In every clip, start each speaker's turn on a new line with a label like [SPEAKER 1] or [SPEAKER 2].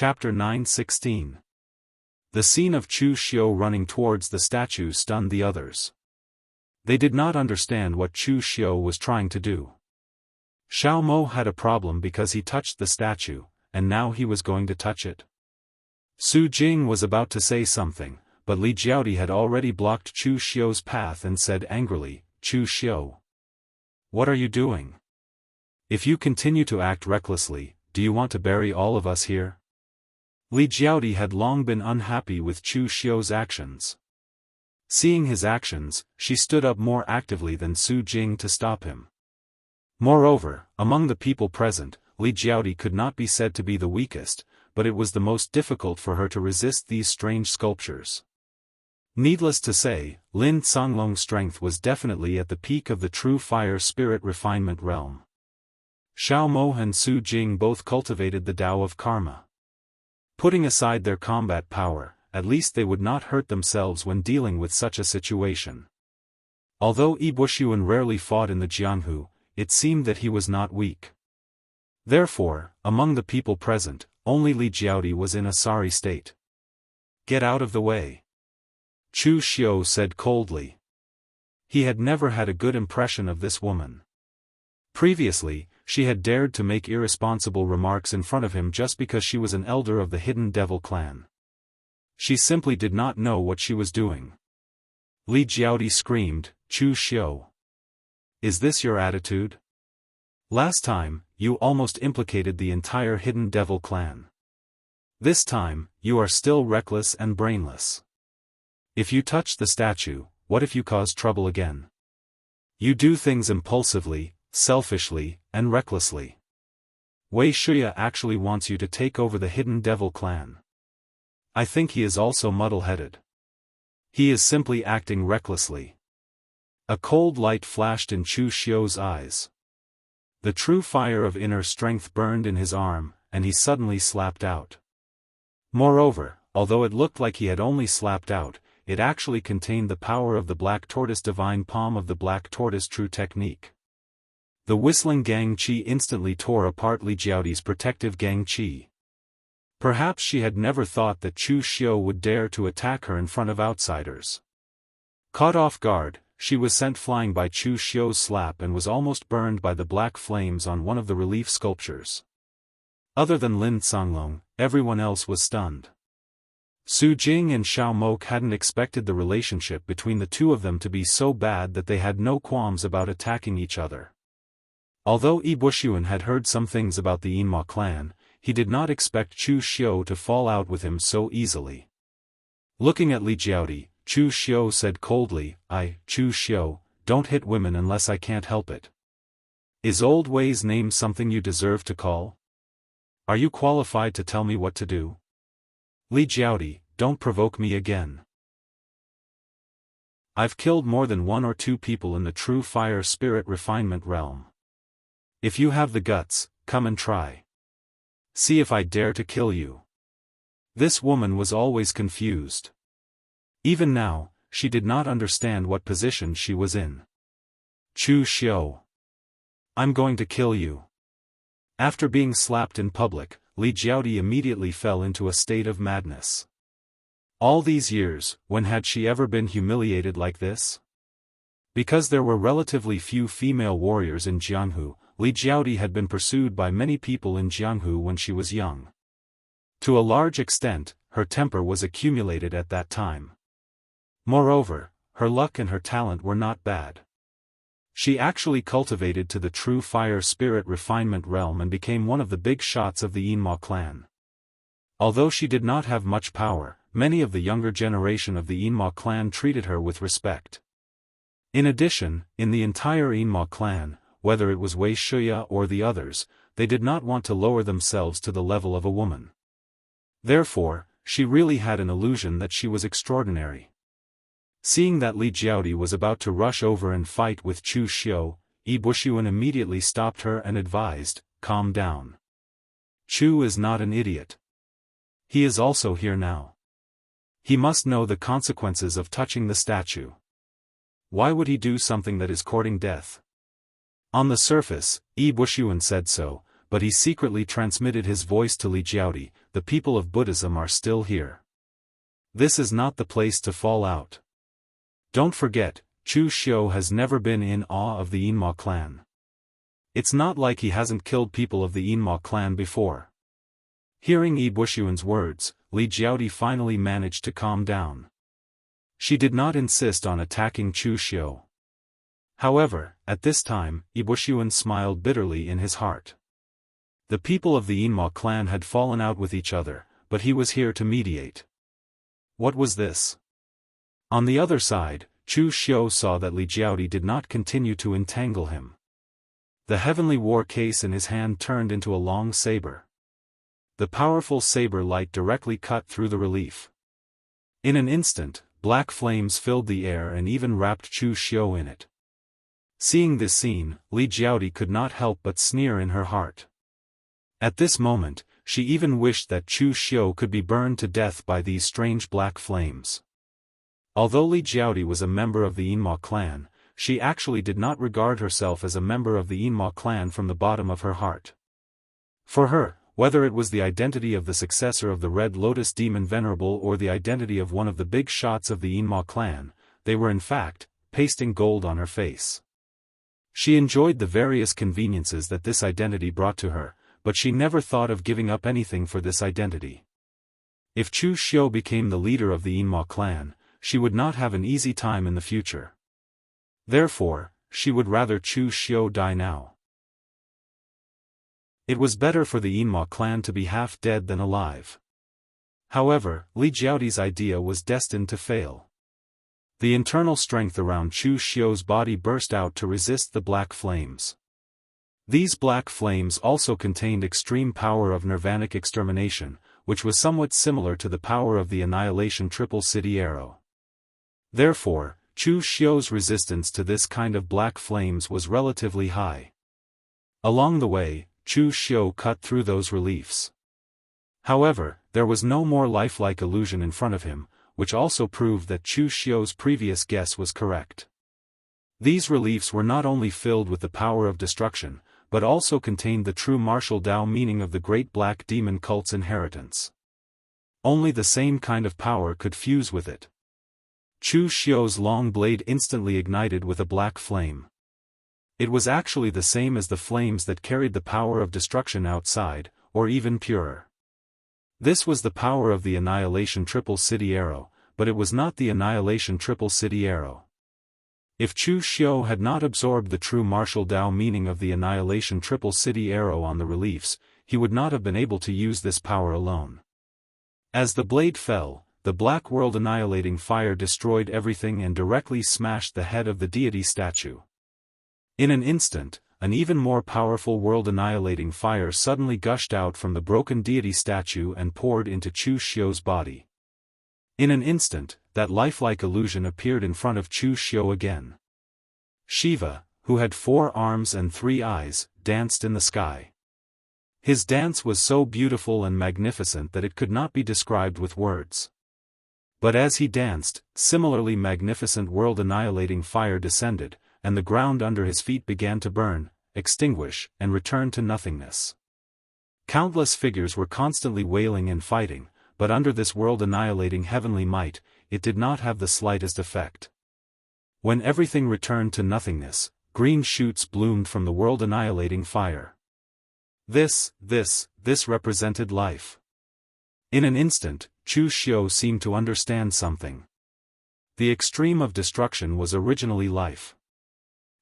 [SPEAKER 1] Chapter 9:16. The scene of Chu Xiu running towards the statue stunned the others. They did not understand what Chu Xiu was trying to do. Xiao Mo had a problem because he touched the statue, and now he was going to touch it. Su Jing was about to say something, but Li Jiaodi had already blocked Chu Xiu's path and said angrily, "Chu Xiu, what are you doing? If you continue to act recklessly, do you want to bury all of us here?" Li Jiaodi had long been unhappy with Chu Xiu's actions. Seeing his actions, she stood up more actively than Su Jing to stop him. Moreover, among the people present, Li Jiaodi could not be said to be the weakest, but it was the most difficult for her to resist these strange sculptures. Needless to say, Lin Songlong's strength was definitely at the peak of the true fire spirit refinement realm. Xiao Mo and Su Jing both cultivated the Tao of karma. Putting aside their combat power, at least they would not hurt themselves when dealing with such a situation. Although Yi Bushuan rarely fought in the Jianghu, it seemed that he was not weak. Therefore, among the people present, only Li Jiaodi was in a sorry state. "Get out of the way," Chu Xiu said coldly. He had never had a good impression of this woman. Previously, she had dared to make irresponsible remarks in front of him just because she was an elder of the Hidden Devil clan. She simply did not know what she was doing. Li Jiaodi screamed, "Chu Xiu! Is this your attitude? Last time, you almost implicated the entire Hidden Devil clan. This time, you are still reckless and brainless. If you touch the statue, what if you cause trouble again? You do things impulsively, selfishly, and recklessly. Wei Shuya actually wants you to take over the Hidden Devil clan. I think he is also muddle-headed. He is simply acting recklessly." A cold light flashed in Chu Xiu's eyes. The true fire of inner strength burned in his arm, and he suddenly slapped out. Moreover, although it looked like he had only slapped out, it actually contained the power of the Black Tortoise Divine Palm of the Black Tortoise True Technique. The whistling Gang Qi instantly tore apart Li Jiaodi's protective Gang Qi. Perhaps she had never thought that Chu Xiu would dare to attack her in front of outsiders. Caught off guard, she was sent flying by Chu Xiu's slap and was almost burned by the black flames on one of the relief sculptures. Other than Lin Songlong, everyone else was stunned. Su Jing and Xiao Mo hadn't expected the relationship between the two of them to be so bad that they had no qualms about attacking each other. Although Yi Bushuan had heard some things about the Immortal clan, he did not expect Chu Xiu to fall out with him so easily. Looking at Li Jiaodi, Chu Xiu said coldly, Chu Xiu, don't hit women unless I can't help it. Is old Wei's name something you deserve to call? Are you qualified to tell me what to do? Li Jiaodi, don't provoke me again. I've killed more than 1 or 2 people in the true fire spirit refinement realm. If you have the guts, come and try. See if I dare to kill you. This woman was always confused. Even now, she did not understand what position she was in. Chu Xiu. I'm going to kill you. After being slapped in public, Li Jiaodi immediately fell into a state of madness. All these years, when had she ever been humiliated like this? Because there were relatively few female warriors in Jianghu, Li Jiaodi had been pursued by many people in Jianghu when she was young. To a large extent, her temper was accumulated at that time. Moreover, her luck and her talent were not bad. She actually cultivated to the true fire spirit refinement realm and became one of the big shots of the Immortal clan. Although she did not have much power, many of the younger generation of the Immortal clan treated her with respect. In addition, in the entire Immortal clan, whether it was Wei Shuya or the others, they did not want to lower themselves to the level of a woman. Therefore, she really had an illusion that she was extraordinary. Seeing that Li Jiaodi was about to rush over and fight with Chu Xiu, Yi Bushuan immediately stopped her and advised, "Calm down. Chu is not an idiot. He is also here now. He must know the consequences of touching the statue. Why would he do something that is courting death?" On the surface, Yi Bushuan said so, but he secretly transmitted his voice to Li Jiaodi, the people of Buddhism are still here. This is not the place to fall out. Don't forget, Chu Xiu has never been in awe of the Yinma clan. It's not like he hasn't killed people of the Yinma clan before. Hearing Yi Buxuan's words, Li Jiaodi finally managed to calm down. She did not insist on attacking Chu Xiu. However, at this time, Yi Buxuan smiled bitterly in his heart. The people of the Yinma clan had fallen out with each other, but he was here to mediate. What was this? On the other side, Chu Xiu saw that Li Jiaodi did not continue to entangle him. The heavenly war case in his hand turned into a long saber. The powerful saber light directly cut through the relief. In an instant, black flames filled the air and even wrapped Chu Xiu in it. Seeing this scene, Li Jiaodi could not help but sneer in her heart. At this moment, she even wished that Chu Xiu could be burned to death by these strange black flames. Although Li Jiaodi was a member of the Yinma clan, she actually did not regard herself as a member of the Yinma clan from the bottom of her heart. For her, whether it was the identity of the successor of the Red Lotus Demon Venerable or the identity of one of the big shots of the Yinma clan, they were in fact, pasting gold on her face. She enjoyed the various conveniences that this identity brought to her, but she never thought of giving up anything for this identity. If Chu Xiu became the leader of the Yinma clan, she would not have an easy time in the future. Therefore, she would rather Chu Xiu die now. It was better for the Yinma clan to be half dead than alive. However, Li Jiaodi's idea was destined to fail. The internal strength around Chu Xiu's body burst out to resist the black flames. These black flames also contained extreme power of nirvanic extermination, which was somewhat similar to the power of the annihilation triple city arrow. Therefore, Chu Xiu's resistance to this kind of black flames was relatively high. Along the way, Chu Xiu cut through those reliefs. However, there was no more lifelike illusion in front of him, which also proved that Chu Xiu's previous guess was correct. These reliefs were not only filled with the power of destruction, but also contained the true martial Tao meaning of the great black demon cult's inheritance. Only the same kind of power could fuse with it. Chu Xiu's long blade instantly ignited with a black flame. It was actually the same as the flames that carried the power of destruction outside, or even purer. This was the power of the annihilation triple city arrow, but it was not the annihilation triple city arrow. If Chu Xiu had not absorbed the true martial Tao meaning of the annihilation triple city arrow on the reliefs, he would not have been able to use this power alone. As the blade fell, the black world annihilating fire destroyed everything and directly smashed the head of the deity statue. In an instant, an even more powerful world annihilating fire suddenly gushed out from the broken deity statue and poured into Chu Xiu's body. In an instant, that lifelike illusion appeared in front of Chu Xiu again. Shiva, who had 4 arms and 3 eyes, danced in the sky. His dance was so beautiful and magnificent that it could not be described with words. But as he danced, similarly magnificent world-annihilating fire descended, and the ground under his feet began to burn, extinguish, and return to nothingness. Countless figures were constantly wailing and fighting, but under this world-annihilating heavenly might, it did not have the slightest effect. When everything returned to nothingness, green shoots bloomed from the world-annihilating fire. This represented life. In an instant, Chu Xiu seemed to understand something. The extreme of destruction was originally life.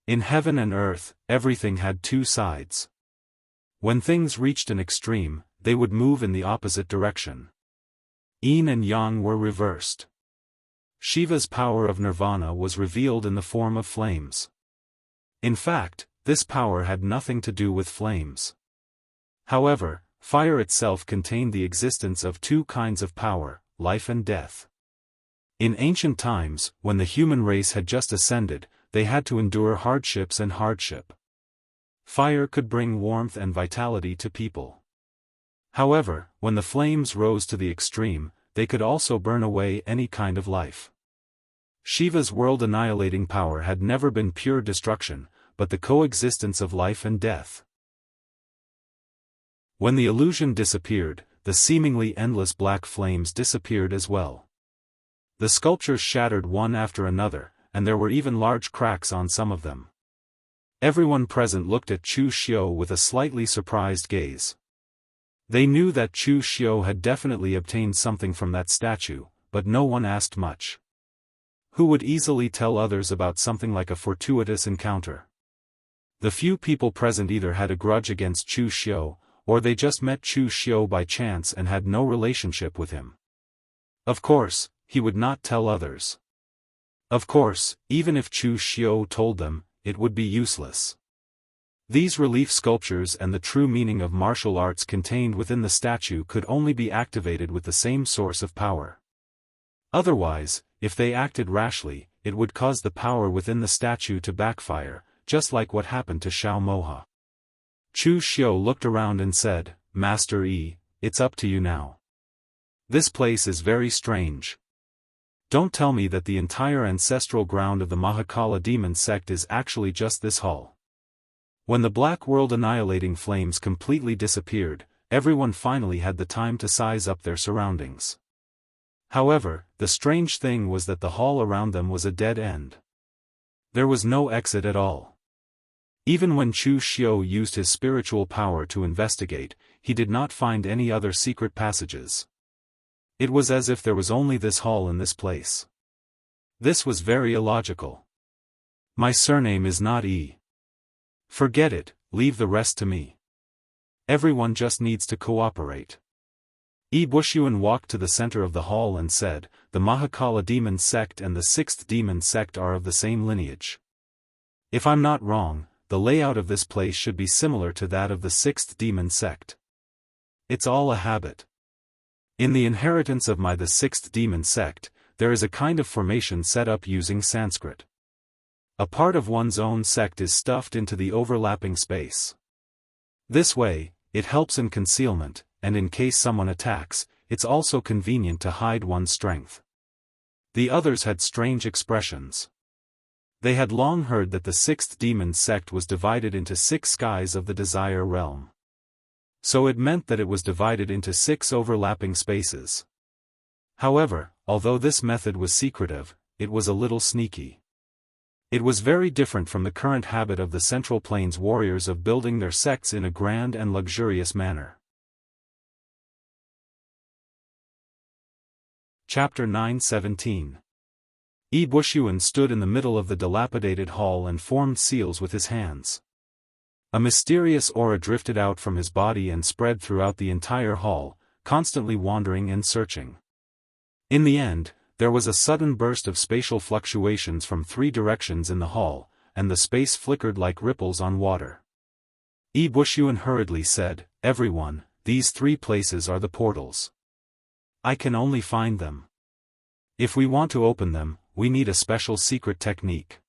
[SPEAKER 1] In heaven and earth, everything had 2 sides. When things reached an extreme, they would move in the opposite direction. Yin and Yang were reversed. Shiva's power of nirvana was revealed in the form of flames. In fact, this power had nothing to do with flames. However, fire itself contained the existence of 2 kinds of power, life and death. In ancient times, when the human race had just ascended, they had to endure hardships and hardship. Fire could bring warmth and vitality to people. However, when the flames rose to the extreme, they could also burn away any kind of life. Shiva's world-annihilating power had never been pure destruction, but the coexistence of life and death. When the illusion disappeared, the seemingly endless black flames disappeared as well. The sculptures shattered one after another, and there were even large cracks on some of them. Everyone present looked at Chu Xiu with a slightly surprised gaze. They knew that Chu Xiu had definitely obtained something from that statue, but no one asked much. Who would easily tell others about something like a fortuitous encounter? The few people present either had a grudge against Chu Xiu, or they just met Chu Xiu by chance and had no relationship with him. Of course, he would not tell others. Of course, even if Chu Xiu told them, it would be useless. These relief sculptures and the true meaning of martial arts contained within the statue could only be activated with the same source of power. Otherwise, if they acted rashly, it would cause the power within the statue to backfire, just like what happened to Xiao Moha. Chu Xiu looked around and said, "Master Yi, it's up to you now. This place is very strange. Don't tell me that the entire ancestral ground of the Mahakala demon sect is actually just this hall." When the black world annihilating flames completely disappeared, everyone finally had the time to size up their surroundings. However, the strange thing was that the hall around them was a dead end. There was no exit at all. Even when Chu Xiu used his spiritual power to investigate, he did not find any other secret passages. It was as if there was only this hall in this place. This was very illogical. My surname is not Yi. Forget it, leave the rest to me. Everyone just needs to cooperate. Yi Bushuan walked to the center of the hall and said, "The Mahakala demon sect and the 6th demon sect are of the same lineage. If I'm not wrong, the layout of this place should be similar to that of the 6th demon sect. It's all a habit. In the inheritance of the 6th demon sect, there is a kind of formation set up using Sanskrit. A part of one's own sect is stuffed into the overlapping space. This way, it helps in concealment, and in case someone attacks, it's also convenient to hide one's strength." The others had strange expressions. They had long heard that the 6th demon sect was divided into 6 skies of the desire realm. So it meant that it was divided into 6 overlapping spaces. However, although this method was secretive, it was a little sneaky. It was very different from the current habit of the Central Plains warriors of building their sects in a grand and luxurious manner. Chapter 9:17. Yi Bushuan stood in the middle of the dilapidated hall and formed seals with his hands. A mysterious aura drifted out from his body and spread throughout the entire hall, constantly wandering and searching. In the end, there was a sudden burst of spatial fluctuations from 3 directions in the hall, and the space flickered like ripples on water. Yi Bushuan hurriedly said, "Everyone, these 3 places are the portals. I can only find them. If we want to open them, we need a special secret technique.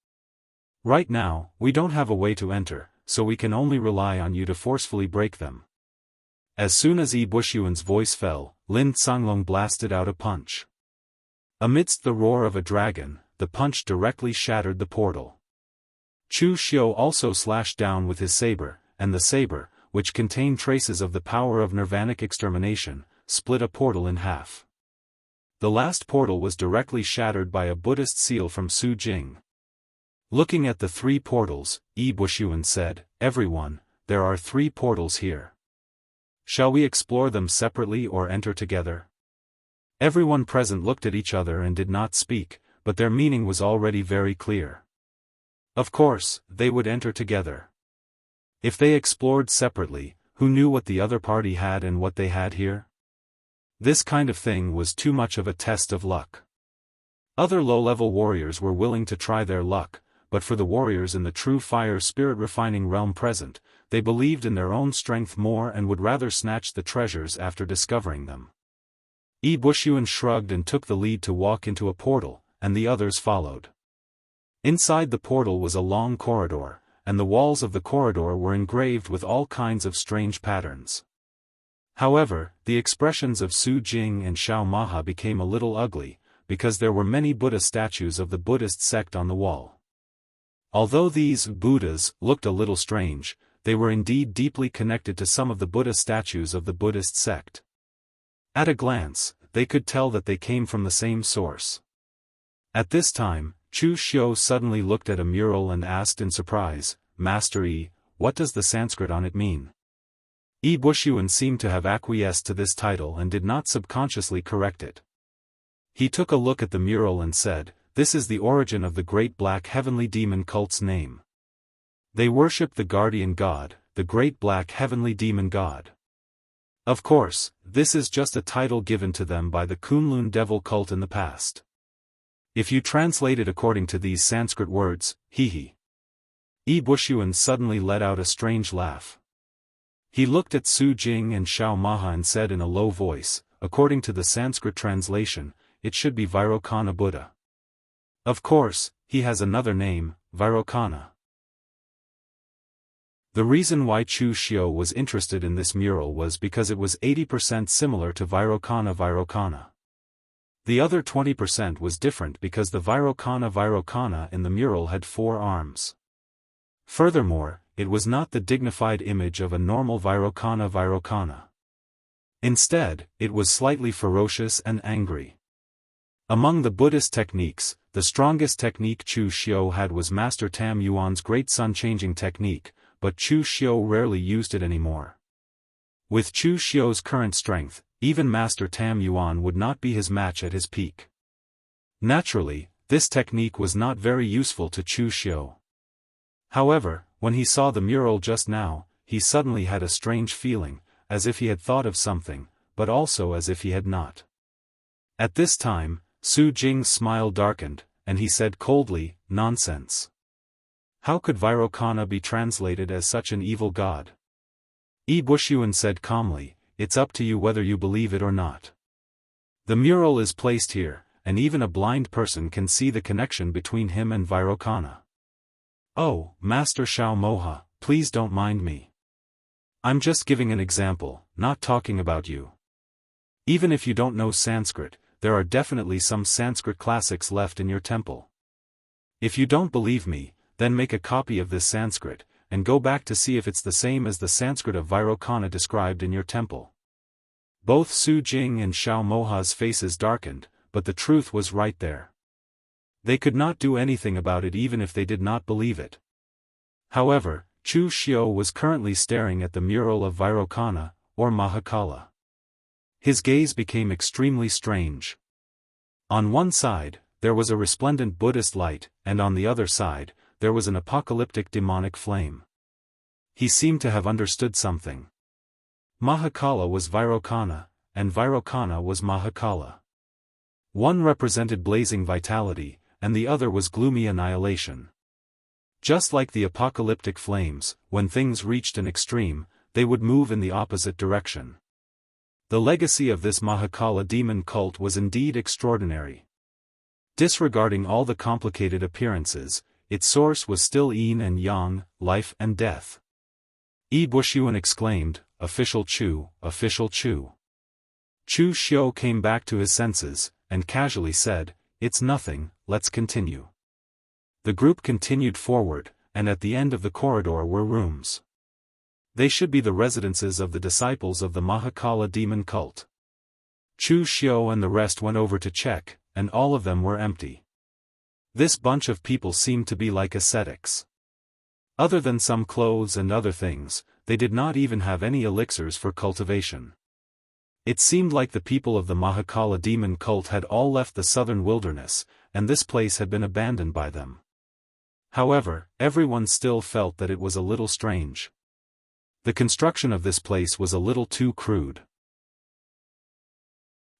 [SPEAKER 1] Right now, we don't have a way to enter, so we can only rely on you to forcefully break them." As soon as Yi Bushuan's voice fell, Lin Canglong blasted out a punch. Amidst the roar of a dragon, the punch directly shattered the portal. Chu Xiu also slashed down with his saber, and the saber, which contained traces of the power of nirvanic extermination, split a portal in half. The last portal was directly shattered by a Buddhist seal from Su Jing. Looking at the 3 portals, Yi Bushuan said, "Everyone, there are 3 portals here. Shall we explore them separately or enter together?" Everyone present looked at each other and did not speak, but their meaning was already very clear. Of course, they would enter together. If they explored separately, who knew what the other party had and what they had here? This kind of thing was too much of a test of luck. Other low-level warriors were willing to try their luck, but for the warriors in the true fire spirit refining realm present, they believed in their own strength more and would rather snatch the treasures after discovering them. Yi Bushuan shrugged and took the lead to walk into a portal, and the others followed. Inside the portal was a long corridor, and the walls of the corridor were engraved with all kinds of strange patterns. However, the expressions of Su Jing and Xiao Maha became a little ugly, because there were many Buddha statues of the Buddhist sect on the wall. Although these Buddhas looked a little strange, they were indeed deeply connected to some of the Buddha statues of the Buddhist sect. At a glance, they could tell that they came from the same source. At this time, Chu Xiu suddenly looked at a mural and asked in surprise, "Master Yi, what does the Sanskrit on it mean?" Yi Buxuan seemed to have acquiesced to this title and did not subconsciously correct it. He took a look at the mural and said, "This is the origin of the great black heavenly demon cult's name. They worship the guardian god, the great black heavenly demon god. Of course, this is just a title given to them by the Kunlun devil cult in the past. If you translate it according to these Sanskrit words, hee." Yi Buxuan suddenly let out a strange laugh. He looked at Su Jing and Xiao Maha and said in a low voice, "According to the Sanskrit translation, it should be Vairocana Buddha. Of course, he has another name, Vairocana." The reason why Chu Xiu was interested in this mural was because it was 80% similar to Vairocana. The other 20% was different because the Vairocana in the mural had 4 arms. Furthermore, it was not the dignified image of a normal Vairocana. Instead, it was slightly ferocious and angry. Among the Buddhist techniques, the strongest technique Chu Xiu had was Master Tam Yuan's Great Sun-changing technique, but Chu Xiu rarely used it anymore. With Chu Xiu's current strength, even Master Tam Yuan would not be his match at his peak. Naturally, this technique was not very useful to Chu Xiu. However, when he saw the mural just now, he suddenly had a strange feeling, as if he had thought of something, but also as if he had not. At this time, Su Jing's smile darkened, and he said coldly, "Nonsense. How could Vairocana be translated as such an evil god?" Yi Buxuan said calmly, "It's up to you whether you believe it or not. The mural is placed here, and even a blind person can see the connection between him and Vairocana. Oh, Master Xiao Moha, please don't mind me. I'm just giving an example, not talking about you. Even if you don't know Sanskrit, there are definitely some Sanskrit classics left in your temple. If you don't believe me, then make a copy of this Sanskrit, and go back to see if it's the same as the Sanskrit of Vairocana described in your temple." Both Su Jing and Xiao Moha's faces darkened, but the truth was right there. They could not do anything about it even if they did not believe it. However, Chu Xiu was currently staring at the mural of Vairocana, or Mahakala. His gaze became extremely strange. On one side, there was a resplendent Buddhist light, and on the other side, there was an apocalyptic demonic flame. He seemed to have understood something. Mahakala was Vairocana, and Vairocana was Mahakala. One represented blazing vitality, and the other was gloomy annihilation. Just like the apocalyptic flames, when things reached an extreme, they would move in the opposite direction. The legacy of this Mahakala demon cult was indeed extraordinary. Disregarding all the complicated appearances, its source was still yin and yang, life and death. Yi Buxuan exclaimed, "Official Chu, official Chu." Chu Xiu came back to his senses, and casually said, "It's nothing, let's continue." The group continued forward, and at the end of the corridor were rooms. They should be the residences of the disciples of the Mahakala demon cult. Chu Xiu and the rest went over to check, and all of them were empty. This bunch of people seemed to be like ascetics. Other than some clothes and other things, they did not even have any elixirs for cultivation. It seemed like the people of the Mahakala demon cult had all left the southern wilderness, and this place had been abandoned by them. However, everyone still felt that it was a little strange. The construction of this place was a little too crude.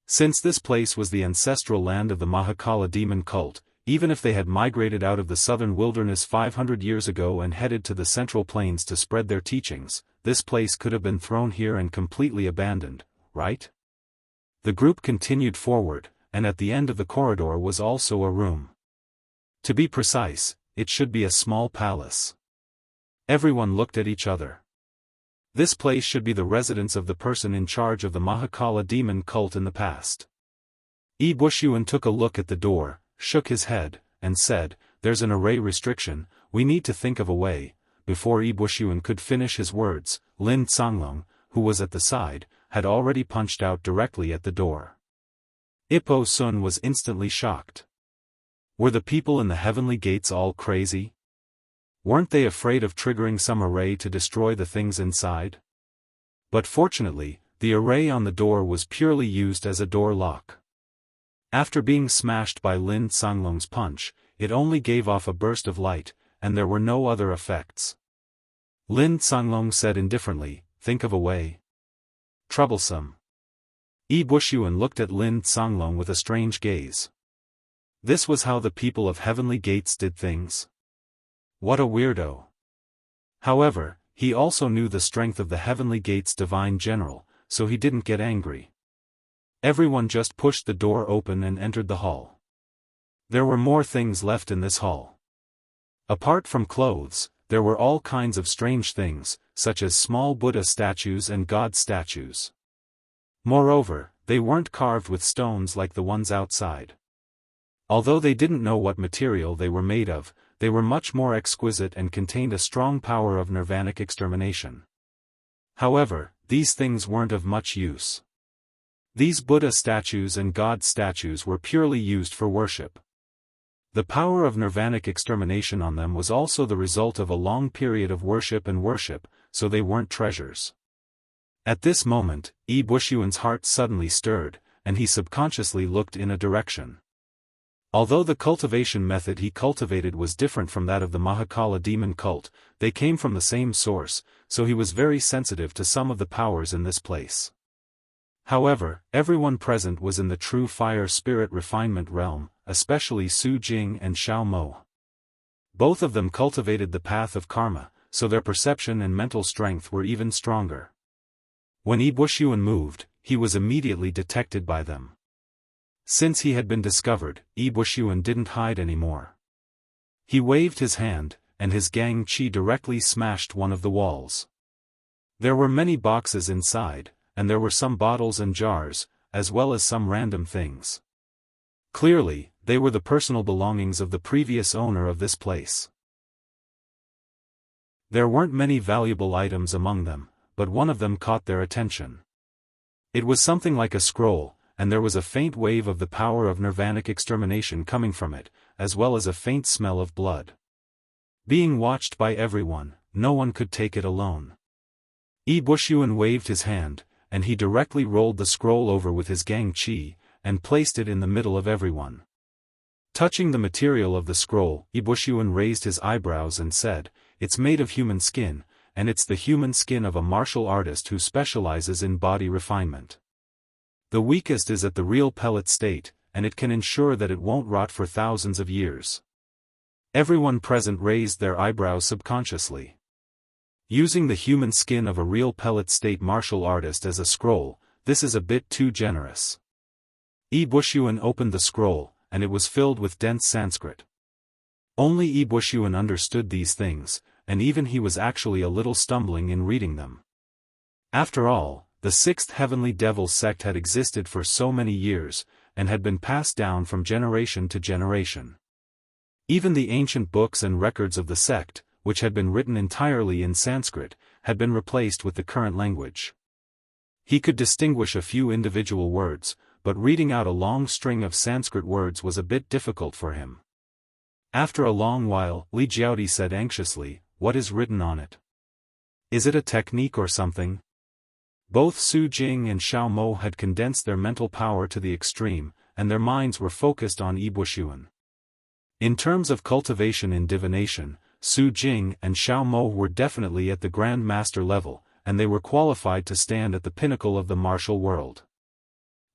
[SPEAKER 1] Since this place was the ancestral land of the Mahakala demon cult, even if they had migrated out of the southern wilderness 500 years ago and headed to the central plains to spread their teachings, this place could have been thrown here and completely abandoned, right? The group continued forward, and at the end of the corridor was also a room. To be precise, it should be a small palace. Everyone looked at each other. This place should be the residence of the person in charge of the Mahakala demon cult in the past. Yi Buxuan took a look at the door, shook his head, and said, "There's an array restriction, we need to think of a way." Before Yi Buxuan could finish his words, Lin Canglong, who was at the side, had already punched out directly at the door. Ippo Sun was instantly shocked. Were the people in the heavenly gates all crazy? Weren't they afraid of triggering some array to destroy the things inside? But fortunately, the array on the door was purely used as a door lock. After being smashed by Lin Sanglong's punch, it only gave off a burst of light, and there were no other effects. Lin Sanglong said indifferently, "Think of a way." Troublesome. Yi Buxuan looked at Lin Sanglong with a strange gaze. This was how the people of Heavenly Gates did things? What a weirdo. However, he also knew the strength of the Heavenly Gates' divine general, so he didn't get angry. Everyone just pushed the door open and entered the hall. There were more things left in this hall. Apart from clothes, there were all kinds of strange things, such as small Buddha statues and god statues. Moreover, they weren't carved with stones like the ones outside. Although they didn't know what material they were made of, they were much more exquisite and contained a strong power of nirvanic extermination. However, these things weren't of much use. These Buddha statues and god statues were purely used for worship. The power of nirvanic extermination on them was also the result of a long period of worship, so they weren't treasures. At this moment, Yi Buxuan's heart suddenly stirred, and he subconsciously looked in a direction. Although the cultivation method he cultivated was different from that of the Mahakala demon cult, they came from the same source, so he was very sensitive to some of the powers in this place. However, everyone present was in the true fire spirit refinement realm, especially Su Jing and Xiao Mo. Both of them cultivated the path of karma, so their perception and mental strength were even stronger. When Yi Buxuan moved, he was immediately detected by them. Since he had been discovered, Yi Buxuan didn't hide anymore. He waved his hand, and his gang qi directly smashed one of the walls. There were many boxes inside, and there were some bottles and jars, as well as some random things. Clearly, they were the personal belongings of the previous owner of this place. There weren't many valuable items among them, but one of them caught their attention. It was something like a scroll, and there was a faint wave of the power of nirvanic extermination coming from it, as well as a faint smell of blood. Being watched by everyone, no one could take it alone. Yi Buxuan waved his hand, and he directly rolled the scroll over with his gang qi, and placed it in the middle of everyone. Touching the material of the scroll, Yi Buxuan raised his eyebrows and said, "It's made of human skin, and it's the human skin of a martial artist who specializes in body refinement. The weakest is at the real pellet state, and it can ensure that it won't rot for thousands of years." Everyone present raised their eyebrows subconsciously. Using the human skin of a real pellet state martial artist as a scroll, this is a bit too generous. Yi Buxuan opened the scroll, and it was filled with dense Sanskrit. Only Yi Buxuan understood these things, and even he was actually a little stumbling in reading them. After all, the sixth heavenly devil sect had existed for so many years, and had been passed down from generation to generation. Even the ancient books and records of the sect, which had been written entirely in Sanskrit, had been replaced with the current language. He could distinguish a few individual words, but reading out a long string of Sanskrit words was a bit difficult for him. After a long while, Li Jiaodi said anxiously, "What is written on it? Is it a technique or something?" Both Su Jing and Xiao Mo had condensed their mental power to the extreme, and their minds were focused on Yi Buxuan. In terms of cultivation in divination, Su Jing and Xiao Mo were definitely at the Grand Master level, and they were qualified to stand at the pinnacle of the martial world.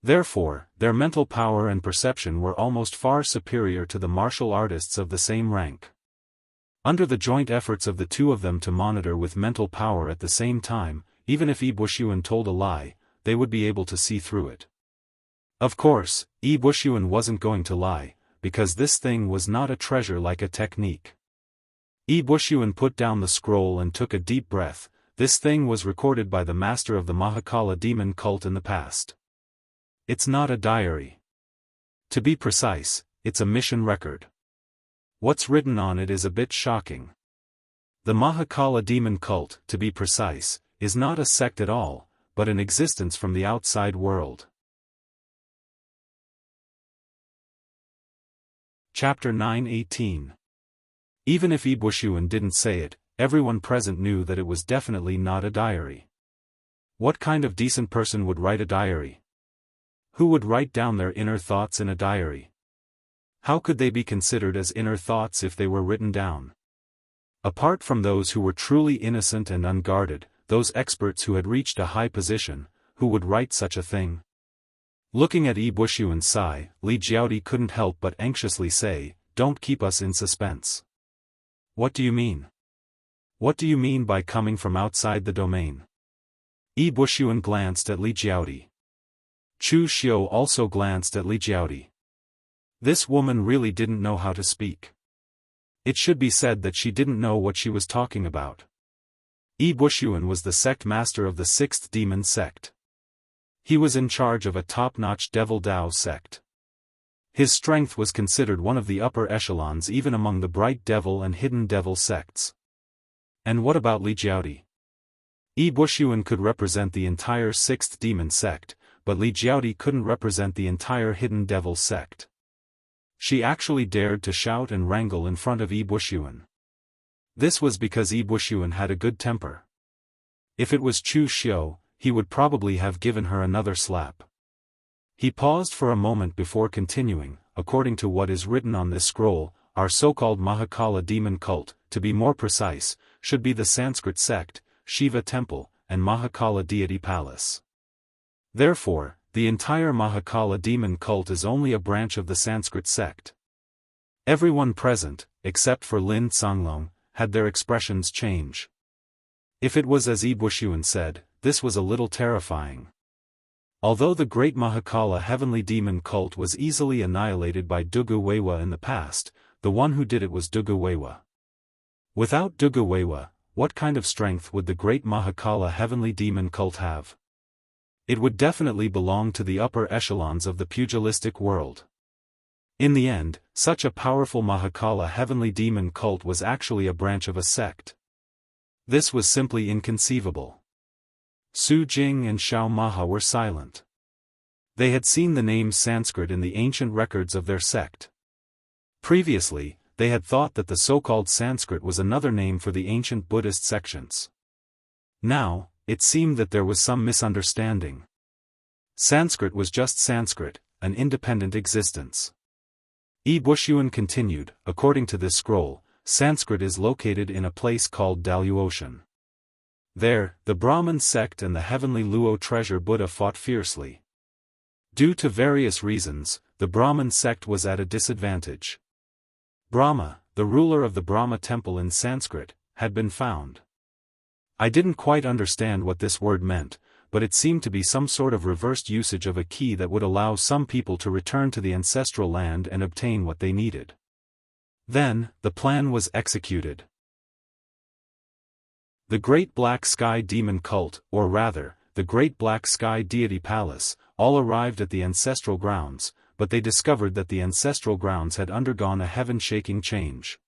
[SPEAKER 1] Therefore, their mental power and perception were almost far superior to the martial artists of the same rank. Under the joint efforts of the two of them to monitor with mental power at the same time, even if Yi Buxuan told a lie, they would be able to see through it. Of course, Yi Buxuan wasn't going to lie, because this thing was not a treasure like a technique. Yi Buxuan put down the scroll and took a deep breath. This thing was recorded by the master of the Mahakala demon cult in the past. It's not a diary. To be precise, it's a mission record. What's written on it is a bit shocking. The Mahakala demon cult, to be precise, is not a sect at all, but an existence from the outside world. Chapter 9:18. Even if Ibushuan didn't say it, everyone present knew that it was definitely not a diary. What kind of decent person would write a diary? Who would write down their inner thoughts in a diary? How could they be considered as inner thoughts if they were written down? Apart from those who were truly innocent and unguarded, those experts who had reached a high position, who would write such a thing? Looking at Ibushuan's sigh, Li Jiaodi couldn't help but anxiously say, "Don't keep us in suspense." "What do you mean? What do you mean by coming from outside the domain?" Ibushuan glanced at Li Jiaodi. Chu Xiu also glanced at Li Jiaodi. This woman really didn't know how to speak. It should be said that she didn't know what she was talking about. Ibushuan was the sect master of the 6th demon sect. He was in charge of a top-notch Devil Dao sect. His strength was considered one of the upper echelons even among the Bright Devil and Hidden Devil sects. And what about Li Jiaodi? Ibushuan could represent the entire 6th demon sect, but Li Jiaodi couldn't represent the entire Hidden Devil sect. She actually dared to shout and wrangle in front of Ibushuan. This was because Ibushuan had a good temper. If it was Chu Xiu, he would probably have given her another slap. He paused for a moment before continuing. According to what is written on this scroll, our so-called Mahakala demon cult, to be more precise, should be the Sanskrit sect, Shiva temple, and Mahakala deity palace. Therefore, the entire Mahakala demon cult is only a branch of the Sanskrit sect. Everyone present, except for Lin Songlong, had their expressions change. If it was as Ibushuan said, this was a little terrifying. Although the great Mahakala heavenly demon cult was easily annihilated by Dugu Weiwa in the past, the one who did it was Dugu Weiwa. Without Dugu Weiwa, what kind of strength would the great Mahakala heavenly demon cult have? It would definitely belong to the upper echelons of the pugilistic world. In the end, such a powerful Mahakala heavenly demon cult was actually a branch of a sect. This was simply inconceivable. Su Jing and Xiao Maha were silent. They had seen the name Sanskrit in the ancient records of their sect. Previously, they had thought that the so-called Sanskrit was another name for the ancient Buddhist sections. Now, it seemed that there was some misunderstanding. Sanskrit was just Sanskrit, an independent existence. Ibushuan continued, according to this scroll, Sanskrit is located in a place called Daoist. There, the Brahmin sect and the heavenly Luo treasure Buddha fought fiercely. Due to various reasons, the Brahmin sect was at a disadvantage. Brahma, the ruler of the Brahma temple in Sanskrit, had been found. I didn't quite understand what this word meant, but it seemed to be some sort of reversed usage of a key that would allow some people to return to the ancestral land and obtain what they needed. Then, the plan was executed. The Great Black Sky Demon Cult, or rather, the Great Black Sky Deity Palace, all arrived at the ancestral grounds, but they discovered that the ancestral grounds had undergone a heaven-shaking change.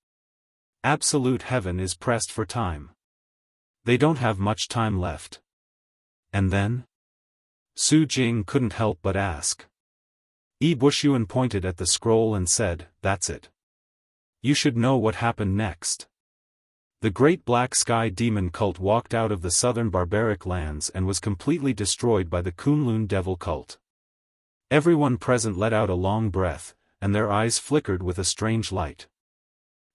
[SPEAKER 1] Absolute heaven is pressed for time. They don't have much time left. And then? Su Jing couldn't help but ask. Ibushuan pointed at the scroll and said, "That's it. You should know what happened next." The Great Black Sky Demon Cult walked out of the southern barbaric lands and was completely destroyed by the Kunlun Devil Cult. Everyone present let out a long breath, and their eyes flickered with a strange light.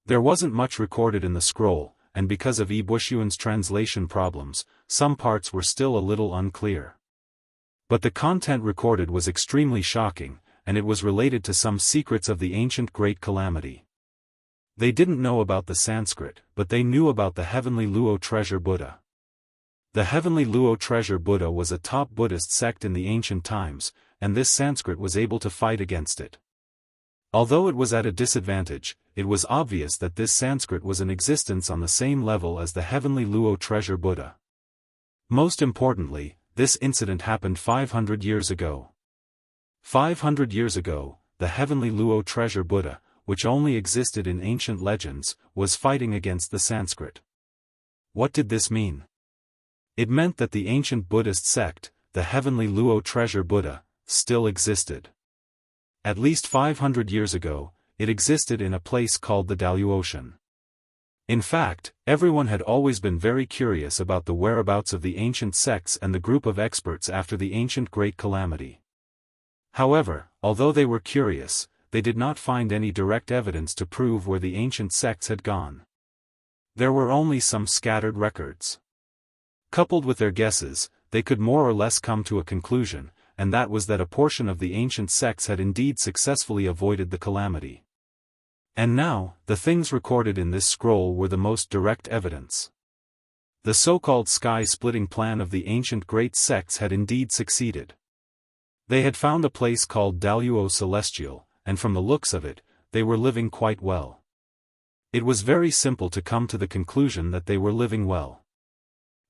[SPEAKER 1] There wasn't much recorded in the scroll, and because of Ibushuan's translation problems, some parts were still a little unclear. But the content recorded was extremely shocking, and it was related to some secrets of the ancient Great Calamity. They didn't know about the Sanskrit, but they knew about the heavenly Luo treasure Buddha. The heavenly Luo treasure Buddha was a top Buddhist sect in the ancient times, and this Sanskrit was able to fight against it. Although it was at a disadvantage, it was obvious that this Sanskrit was in existence on the same level as the heavenly Luo treasure Buddha. Most importantly, this incident happened 500 years ago. 500 years ago, the heavenly Luo treasure Buddha, which only existed in ancient legends, was fighting against the Sanskrit. What did this mean? It meant that the ancient Buddhist sect, the heavenly Luo treasure Buddha, still existed. At least 500 years ago, it existed in a place called the Daoist. In fact, everyone had always been very curious about the whereabouts of the ancient sects and the group of experts after the ancient Great Calamity. However, although they were curious, they did not find any direct evidence to prove where the ancient sects had gone. There were only some scattered records. Coupled with their guesses, they could more or less come to a conclusion, and that was that a portion of the ancient sects had indeed successfully avoided the calamity. And now, the things recorded in this scroll were the most direct evidence. The so-called sky-splitting plan of the ancient great sects had indeed succeeded. They had found a place called Daluo Celestial, and from the looks of it, they were living quite well. It was very simple to come to the conclusion that they were living well.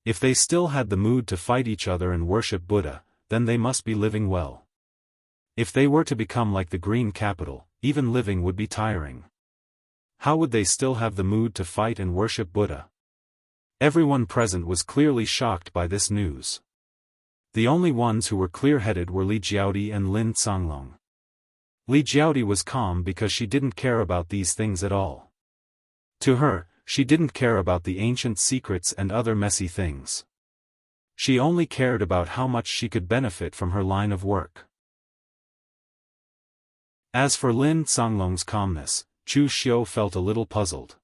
[SPEAKER 1] If they still had the mood to fight each other and worship Buddha, then they must be living well. If they were to become like the Green Capital, even living would be tiring. How would they still have the mood to fight and worship Buddha? Everyone present was clearly shocked by this news. The only ones who were clear-headed were Li Jiaodi and Lin Songlong. Li Jiaodi was calm because she didn't care about these things at all. To her, she didn't care about the ancient secrets and other messy things. She only cared about how much she could benefit from her line of work. As for Lin Songlong's calmness, Chu Xiu felt a little puzzled.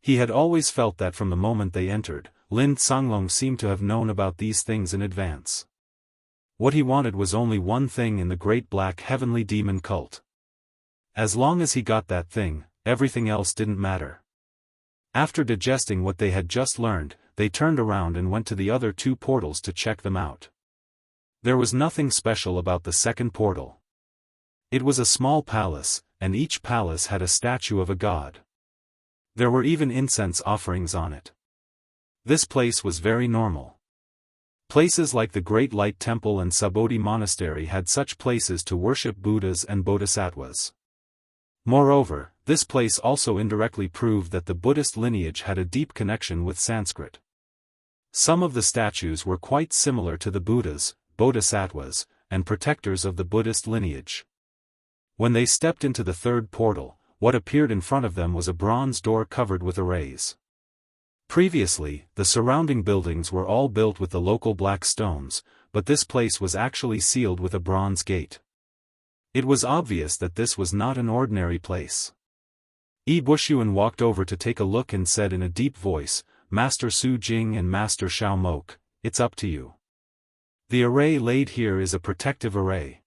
[SPEAKER 1] He had always felt that from the moment they entered, Lin Songlong seemed to have known about these things in advance. What he wanted was only one thing in the great black heavenly demon cult. As long as he got that thing, everything else didn't matter. After digesting what they had just learned, they turned around and went to the other two portals to check them out. There was nothing special about the second portal. It was a small palace, and each palace had a statue of a god. There were even incense offerings on it. This place was very normal. Places like the Great Light Temple and Subodhi Monastery had such places to worship Buddhas and Bodhisattvas. Moreover, this place also indirectly proved that the Buddhist lineage had a deep connection with Sanskrit. Some of the statues were quite similar to the Buddhas, Bodhisattvas, and protectors of the Buddhist lineage. When they stepped into the third portal, what appeared in front of them was a bronze door covered with arrays. Previously, the surrounding buildings were all built with the local black stones, but this place was actually sealed with a bronze gate. It was obvious that this was not an ordinary place. Yi Bushuan walked over to take a look and said in a deep voice, "Master Su Jing and Master Xiao Mok, it's up to you. The array laid here is a protective array.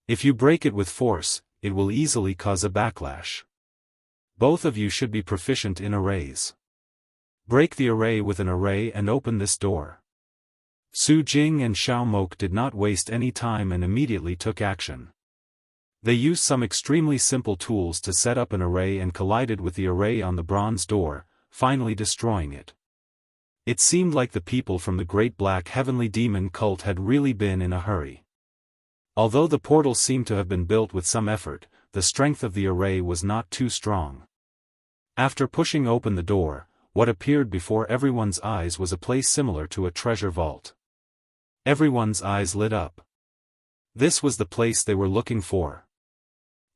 [SPEAKER 1] If you break it with force, it will easily cause a backlash. Both of you should be proficient in arrays. Break the array with an array and open this door." Su Jing and Xiao Mok did not waste any time and immediately took action. They used some extremely simple tools to set up an array and collided with the array on the bronze door, finally destroying it. It seemed like the people from the Great Black Heavenly Demon cult had really been in a hurry. Although the portal seemed to have been built with some effort, the strength of the array was not too strong. After pushing open the door, what appeared before everyone's eyes was a place similar to a treasure vault. Everyone's eyes lit up. This was the place they were looking for.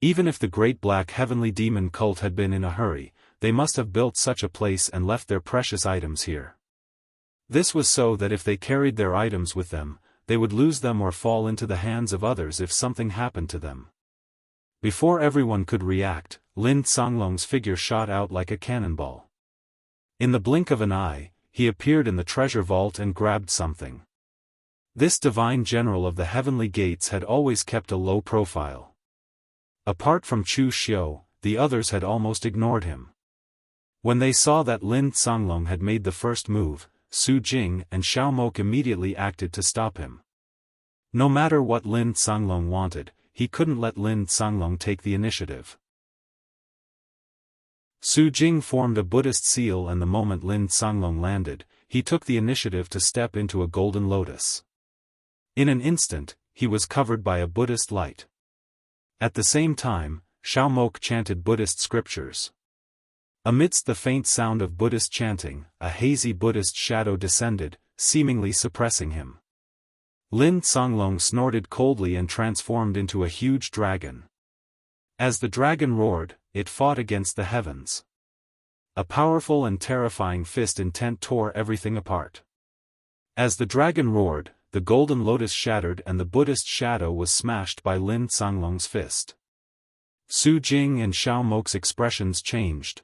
[SPEAKER 1] Even if the Great Black Heavenly Demon cult had been in a hurry, they must have built such a place and left their precious items here. This was so that if they carried their items with them, they would lose them or fall into the hands of others if something happened to them. Before everyone could react, Lin Songlong's figure shot out like a cannonball. In the blink of an eye, he appeared in the treasure vault and grabbed something. This divine general of the heavenly gates had always kept a low profile. Apart from Chu Xiu, the others had almost ignored him. When they saw that Lin Songlong had made the first move, Su Jing and Xiao Mok immediately acted to stop him. No matter what Lin Songlong wanted, he couldn't let Lin Songlong take the initiative. Su Jing formed a Buddhist seal, and the moment Lin Songlong landed, he took the initiative to step into a golden lotus. In an instant, he was covered by a Buddhist light. At the same time, Xiao Mok chanted Buddhist scriptures. Amidst the faint sound of Buddhist chanting, a hazy Buddhist shadow descended, seemingly suppressing him. Lin Songlong snorted coldly and transformed into a huge dragon. As the dragon roared, it fought against the heavens. A powerful and terrifying fist intent tore everything apart. As the dragon roared, the golden lotus shattered and the Buddhist shadow was smashed by Lin Songlong's fist. Su Jing and Xiao Mok's expressions changed.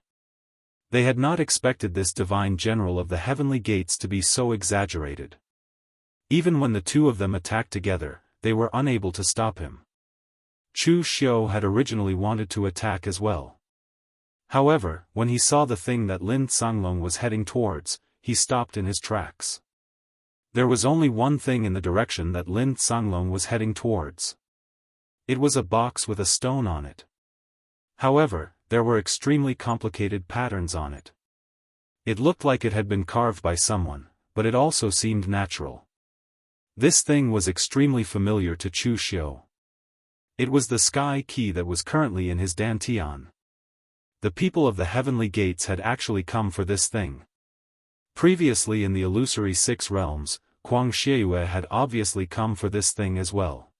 [SPEAKER 1] They had not expected this divine general of the heavenly gates to be so exaggerated. Even when the two of them attacked together, they were unable to stop him. Chu Xiu had originally wanted to attack as well. However, when he saw the thing that Lin Songlong was heading towards, he stopped in his tracks. There was only one thing in the direction that Lin Songlong was heading towards. It was a box with a stone on it. However, there were extremely complicated patterns on it. It looked like it had been carved by someone, but it also seemed natural. This thing was extremely familiar to Chu Xiu. It was the sky key that was currently in his dantian. The people of the heavenly gates had actually come for this thing. Previously in the illusory 6 realms, Kuang Xieyue had obviously come for this thing as well.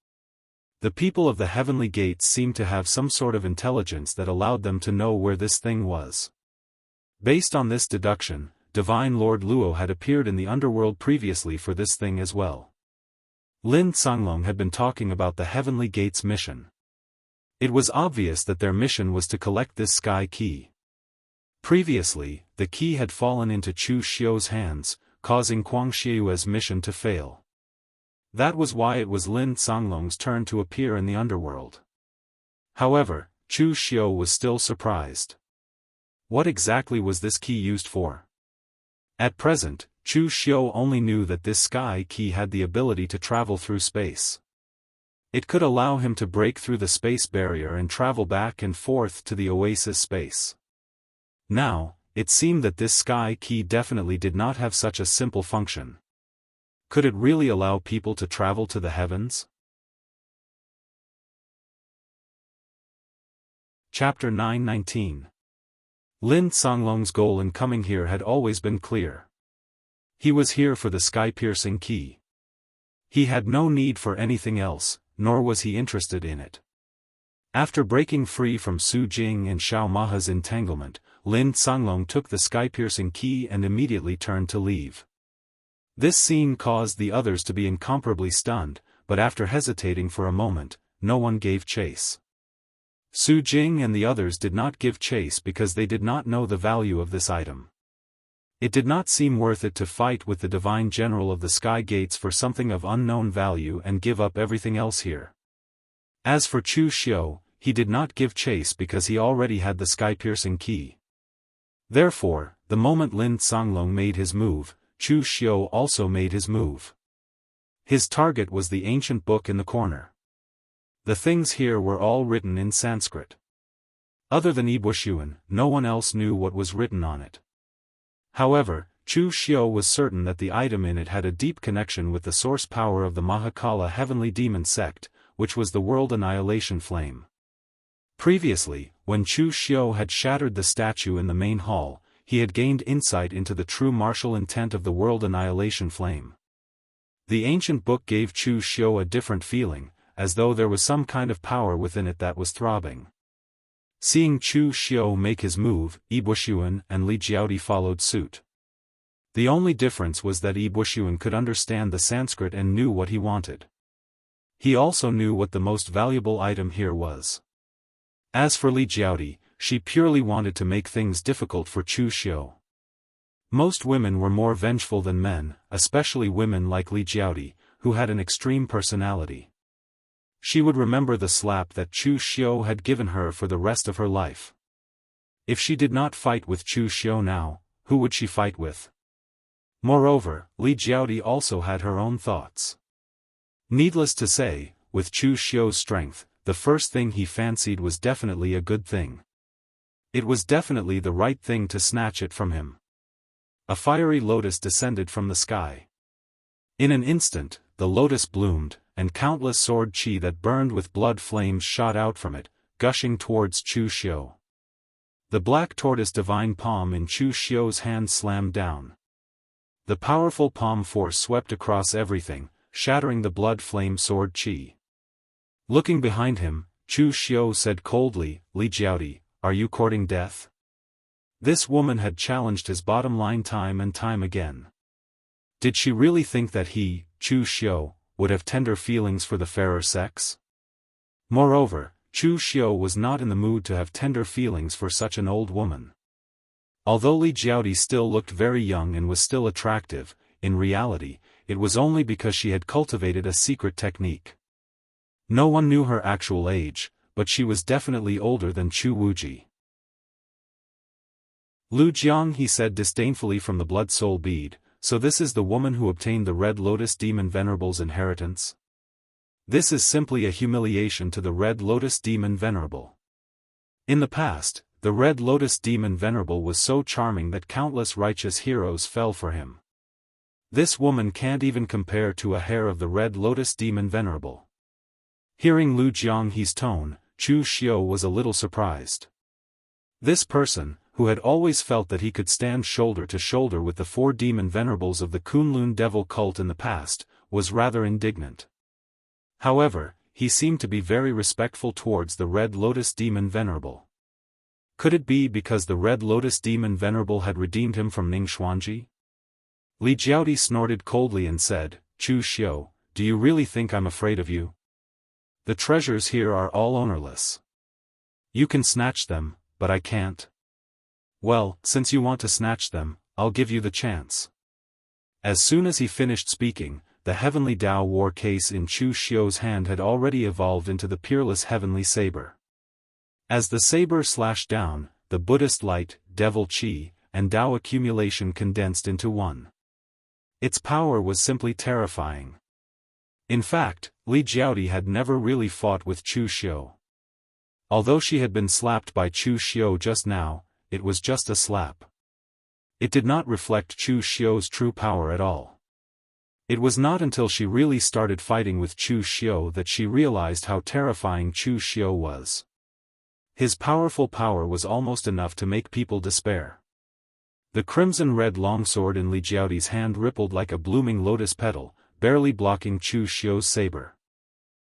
[SPEAKER 1] The people of the heavenly gates seemed to have some sort of intelligence that allowed them to know where this thing was. Based on this deduction, Divine Lord Luo had appeared in the underworld previously for this thing as well. Lin Songlong had been talking about the heavenly gates mission. It was obvious that their mission was to collect this sky key. Previously, the key had fallen into Chu Xiu's hands, causing Kuang Xieyue's mission to fail. That was why it was Lin Songlong's turn to appear in the underworld. However, Chu Xiu was still surprised. What exactly was this key used for? At present, Chu Xiu only knew that this sky key had the ability to travel through space. It could allow him to break through the space barrier and travel back and forth to the oasis space. Now, it seemed that this sky key definitely did not have such a simple function. Could it really allow people to travel to the heavens? Chapter 919. Lin Songlong's goal in coming here had always been clear. He was here for the sky-piercing key. He had no need for anything else, nor was he interested in it. After breaking free from Su Jing and Xiao Maha's entanglement, Lin Songlong took the sky-piercing key and immediately turned to leave. This scene caused the others to be incomparably stunned, but after hesitating for a moment, no one gave chase. Su Jing and the others did not give chase because they did not know the value of this item. It did not seem worth it to fight with the divine general of the sky gates for something of unknown value and give up everything else here. As for Chu Xiu, he did not give chase because he already had the sky-piercing key. Therefore, the moment Lin Songlong made his move, Chu Xiu also made his move. His target was the ancient book in the corner. The things here were all written in Sanskrit. Other than Ibuxuan, no one else knew what was written on it. However, Chu Xiu was certain that the item in it had a deep connection with the source power of the Mahakala heavenly demon sect, which was the world annihilation flame. Previously, when Chu Xiu had shattered the statue in the main hall, he had gained insight into the true martial intent of the world annihilation flame. The ancient book gave Chu Xiu a different feeling, as though there was some kind of power within it that was throbbing. Seeing Chu Xiu make his move, Ibuxuan and Li Jiaodi followed suit. The only difference was that Ibuxuan could understand the Sanskrit and knew what he wanted. He also knew what the most valuable item here was. As for Li Jiaodi, she purely wanted to make things difficult for Chu Xiu. Most women were more vengeful than men, especially women like Li Jiaodi, who had an extreme personality. She would remember the slap that Chu Xiu had given her for the rest of her life. If she did not fight with Chu Xiu now, who would she fight with? Moreover, Li Jiaodi also had her own thoughts. Needless to say, with Chu Xiu's strength, the first thing he fancied was definitely a good thing. It was definitely the right thing to snatch it from him. A fiery lotus descended from the sky. In an instant, the lotus bloomed, and countless sword chi that burned with blood flames shot out from it, gushing towards Chu Xiu. The black tortoise divine palm in Chu Xiu's hand slammed down. The powerful palm force swept across everything, shattering the blood flame sword chi. Looking behind him, Chu Xiu said coldly, "Li Jiaodi, are you courting death?" This woman had challenged his bottom line time and time again. Did she really think that he, Chu Xiu, would have tender feelings for the fairer sex? Moreover, Chu Xiu was not in the mood to have tender feelings for such an old woman. Although Li Jiaodi still looked very young and was still attractive, in reality, it was only because she had cultivated a secret technique. No one knew her actual age, but she was definitely older than Chu Wuji. "Lu Jiang," he said disdainfully from the blood soul bead, "so this is the woman who obtained the Red Lotus Demon Venerable's inheritance? This is simply a humiliation to the Red Lotus Demon Venerable. In the past, the Red Lotus Demon Venerable was so charming that countless righteous heroes fell for him. This woman can't even compare to a hair of the Red Lotus Demon Venerable." Hearing Lu Jianghe's tone, Chu Xiu was a little surprised. This person, who had always felt that he could stand shoulder to shoulder with the 4 demon venerables of the Kunlun devil cult in the past, was rather indignant. However, he seemed to be very respectful towards the Red Lotus Demon Venerable. Could it be because the Red Lotus Demon Venerable had redeemed him from Ning Xuanji? Li Jiaodi snorted coldly and said, "Chu Xiu, do you really think I'm afraid of you? The treasures here are all ownerless. You can snatch them, but I can't. Well, since you want to snatch them, I'll give you the chance." As soon as he finished speaking, the heavenly Dao war case in Chu Xiu's hand had already evolved into the peerless heavenly saber. As the saber slashed down, the Buddhist light, devil chi, and Dao accumulation condensed into one. Its power was simply terrifying. In fact, Li Jiaodi had never really fought with Chu Xiu. Although she had been slapped by Chu Xiu just now, it was just a slap. It did not reflect Chu Xiu's true power at all. It was not until she really started fighting with Chu Xiu that she realized how terrifying Chu Xiu was. His powerful power was almost enough to make people despair. The crimson-red longsword in Li Jiaodi's hand rippled like a blooming lotus petal, barely blocking Chu Xiu's saber.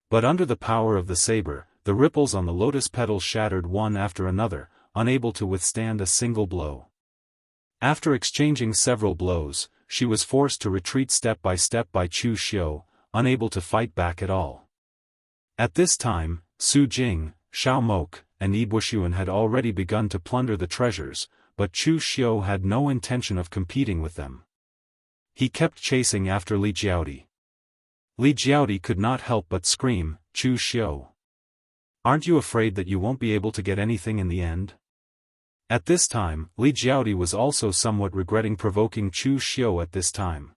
[SPEAKER 1] But under the power of the saber, the ripples on the lotus petal shattered one after another, unable to withstand a single blow. After exchanging several blows, she was forced to retreat step by Chu Xiu, unable to fight back at all. At this time, Su Jing, Shao Mok, and Yi Buxuan had already begun to plunder the treasures, but Chu Xiu had no intention of competing with them. He kept chasing after Li Jiaodi. Li Jiaodi could not help but scream, "Chu Xiu! Aren't you afraid that you won't be able to get anything in the end?" At this time, Li Jiaodi was also somewhat regretting provoking Chu Xiu at this time.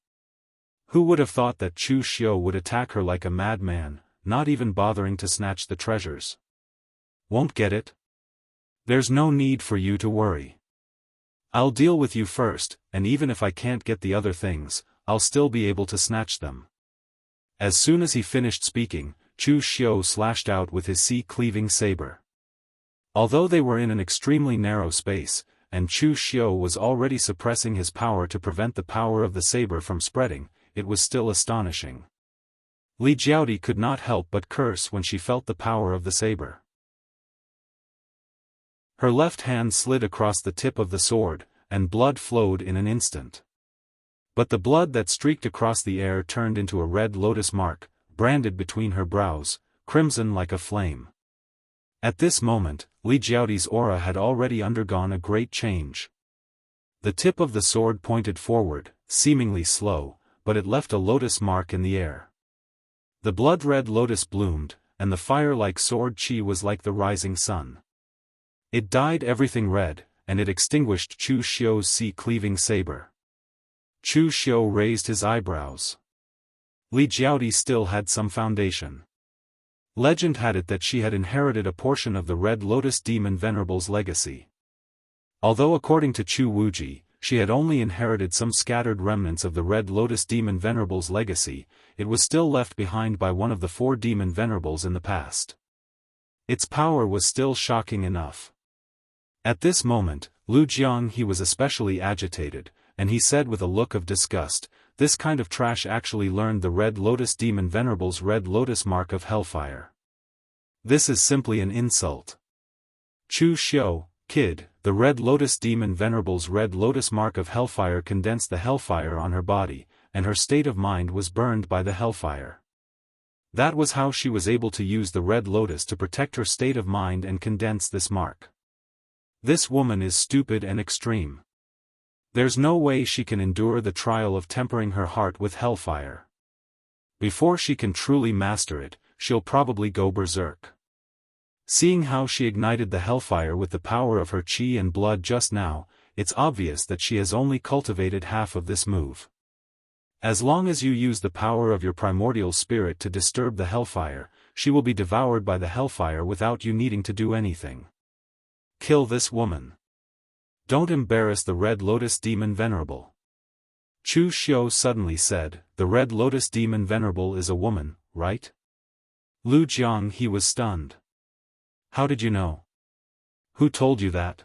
[SPEAKER 1] Who would have thought that Chu Xiu would attack her like a madman, not even bothering to snatch the treasures? "Won't get it? There's no need for you to worry. I'll deal with you first, and even if I can't get the other things, I'll still be able to snatch them." As soon as he finished speaking, Chu Xiu slashed out with his sea-cleaving saber. Although they were in an extremely narrow space, and Chu Xiu was already suppressing his power to prevent the power of the saber from spreading, it was still astonishing. Li Jiaodi could not help but curse when she felt the power of the saber. Her left hand slid across the tip of the sword, and blood flowed in an instant. But the blood that streaked across the air turned into a red lotus mark, branded between her brows, crimson like a flame. At this moment, Li Jiaodi's aura had already undergone a great change. The tip of the sword pointed forward, seemingly slow, but it left a lotus mark in the air. The blood-red lotus bloomed, and the fire-like sword chi was like the rising sun. It dyed everything red, and it extinguished Chu Xiu's sea-cleaving saber. Chu Xiu raised his eyebrows. Li Jiaodi still had some foundation. Legend had it that she had inherited a portion of the Red Lotus Demon Venerable's legacy. Although according to Chu Wuji, she had only inherited some scattered remnants of the Red Lotus Demon Venerable's legacy, it was still left behind by one of the 4 Demon Venerables in the past. Its power was still shocking enough. At this moment, Lu Jianghe was especially agitated, and he said with a look of disgust, "This kind of trash actually learned the Red Lotus Demon Venerable's Red Lotus Mark of Hellfire. This is simply an insult. Chu Xiu, kid, the Red Lotus Demon Venerable's Red Lotus Mark of Hellfire condensed the hellfire on her body, and her state of mind was burned by the hellfire. That was how she was able to use the Red Lotus to protect her state of mind and condense this mark. This woman is stupid and extreme. There's no way she can endure the trial of tempering her heart with hellfire. Before she can truly master it, she'll probably go berserk." Seeing how she ignited the hellfire with the power of her chi and blood just now, it's obvious that she has only cultivated half of this move. As long as you use the power of your primordial spirit to disturb the hellfire, she will be devoured by the hellfire without you needing to do anything. Kill this woman. Don't embarrass the Red Lotus Demon Venerable. Chu Xiu suddenly said, "The Red Lotus Demon Venerable is a woman, right?" Lu Jiang, he was stunned. "How did you know? Who told you that?"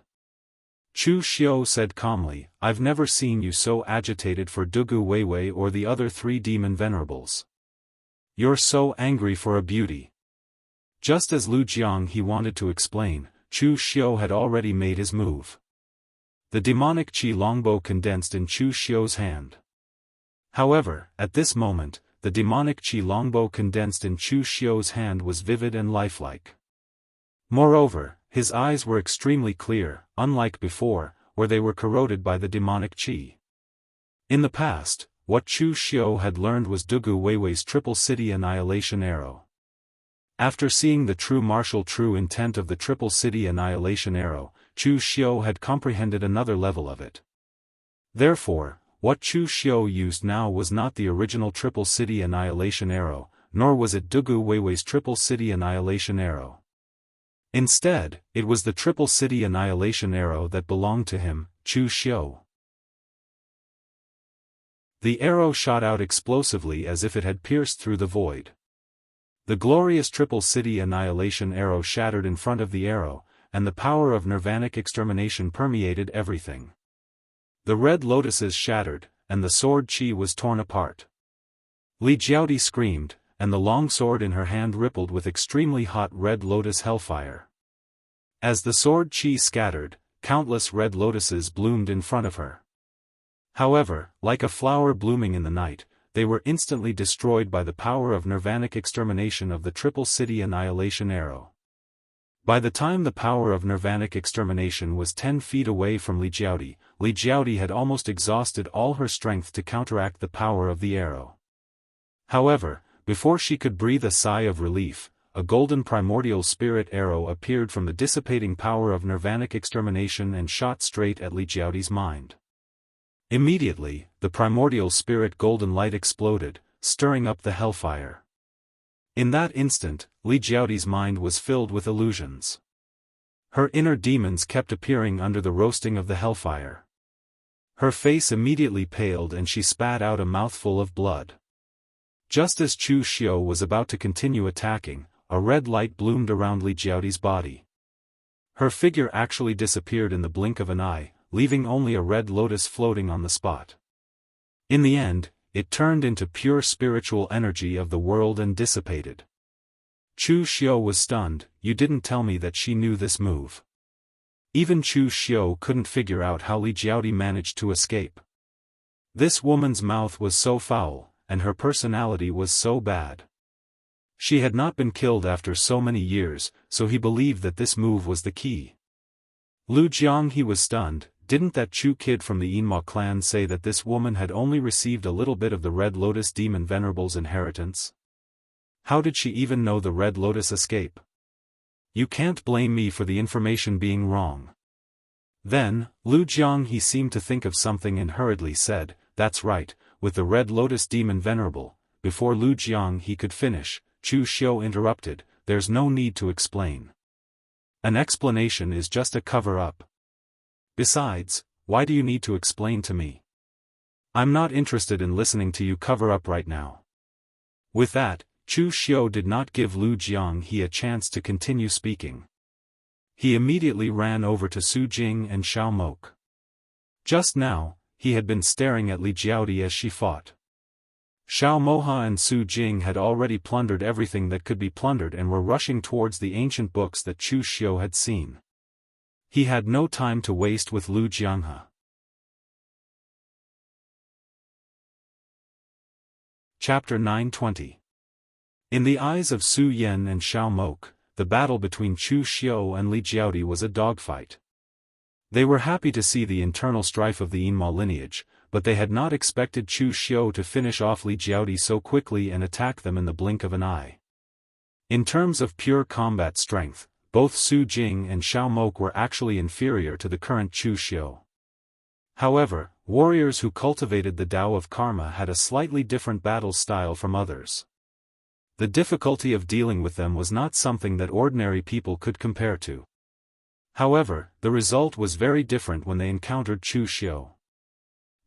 [SPEAKER 1] Chu Xiu said calmly, "I've never seen you so agitated for Dugu Weiwei or the other 3 demon venerables. You're so angry for a beauty." Just as Lu Jiang he wanted to explain, Chu Xiu had already made his move. The demonic qi longbow condensed in Chu Xiu's hand. However, at this moment, the demonic qi longbow condensed in Chu Xiu's hand was vivid and lifelike. Moreover, his eyes were extremely clear, unlike before, where they were corroded by the demonic qi. In the past, what Chu Xiu had learned was Dugu Weiwei's Triple City Annihilation Arrow. After seeing the true intent of the Triple City Annihilation Arrow, Chu Xiu had comprehended another level of it. Therefore, what Chu Xiu used now was not the original Triple City Annihilation Arrow, nor was it Dugu Weiwei's Triple City Annihilation Arrow. Instead, it was the Triple City Annihilation Arrow that belonged to him, Chu Xiu. The arrow shot out explosively as if it had pierced through the void. The glorious Triple City Annihilation Arrow shattered in front of the arrow, and the power of nirvanic extermination permeated everything. The red lotuses shattered, and the sword chi was torn apart. Li Jiaodi screamed, and the long sword in her hand rippled with extremely hot red lotus hellfire. As the sword chi scattered, countless red lotuses bloomed in front of her. However, like a flower blooming in the night, they were instantly destroyed by the power of nirvanic extermination of the Triple City Annihilation Arrow. By the time the power of nirvanic extermination was 10 feet away from Li Jiaodi had almost exhausted all her strength to counteract the power of the arrow. However, before she could breathe a sigh of relief, a golden primordial spirit arrow appeared from the dissipating power of nirvanic extermination and shot straight at Li Jiaodi's mind. Immediately, the primordial spirit golden light exploded, stirring up the hellfire. In that instant, Li Jiaodi's mind was filled with illusions. Her inner demons kept appearing under the roasting of the hellfire. Her face immediately paled and she spat out a mouthful of blood. Just as Chu Xiu was about to continue attacking, a red light bloomed around Li Jiaodi's body. Her figure actually disappeared in the blink of an eye, leaving only a red lotus floating on the spot. In the end, it turned into pure spiritual energy of the world and dissipated. Chu Xiu was stunned. "You didn't tell me that she knew this move." Even Chu Xiu couldn't figure out how Li Jiaodi managed to escape. This woman's mouth was so foul, and her personality was so bad. She had not been killed after so many years, so he believed that this move was the key. Lu Jiang he was stunned. Didn't that Chu kid from the Yinma clan say that this woman had only received a little bit of the Red Lotus Demon Venerable's inheritance? How did she even know the Red Lotus escape? You can't blame me for the information being wrong. Then, Lu Jiang he seemed to think of something and hurriedly said, "That's right, with the Red Lotus Demon Venerable." Before Lu Jiang he could finish, Chu Xiu interrupted, "There's no need to explain. An explanation is just a cover-up. Besides, why do you need to explain to me? I'm not interested in listening to you cover up right now." With that, Chu Xiu did not give Lu Jiang he a chance to continue speaking. He immediately ran over to Su Jing and Xiao Mok. Just now, he had been staring at Li Jiaodi as she fought. Xiao Moha and Su Jing had already plundered everything that could be plundered and were rushing towards the ancient books that Chu Xiu had seen. He had no time to waste with Lu Jianghu. Chapter 920. In the eyes of Su Yan and Xiao Mok, the battle between Chu Xiu and Li Jiaodi was a dogfight. They were happy to see the internal strife of the Yinma lineage, but they had not expected Chu Xiu to finish off Li Jiaodi so quickly and attack them in the blink of an eye. In terms of pure combat strength, both Su Jing and Xiao Mok were actually inferior to the current Chu Xiu. However, warriors who cultivated the Tao of Karma had a slightly different battle style from others. The difficulty of dealing with them was not something that ordinary people could compare to. However, the result was very different when they encountered Chu Xiu.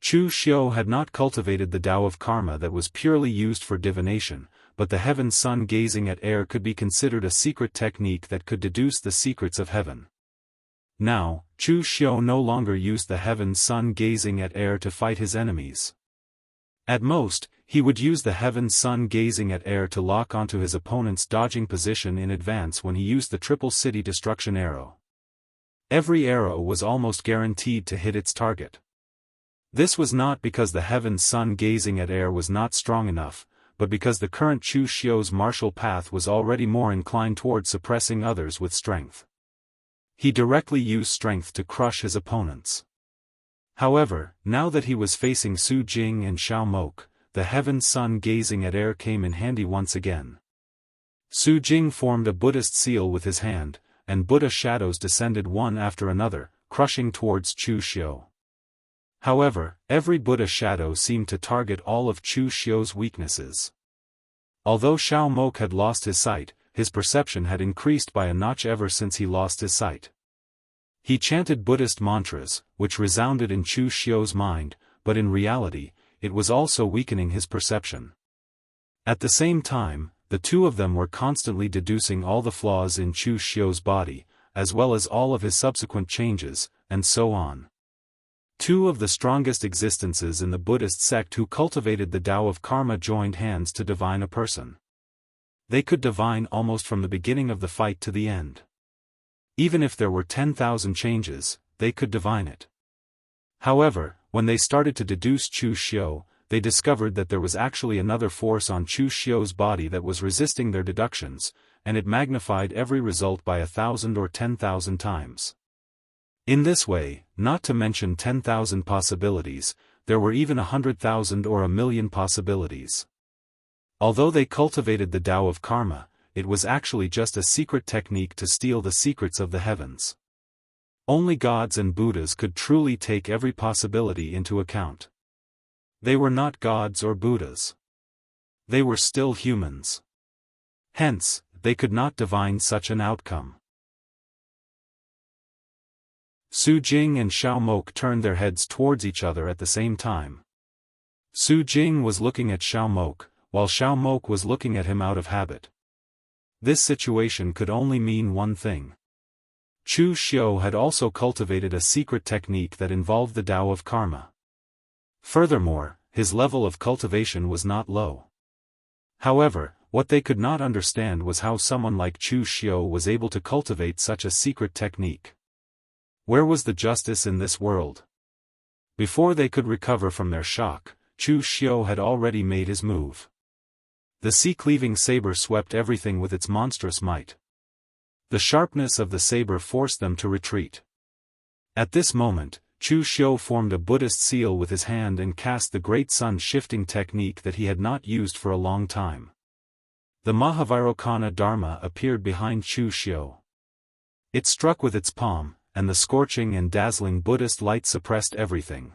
[SPEAKER 1] Chu Xiu had not cultivated the Tao of Karma that was purely used for divination, but the heaven sun gazing at air could be considered a secret technique that could deduce the secrets of heaven. Now, Chu Xiu no longer used the heaven sun gazing at air to fight his enemies. At most, he would use the heaven sun gazing at air to lock onto his opponent's dodging position in advance when he used the triple city destruction arrow. Every arrow was almost guaranteed to hit its target. This was not because the heaven sun gazing at air was not strong enough, but because the current Chu Xiu's martial path was already more inclined toward suppressing others with strength. He directly used strength to crush his opponents. However, now that he was facing Su Jing and Xiao Mok, the heaven sun gazing at air came in handy once again. Su Jing formed a Buddhist seal with his hand, and Buddha shadows descended one after another, crushing towards Chu Xiu. However, every Buddha shadow seemed to target all of Chu Xiu's weaknesses. Although Xiao Mok had lost his sight, his perception had increased by a notch ever since he lost his sight. He chanted Buddhist mantras, which resounded in Chu Xiu's mind, but in reality, it was also weakening his perception. At the same time, the two of them were constantly deducing all the flaws in Chu Xiu's body, as well as all of his subsequent changes, and so on. Two of the strongest existences in the Buddhist sect who cultivated the Tao of Karma joined hands to divine a person. They could divine almost from the beginning of the fight to the end. Even if there were 10,000 changes, they could divine it. However, when they started to deduce Chu Xiu, they discovered that there was actually another force on Chu Xiu's body that was resisting their deductions, and it magnified every result by 1,000 or 10,000 times. In this way, not to mention 10,000 possibilities, there were even 100,000 or 1,000,000 possibilities. Although they cultivated the Tao of Karma, it was actually just a secret technique to steal the secrets of the heavens. Only gods and Buddhas could truly take every possibility into account. They were not gods or Buddhas. They were still humans. Hence, they could not divine such an outcome. Su Jing and Xiao Mok turned their heads towards each other at the same time. Su Jing was looking at Xiao Mok, while Xiao Mok was looking at him out of habit. This situation could only mean one thing. Chu Xiu had also cultivated a secret technique that involved the Tao of Karma. Furthermore, his level of cultivation was not low. However, what they could not understand was how someone like Chu Xiu was able to cultivate such a secret technique. Where was the justice in this world? Before they could recover from their shock, Chu Xiu had already made his move. The sea-cleaving saber swept everything with its monstrous might. The sharpness of the saber forced them to retreat. At this moment, Chu Xiu formed a Buddhist seal with his hand and cast the great sun-shifting technique that he had not used for a long time. The Mahavirokana Dharma appeared behind Chu Xiu. It struck with its palm, and the scorching and dazzling Buddhist light suppressed everything.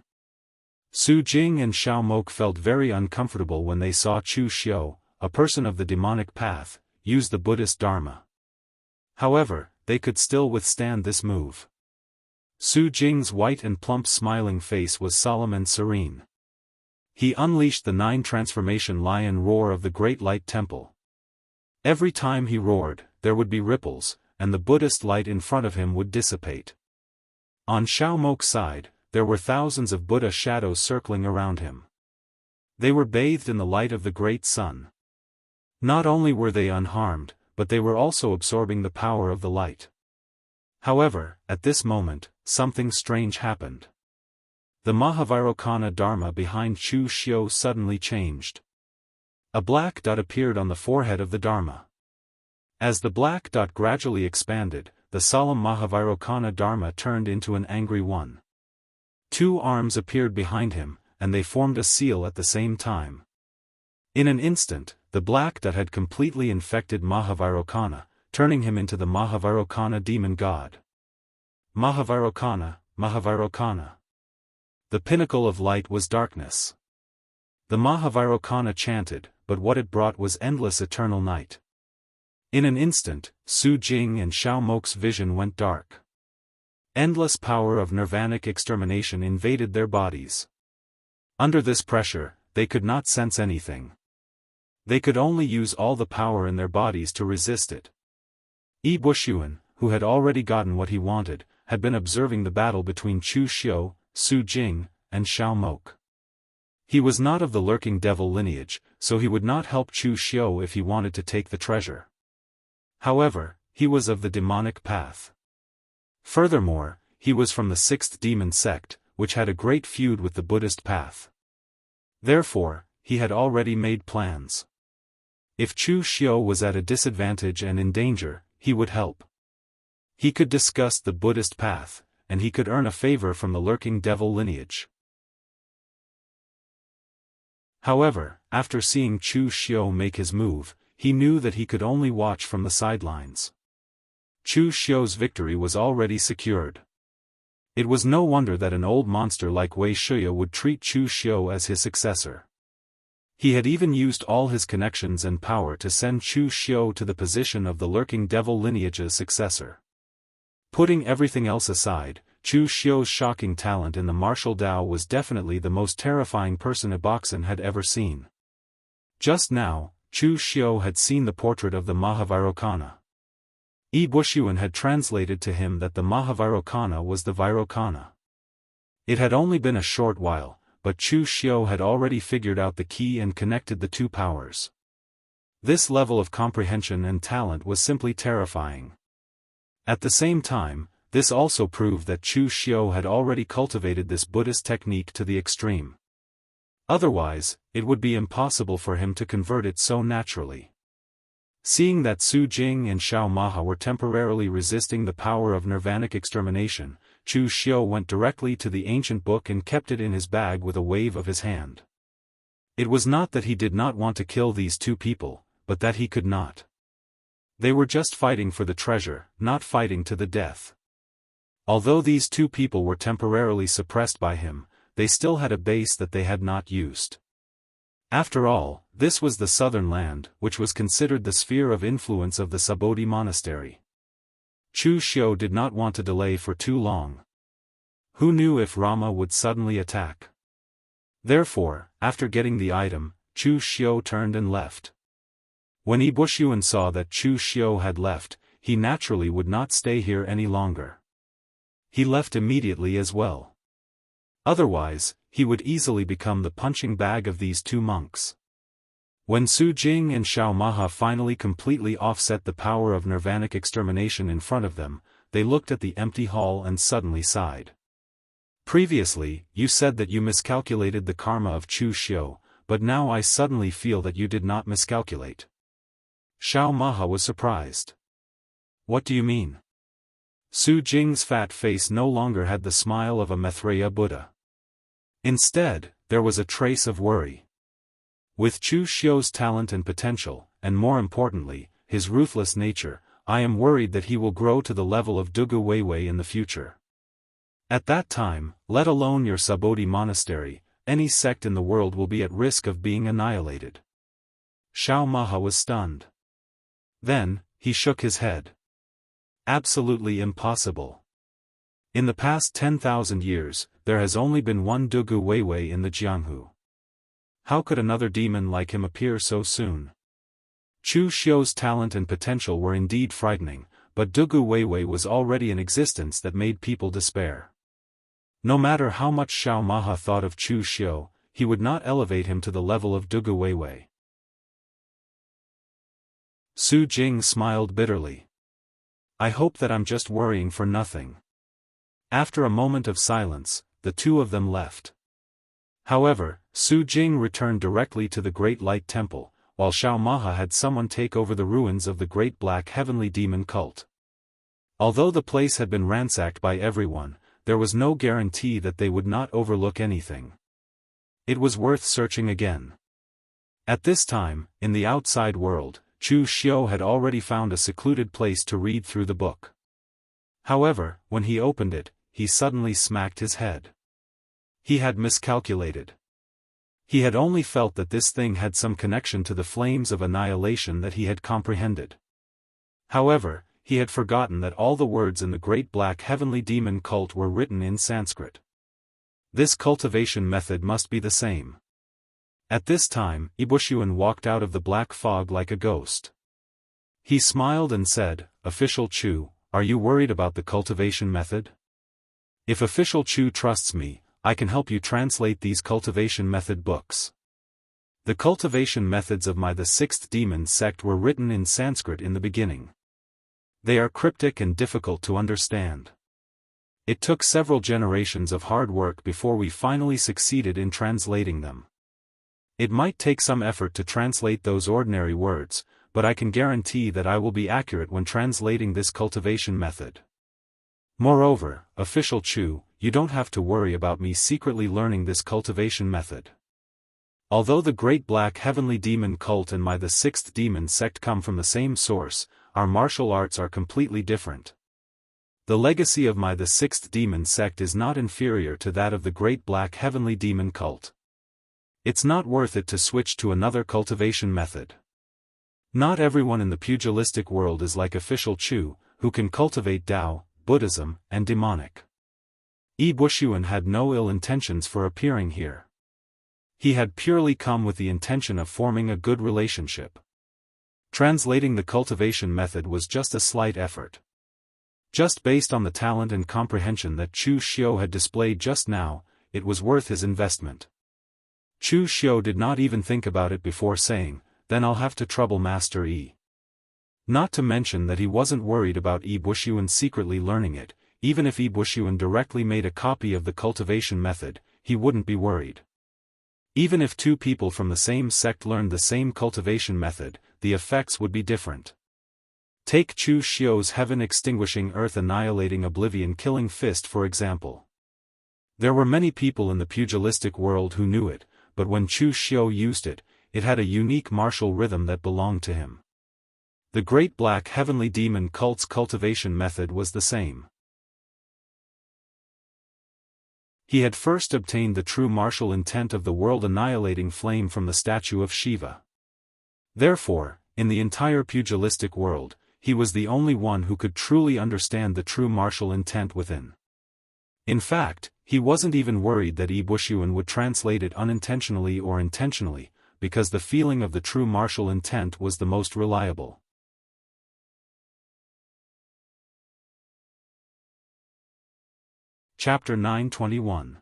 [SPEAKER 1] Su Jing and Xiao Mok felt very uncomfortable when they saw Chu Xiu, a person of the demonic path, use the Buddhist Dharma. However, they could still withstand this move. Su Jing's white and plump smiling face was solemn and serene. He unleashed the 9 transformation lion roar of the Great Light Temple. Every time he roared, there would be ripples, and the Buddhist light in front of him would dissipate. On Xiao Mok's side, there were thousands of Buddha shadows circling around him. They were bathed in the light of the great sun. Not only were they unharmed, but they were also absorbing the power of the light. However, at this moment, something strange happened. The Mahavirokana Dharma behind Chu Xiu suddenly changed. A black dot appeared on the forehead of the Dharma. As the black dot gradually expanded, the solemn Mahavirokana Dharma turned into an angry one. 2 arms appeared behind him, and they formed a seal at the same time. In an instant, the black dot had completely infected Mahavirokana, turning him into the Mahavirokana demon god. Mahavirokana, Mahavirokana. The pinnacle of light was darkness. The Mahavirokana chanted, but what it brought was endless eternal night. In an instant, Su Jing and Xiao Mok's vision went dark. Endless power of nirvanic extermination invaded their bodies. Under this pressure, they could not sense anything. They could only use all the power in their bodies to resist it. Yi Bushuan, who had already gotten what he wanted, had been observing the battle between Chu Xiu, Su Jing, and Xiao Mok. He was not of the lurking devil lineage, so he would not help Chu Xiu if he wanted to take the treasure. However, he was of the demonic path. Furthermore, he was from the 6th demon sect, which had a great feud with the Buddhist path. Therefore, he had already made plans. If Chu Xiu was at a disadvantage and in danger, he would help. He could discuss the Buddhist path, and he could earn a favor from the lurking devil lineage. However, after seeing Chu Xiu make his move, he knew that he could only watch from the sidelines. Chu Xiu's victory was already secured. It was no wonder that an old monster like Wei Shuya would treat Chu Xiu as his successor. He had even used all his connections and power to send Chu Xiu to the position of the lurking devil lineage's successor. Putting everything else aside, Chu Xiu's shocking talent in the martial Dao was definitely the most terrifying person Iboxan had ever seen. Just now, Chu Xiu had seen the portrait of the Mahavirokana. Yi Bushuan had translated to him that the Mahavirokana was the Virokana. It had only been a short while, but Chu Xiu had already figured out the key and connected the 2 powers. This level of comprehension and talent was simply terrifying. At the same time, this also proved that Chu Xiu had already cultivated this Buddhist technique to the extreme. Otherwise, it would be impossible for him to convert it so naturally. Seeing that Su Jing and Xiao Maha were temporarily resisting the power of nirvanic extermination, Chu Xiu went directly to the ancient book and kept it in his bag with a wave of his hand. It was not that he did not want to kill these 2 people, but that he could not. They were just fighting for the treasure, not fighting to the death. Although these 2 people were temporarily suppressed by him, they still had a base that they had not used. After all, this was the southern land, which was considered the sphere of influence of the Sabodhi monastery. Chu Xiu did not want to delay for too long. Who knew if Rama would suddenly attack? Therefore, after getting the item, Chu Xiu turned and left. When Yi Bushuan saw that Chu Xiu had left, he naturally would not stay here any longer. He left immediately as well. Otherwise, he would easily become the punching bag of these 2 monks. When Su Jing and Xiao Maha finally completely offset the power of nirvanic extermination in front of them, they looked at the empty hall and suddenly sighed. Previously, you said that you miscalculated the karma of Chu Xiu, but now I suddenly feel that you did not miscalculate. Xiao Maha was surprised. What do you mean? Su Jing's fat face no longer had the smile of a Maitreya Buddha. Instead, there was a trace of worry. With Chu Xiu's talent and potential, and more importantly, his ruthless nature, I am worried that he will grow to the level of Dugu Weiwei in the future. At that time, let alone your Sabodhi monastery, any sect in the world will be at risk of being annihilated. Xiao Maha was stunned. Then, he shook his head. Absolutely impossible. In the past 10,000 years, there has only been one Dugu Weiwei in the Jianghu. How could another demon like him appear so soon? Chu Xiu's talent and potential were indeed frightening, but Dugu Weiwei was already in existence that made people despair. No matter how much Xiao Maha thought of Chu Xiu, he would not elevate him to the level of Dugu Weiwei. Su Jing smiled bitterly. I hope that I'm just worrying for nothing. After a moment of silence, the two of them left. However, Su Jing returned directly to the Great Light Temple, while Xiao Maha had someone take over the ruins of the Great Black Heavenly Demon cult. Although the place had been ransacked by everyone, there was no guarantee that they would not overlook anything. It was worth searching again. At this time, in the outside world, Chu Xiu had already found a secluded place to read through the book. However, when he opened it, he suddenly smacked his head. He had miscalculated. He had only felt that this thing had some connection to the flames of annihilation that he had comprehended. However, he had forgotten that all the words in the Great Black Heavenly Demon cult were written in Sanskrit. This cultivation method must be the same. At this time, Ibushuan walked out of the black fog like a ghost. He smiled and said, Official Chu, are you worried about the cultivation method? If Official Chu trusts me, I can help you translate these cultivation method books. The cultivation methods of the sixth demon sect were written in Sanskrit in the beginning. They are cryptic and difficult to understand. It took several generations of hard work before we finally succeeded in translating them. It might take some effort to translate those ordinary words, but I can guarantee that I will be accurate when translating this cultivation method. Moreover, Official Chu, you don't have to worry about me secretly learning this cultivation method. Although the Great Black Heavenly Demon cult and the sixth demon sect come from the same source, our martial arts are completely different. The legacy of the sixth demon sect is not inferior to that of the Great Black Heavenly Demon cult. It's not worth it to switch to another cultivation method. Not everyone in the pugilistic world is like Official Chu, who can cultivate Tao, Buddhism, and demonic. Bushuan had no ill intentions for appearing here. He had purely come with the intention of forming a good relationship. Translating the cultivation method was just a slight effort. Just based on the talent and comprehension that Chu Xiu had displayed just now, it was worth his investment. Chu Xiu did not even think about it before saying, then I'll have to trouble Master Yi. Not to mention that he wasn't worried about Bushuan secretly learning it. Even if Bushuan directly made a copy of the cultivation method, he wouldn't be worried. Even if two people from the same sect learned the same cultivation method, the effects would be different. Take Chu Xiu's heaven-extinguishing earth-annihilating oblivion-killing fist for example. There were many people in the pugilistic world who knew it, but when Chu Xiu used it, it had a unique martial rhythm that belonged to him. The Great Black Heavenly Demon cult's cultivation method was the same. He had first obtained the true martial intent of the world-annihilating flame from the statue of Shiva. Therefore, in the entire pugilistic world, he was the only one who could truly understand the true martial intent within. In fact, he wasn't even worried that Bushuan would translate it unintentionally or intentionally, because the feeling of the true martial intent was the most reliable. Chapter 921.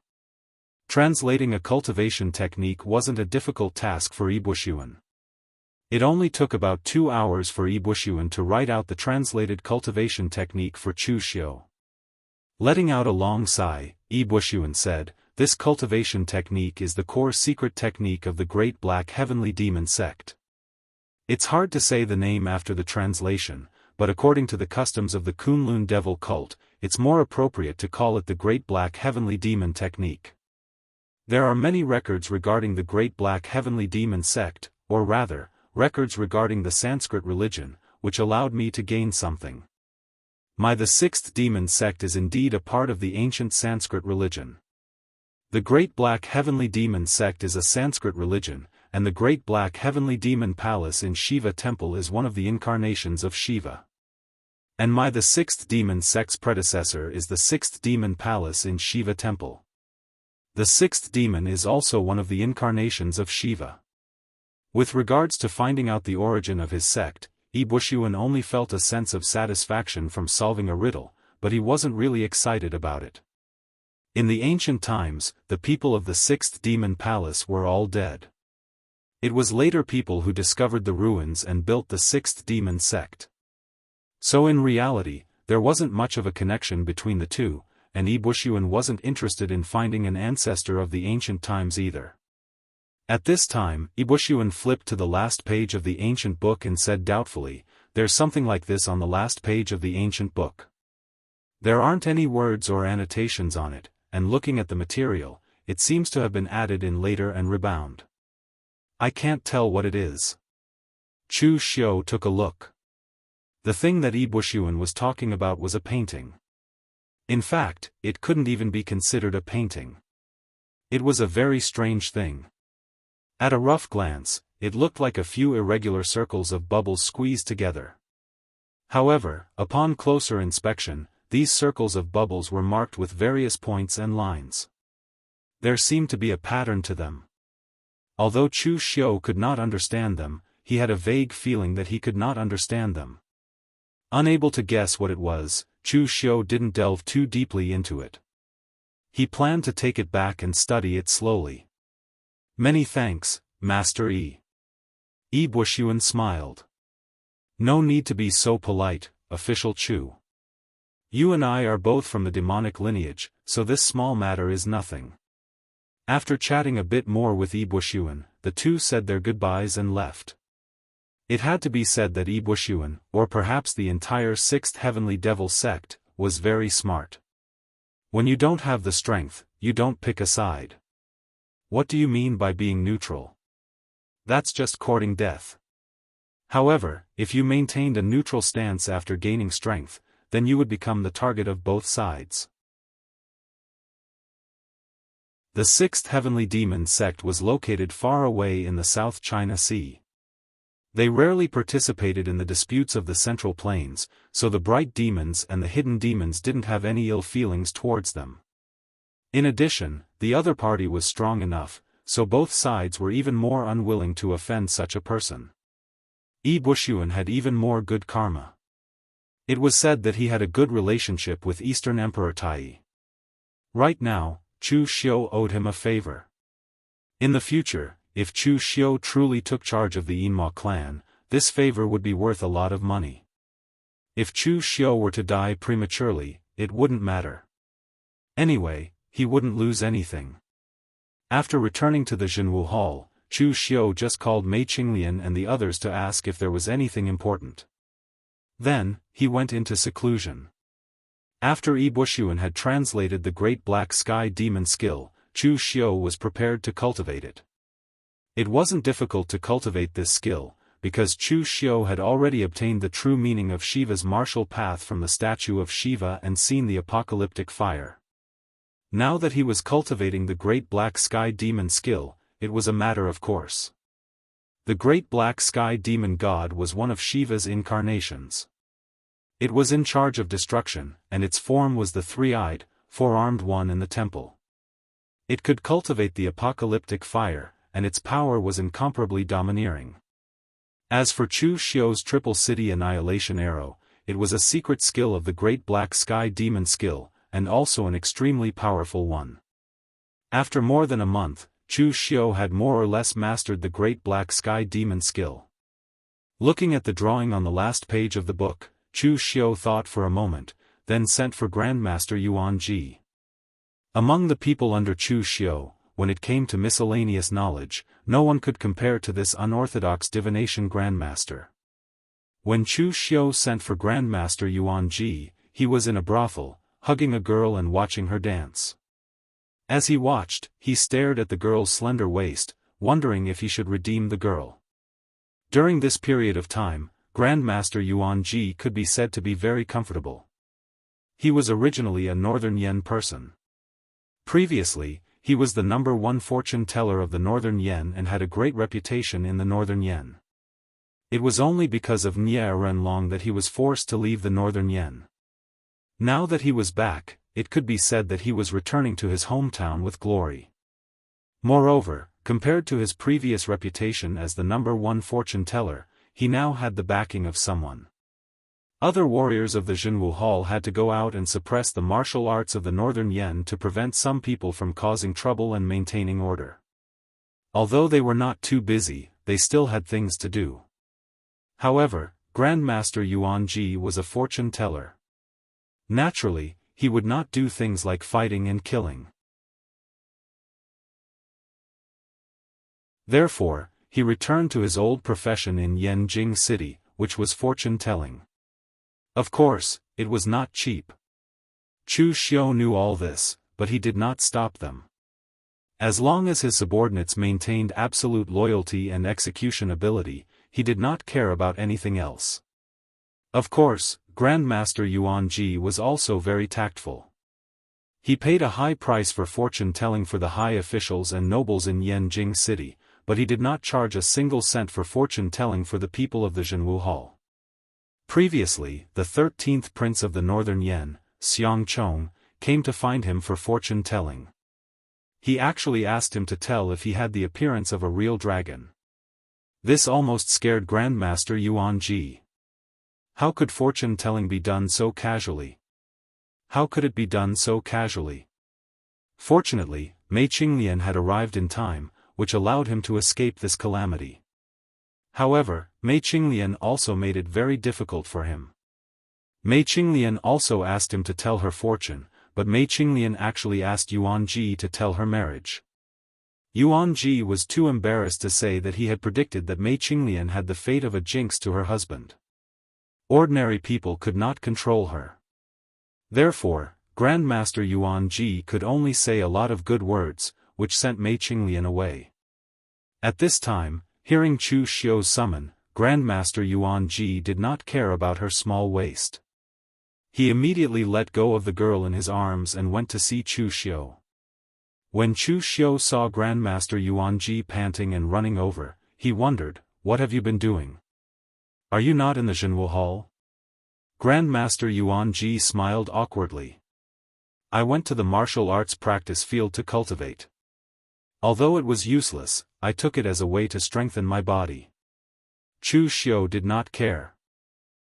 [SPEAKER 1] Translating a cultivation technique wasn't a difficult task for Bushuan. It only took about 2 hours for Bushuan to write out the translated cultivation technique for Chu Xiu. Letting out a long sigh, Bushuan said, this cultivation technique is the core secret technique of the Great Black Heavenly Demon sect. It's hard to say the name after the translation, but according to the customs of the Kunlun Devil cult, it's more appropriate to call it the Great Black Heavenly Demon technique. There are many records regarding the Great Black Heavenly Demon sect, or rather, records regarding the Sanskrit religion, which allowed me to gain something. The sixth demon sect is indeed a part of the ancient Sanskrit religion. The Great Black Heavenly Demon sect is a Sanskrit religion, and the Great Black Heavenly Demon Palace in Shiva Temple is one of the incarnations of Shiva. And the sixth demon sect's predecessor is the sixth demon palace in Shiva Temple. The sixth demon is also one of the incarnations of Shiva. With regards to finding out the origin of his sect, Bushuan only felt a sense of satisfaction from solving a riddle, but he wasn't really excited about it. In the ancient times, the people of the sixth demon palace were all dead. It was later people who discovered the ruins and built the sixth demon sect. So in reality, there wasn't much of a connection between the two, and Wuxia wasn't interested in finding an ancestor of the ancient times either. At this time, Wuxia flipped to the last page of the ancient book and said doubtfully, "There's something like this on the last page of the ancient book. There aren't any words or annotations on it, and looking at the material, it seems to have been added in later and rebound. I can't tell what it is." Chu Xiu took a look. The thing that Wuxia was talking about was a painting. In fact, it couldn't even be considered a painting. It was a very strange thing. At a rough glance, it looked like a few irregular circles of bubbles squeezed together. However, upon closer inspection, these circles of bubbles were marked with various points and lines. There seemed to be a pattern to them. Although Chu Xiu could not understand them, he had a vague feeling that he could not understand them. Unable to guess what it was, Chu Xiu didn't delve too deeply into it. He planned to take it back and study it slowly. "Many thanks, Master Yi." Wuxia smiled. "No need to be so polite, Official Chu. You and I are both from the demonic lineage, so this small matter is nothing." After chatting a bit more with Wuxia, the two said their goodbyes and left. It had to be said that Wuxia, or perhaps the entire sixth heavenly devil sect, was very smart. When you don't have the strength, you don't pick a side. What do you mean by being neutral? That's just courting death. However, if you maintained a neutral stance after gaining strength, then you would become the target of both sides. The sixth heavenly demon sect was located far away in the South China Sea. They rarely participated in the disputes of the Central Plains, so the bright demons and the hidden demons didn't have any ill feelings towards them. In addition, the other party was strong enough, so both sides were even more unwilling to offend such a person. Wuxia had even more good karma. It was said that he had a good relationship with Eastern Emperor Tai. Right now, Chu Xiu owed him a favor. In the future, if Chu Xiu truly took charge of the Yinma clan, this favor would be worth a lot of money. If Chu Xiu were to die prematurely, it wouldn't matter. Anyway, he wouldn't lose anything. After returning to the Jianghu Hall, Chu Xiu just called Mei Qinglian and the others to ask if there was anything important. Then, he went into seclusion. After Wuxia had translated the Great Black Sky Demon skill, Chu Xiu was prepared to cultivate it. It wasn't difficult to cultivate this skill, because Chu Xiu had already obtained the true meaning of Shiva's martial path from the statue of Shiva and seen the apocalyptic fire. Now that he was cultivating the Great Black Sky Demon skill, it was a matter of course. The Great Black Sky Demon God was one of Shiva's incarnations. It was in charge of destruction, and its form was the three-eyed, four-armed one in the temple. It could cultivate the apocalyptic fire, and its power was incomparably domineering. As for Chu Xiu's Triple City Annihilation Arrow, it was a secret skill of the Great Black Sky Demon skill, and also an extremely powerful one. After more than a month, Chu Xiu had more or less mastered the Great Black Sky Demon skill. Looking at the drawing on the last page of the book, Chu Xiu thought for a moment, then sent for Grandmaster Yuan Ji. Among the people under Chu Xiu, when it came to miscellaneous knowledge, no one could compare to this unorthodox divination Grandmaster. When Chu Xiu sent for Grandmaster Yuan Ji, he was in a brothel, hugging a girl and watching her dance. As he watched, he stared at the girl's slender waist, wondering if he should redeem the girl. During this period of time, Grandmaster Yuan Ji could be said to be very comfortable. He was originally a Northern Yen person. Previously, he was the #1 fortune teller of the Northern Yen and had a great reputation in the Northern Yen. It was only because of Nie Renlong that he was forced to leave the Northern Yen. Now that he was back, it could be said that he was returning to his hometown with glory. Moreover, compared to his previous reputation as the #1 fortune teller, he now had the backing of someone. Other warriors of the Jianghu Hall had to go out and suppress the martial arts of the Northern Yen to prevent some people from causing trouble and maintaining order. Although they were not too busy, they still had things to do. However, Grandmaster Yuanji was a fortune teller. Naturally, he would not do things like fighting and killing. Therefore, he returned to his old profession in Yanjing City, which was fortune telling. Of course, it was not cheap. Chu Xiu knew all this, but he did not stop them. As long as his subordinates maintained absolute loyalty and execution ability, he did not care about anything else. Of course, Grandmaster Yuanji was also very tactful. He paid a high price for fortune-telling for the high officials and nobles in Yanjing City, but he did not charge a single cent for fortune-telling for the people of the Jianghu Hall. Previously, the 13th prince of the Northern Yen, Xiangchong, came to find him for fortune-telling. He actually asked him to tell if he had the appearance of a real dragon. This almost scared Grandmaster Yuanji. How could fortune-telling be done so casually? How could it be done so casually? Fortunately, Mei Qinglian had arrived in time, which allowed him to escape this calamity. However, Mei Qinglian also made it very difficult for him. Mei Qinglian also asked him to tell her fortune, but Mei Qinglian actually asked Yuanji to tell her marriage. Yuanji was too embarrassed to say that he had predicted that Mei Qinglian had the fate of a jinx to her husband. Ordinary people could not control her. Therefore, Grandmaster Yuanji could only say a lot of good words, which sent Mei Qinglian away. At this time, hearing Chu Xiu's summon, Grandmaster Yuanji did not care about her small waist. He immediately let go of the girl in his arms and went to see Chu Xiu. When Chu Xiu saw Grandmaster Yuanji panting and running over, he wondered, "What have you been doing? Are you not in the Jianghu Hall?" Grandmaster Yuanji smiled awkwardly. "I went to the martial arts practice field to cultivate. Although it was useless, I took it as a way to strengthen my body." Chu Xiu did not care.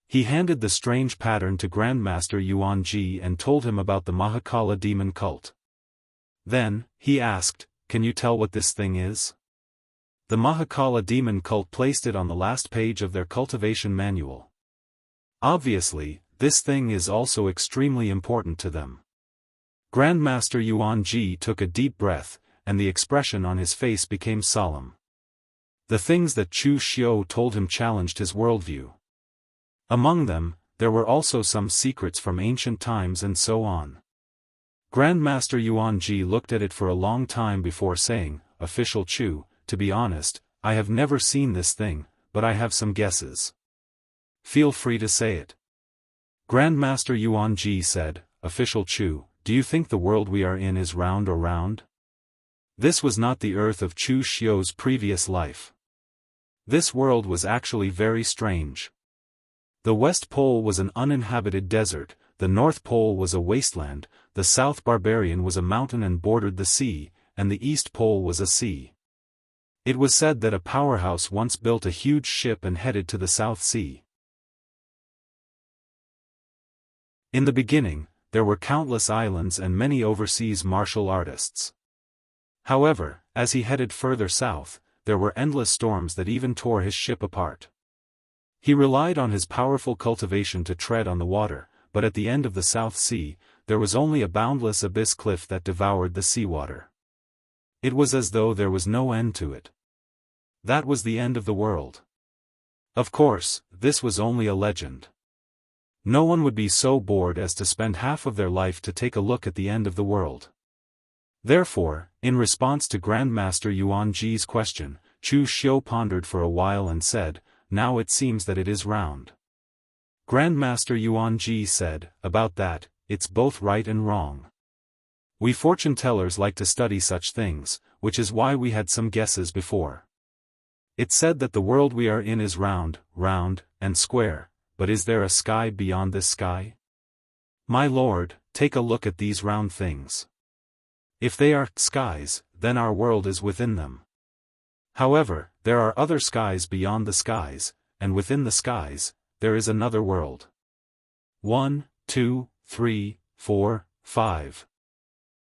[SPEAKER 1] He handed the strange pattern to Grandmaster Yuanji and told him about the Mahakala demon cult. Then, he asked, "Can you tell what this thing is?" The Mahakala demon cult placed it on the last page of their cultivation manual. Obviously, this thing is also extremely important to them. Grandmaster Yuanji took a deep breath, and the expression on his face became solemn. The things that Chu Xiu told him challenged his worldview. Among them, there were also some secrets from ancient times and so on. Grandmaster Yuanji looked at it for a long time before saying, "Official Chu, to be honest, I have never seen this thing, but I have some guesses." "Feel free to say it." Grandmaster Yuanji said, "Official Chu, do you think the world we are in is round or round?" This was not the Earth of Chu Xiu's previous life. This world was actually very strange. The West Pole was an uninhabited desert, the North Pole was a wasteland, the South Barbarian was a mountain and bordered the sea, and the East Pole was a sea. It was said that a powerhouse once built a huge ship and headed to the South Sea. In the beginning, there were countless islands and many overseas martial artists. However, as he headed further south, there were endless storms that even tore his ship apart. He relied on his powerful cultivation to tread on the water, but at the end of the South Sea, there was only a boundless abyss cliff that devoured the seawater. It was as though there was no end to it. That was the end of the world. Of course, this was only a legend. No one would be so bored as to spend half of their life to take a look at the end of the world. Therefore, in response to Grandmaster Yuanji's question, Chu Xiu pondered for a while and said, "Now it seems that it is round." Grandmaster Yuanji said, "About that, it's both right and wrong. We fortune-tellers like to study such things, which is why we had some guesses before. It's said that the world we are in is round, and square, but is there a sky beyond this sky? My lord, take a look at these round things. If they are skies, then our world is within them. However, there are other skies beyond the skies, and within the skies, there is another world. 1, 2, 3, 4, 5.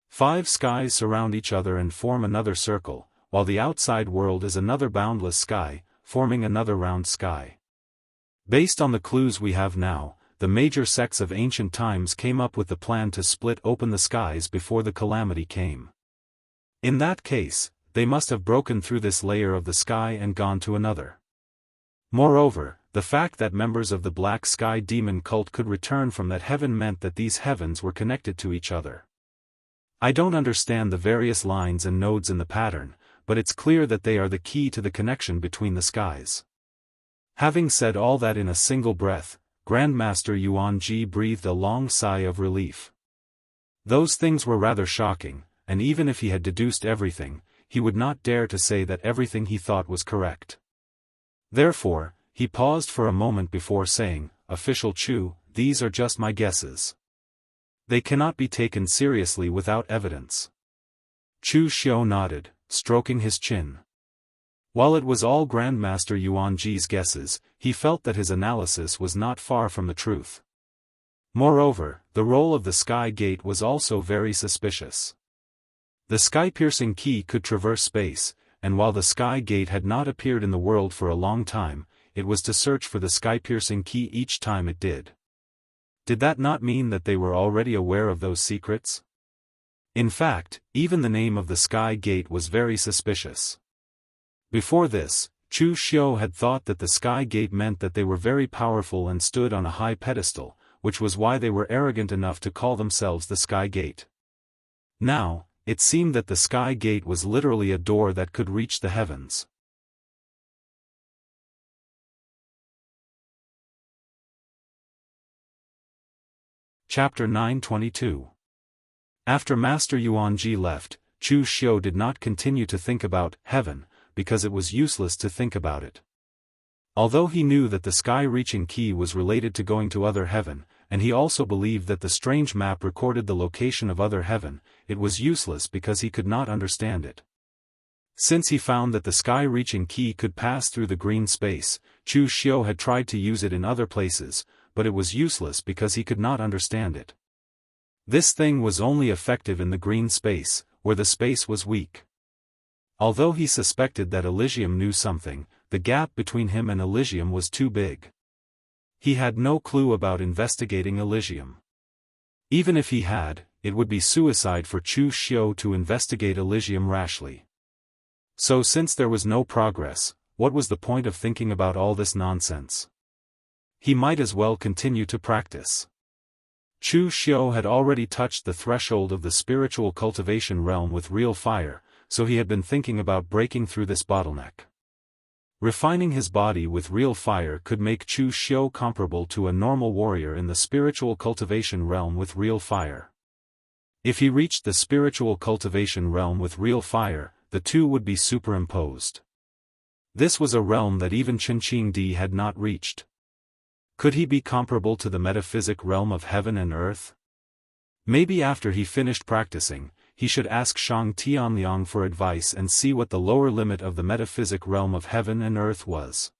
[SPEAKER 1] 5 skies surround each other and form another circle, while the outside world is another boundless sky, forming another round sky. Based on the clues we have now, the major sects of ancient times came up with the plan to split open the skies before the calamity came. In that case, they must have broken through this layer of the sky and gone to another. Moreover, the fact that members of the Black Sky Demon cult could return from that heaven meant that these heavens were connected to each other. I don't understand the various lines and nodes in the pattern, but it's clear that they are the key to the connection between the skies. Having said all that in a single breath, Grandmaster Yuanji breathed a long sigh of relief. Those things were rather shocking, and even if he had deduced everything, he would not dare to say that everything he thought was correct. Therefore, he paused for a moment before saying, "Official Chu, these are just my guesses. They cannot be taken seriously without evidence." Chu Xiao nodded, stroking his chin. While it was all Grandmaster Yuanji's guesses, he felt that his analysis was not far from the truth. Moreover, the role of the Sky Gate was also very suspicious. The sky-piercing key could traverse space, and while the Sky Gate had not appeared in the world for a long time, it was to search for the sky-piercing key each time it did. Did that not mean that they were already aware of those secrets? In fact, even the name of the Sky Gate was very suspicious. Before this, Chu Xiao had thought that the Sky Gate meant that they were very powerful and stood on a high pedestal, which was why they were arrogant enough to call themselves the Sky Gate. Now, it seemed that the Sky Gate was literally a door that could reach the heavens. Chapter 922. After Master Yuanji left, Chu Xiao did not continue to think about heaven, because it was useless to think about it. Although he knew that the sky-reaching key was related to going to other heaven, and he also believed that the strange map recorded the location of other heaven, it was useless because he could not understand it. Since he found that the sky-reaching key could pass through the green space, Chu Xiao had tried to use it in other places, but it was useless because he could not understand it. This thing was only effective in the green space, where the space was weak. Although he suspected that Elysium knew something, the gap between him and Elysium was too big. He had no clue about investigating Elysium. Even if he had, it would be suicide for Chu Xiao to investigate Elysium rashly. So since there was no progress, what was the point of thinking about all this nonsense? He might as well continue to practice. Chu Xiao had already touched the threshold of the spiritual cultivation realm with real fire, so he had been thinking about breaking through this bottleneck. Refining his body with real fire could make Chu Xiao comparable to a normal warrior in the spiritual cultivation realm with real fire. If he reached the spiritual cultivation realm with real fire, the two would be superimposed. This was a realm that even Qingqing had not reached. Could he be comparable to the metaphysic realm of heaven and earth? Maybe after he finished practicing, he should ask Shang Tianliang for advice and see what the lower limit of the metaphysic realm of heaven and earth was.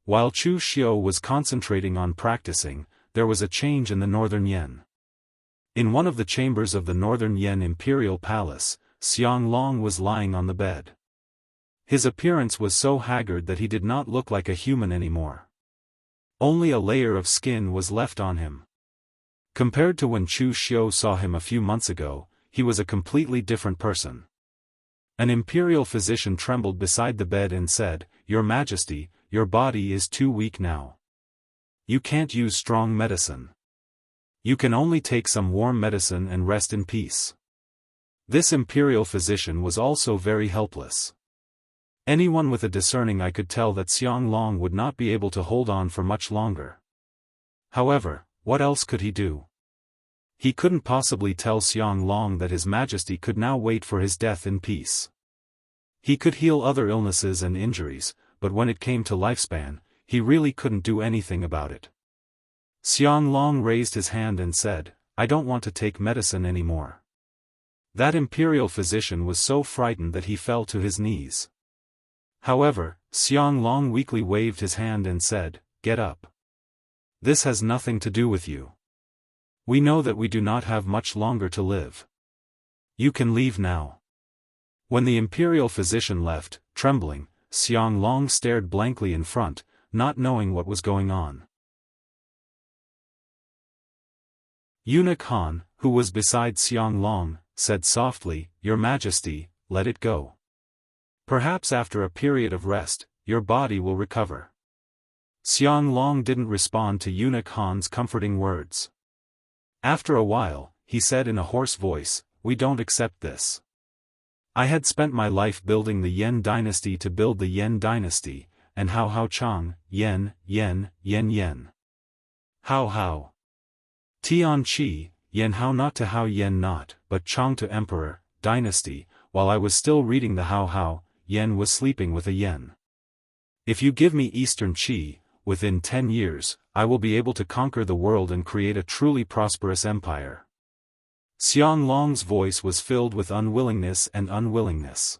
[SPEAKER 1] While Chu Xiao was concentrating on practicing, there was a change in the Northern Yen. In one of the chambers of the Northern Yen Imperial Palace, Xiang Long was lying on the bed. His appearance was so haggard that he did not look like a human anymore. Only a layer of skin was left on him. Compared to when Chu Xiao saw him a few months ago, he was a completely different person. An imperial physician trembled beside the bed and said, "Your Majesty, your body is too weak now. You can't use strong medicine. You can only take some warm medicine and rest in peace." This imperial physician was also very helpless. Anyone with a discerning eye could tell that Xiang Long would not be able to hold on for much longer. However, what else could he do? He couldn't possibly tell Xiang Long that His Majesty could now wait for his death in peace. He could heal other illnesses and injuries, but when it came to lifespan, he really couldn't do anything about it. Xiang Long raised his hand and said, "I don't want to take medicine anymore." That imperial physician was so frightened that he fell to his knees. However, Xiang Long weakly waved his hand and said, "Get up." This has nothing to do with you. We know that we do not have much longer to live. You can leave now. When the imperial physician left, trembling, Xiang Long stared blankly in front, not knowing what was going on. Eunuch Han, who was beside Xiang Long, said softly, "Your Majesty, let it go. Perhaps after a period of rest, your body will recover." Xiang Long didn't respond to Eunuch Han's comforting words. After a while, he said in a hoarse voice, "We don't accept this. I had spent my life building the Yan dynasty to build the Yan dynasty, and how Chang, Yan, Yan, Yan Yan. How. Tian Qi, Yan how not to how Yan not, but Chang to emperor, dynasty, while I was still reading the how, Yan was sleeping with a Yan. If you give me Eastern Qi, within 10 years, I will be able to conquer the world and create a truly prosperous empire." Xiang Long's voice was filled with unwillingness and unwillingness.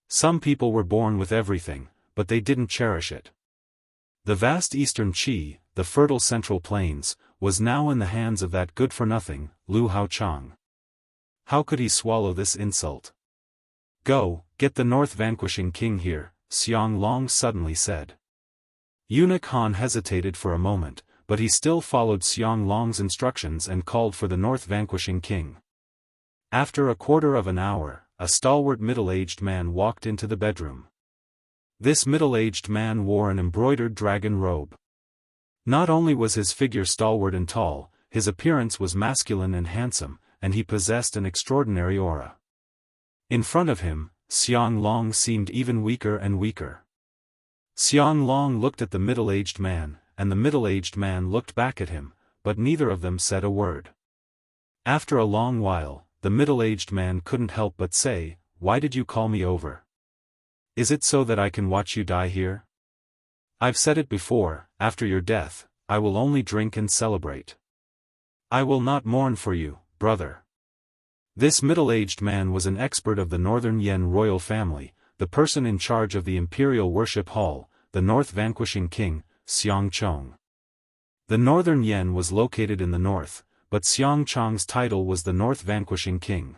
[SPEAKER 1] Some people were born with everything, but they didn't cherish it. The vast Eastern Qi, the fertile Central Plains, was now in the hands of that good-for-nothing, Lu Haochang. How could he swallow this insult? "Go, get the North vanquishing king here," Xiang Long suddenly said. Eunuch Han hesitated for a moment, but he still followed Xiang Long's instructions and called for the North vanquishing king. After a quarter of an hour, a stalwart middle-aged man walked into the bedroom. This middle-aged man wore an embroidered dragon robe. Not only was his figure stalwart and tall, his appearance was masculine and handsome, and he possessed an extraordinary aura. In front of him, Xiang Long seemed even weaker and weaker. Xiang Long looked at the middle-aged man, and the middle-aged man looked back at him, but neither of them said a word. After a long while, the middle-aged man couldn't help but say, "Why did you call me over? Is it so that I can watch you die here? I've said it before, after your death, I will only drink and celebrate. I will not mourn for you, brother." This middle-aged man was an expert of the Northern Yan royal family, the person in charge of the Imperial Worship Hall, the North vanquishing king, Xiang Chong. The Northern Yan was located in the north, but Xiang Chong's title was the North vanquishing king.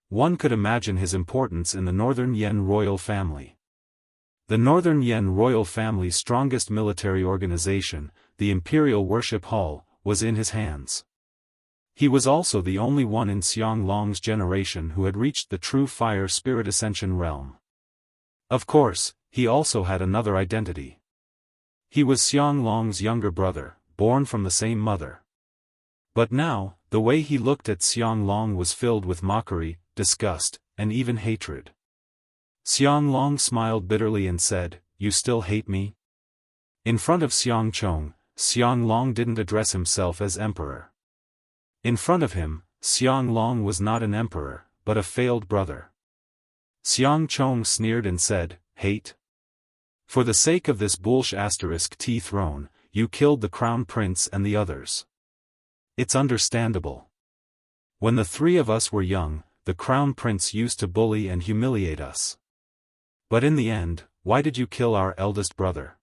[SPEAKER 1] One could imagine his importance in the Northern Yan royal family. The Northern Yan royal family's strongest military organization, the Imperial Worship Hall, was in his hands. He was also the only one in Xiang Long's generation who had reached the true fire spirit ascension realm. Of course, he also had another identity. He was Xiang Long's younger brother, born from the same mother. But now, the way he looked at Xiang Long was filled with mockery, disgust, and even hatred. Xiang Long smiled bitterly and said, "You still hate me?" In front of Xiang Chong, Xiang Long didn't address himself as emperor. In front of him, Xiang Long was not an emperor, but a failed brother. Xiang Chong sneered and said, "Hate? For the sake of this *T throne, you killed the crown prince and the others. It's understandable. When the three of us were young, the crown prince used to bully and humiliate us. But in the end, why did you kill our eldest brother?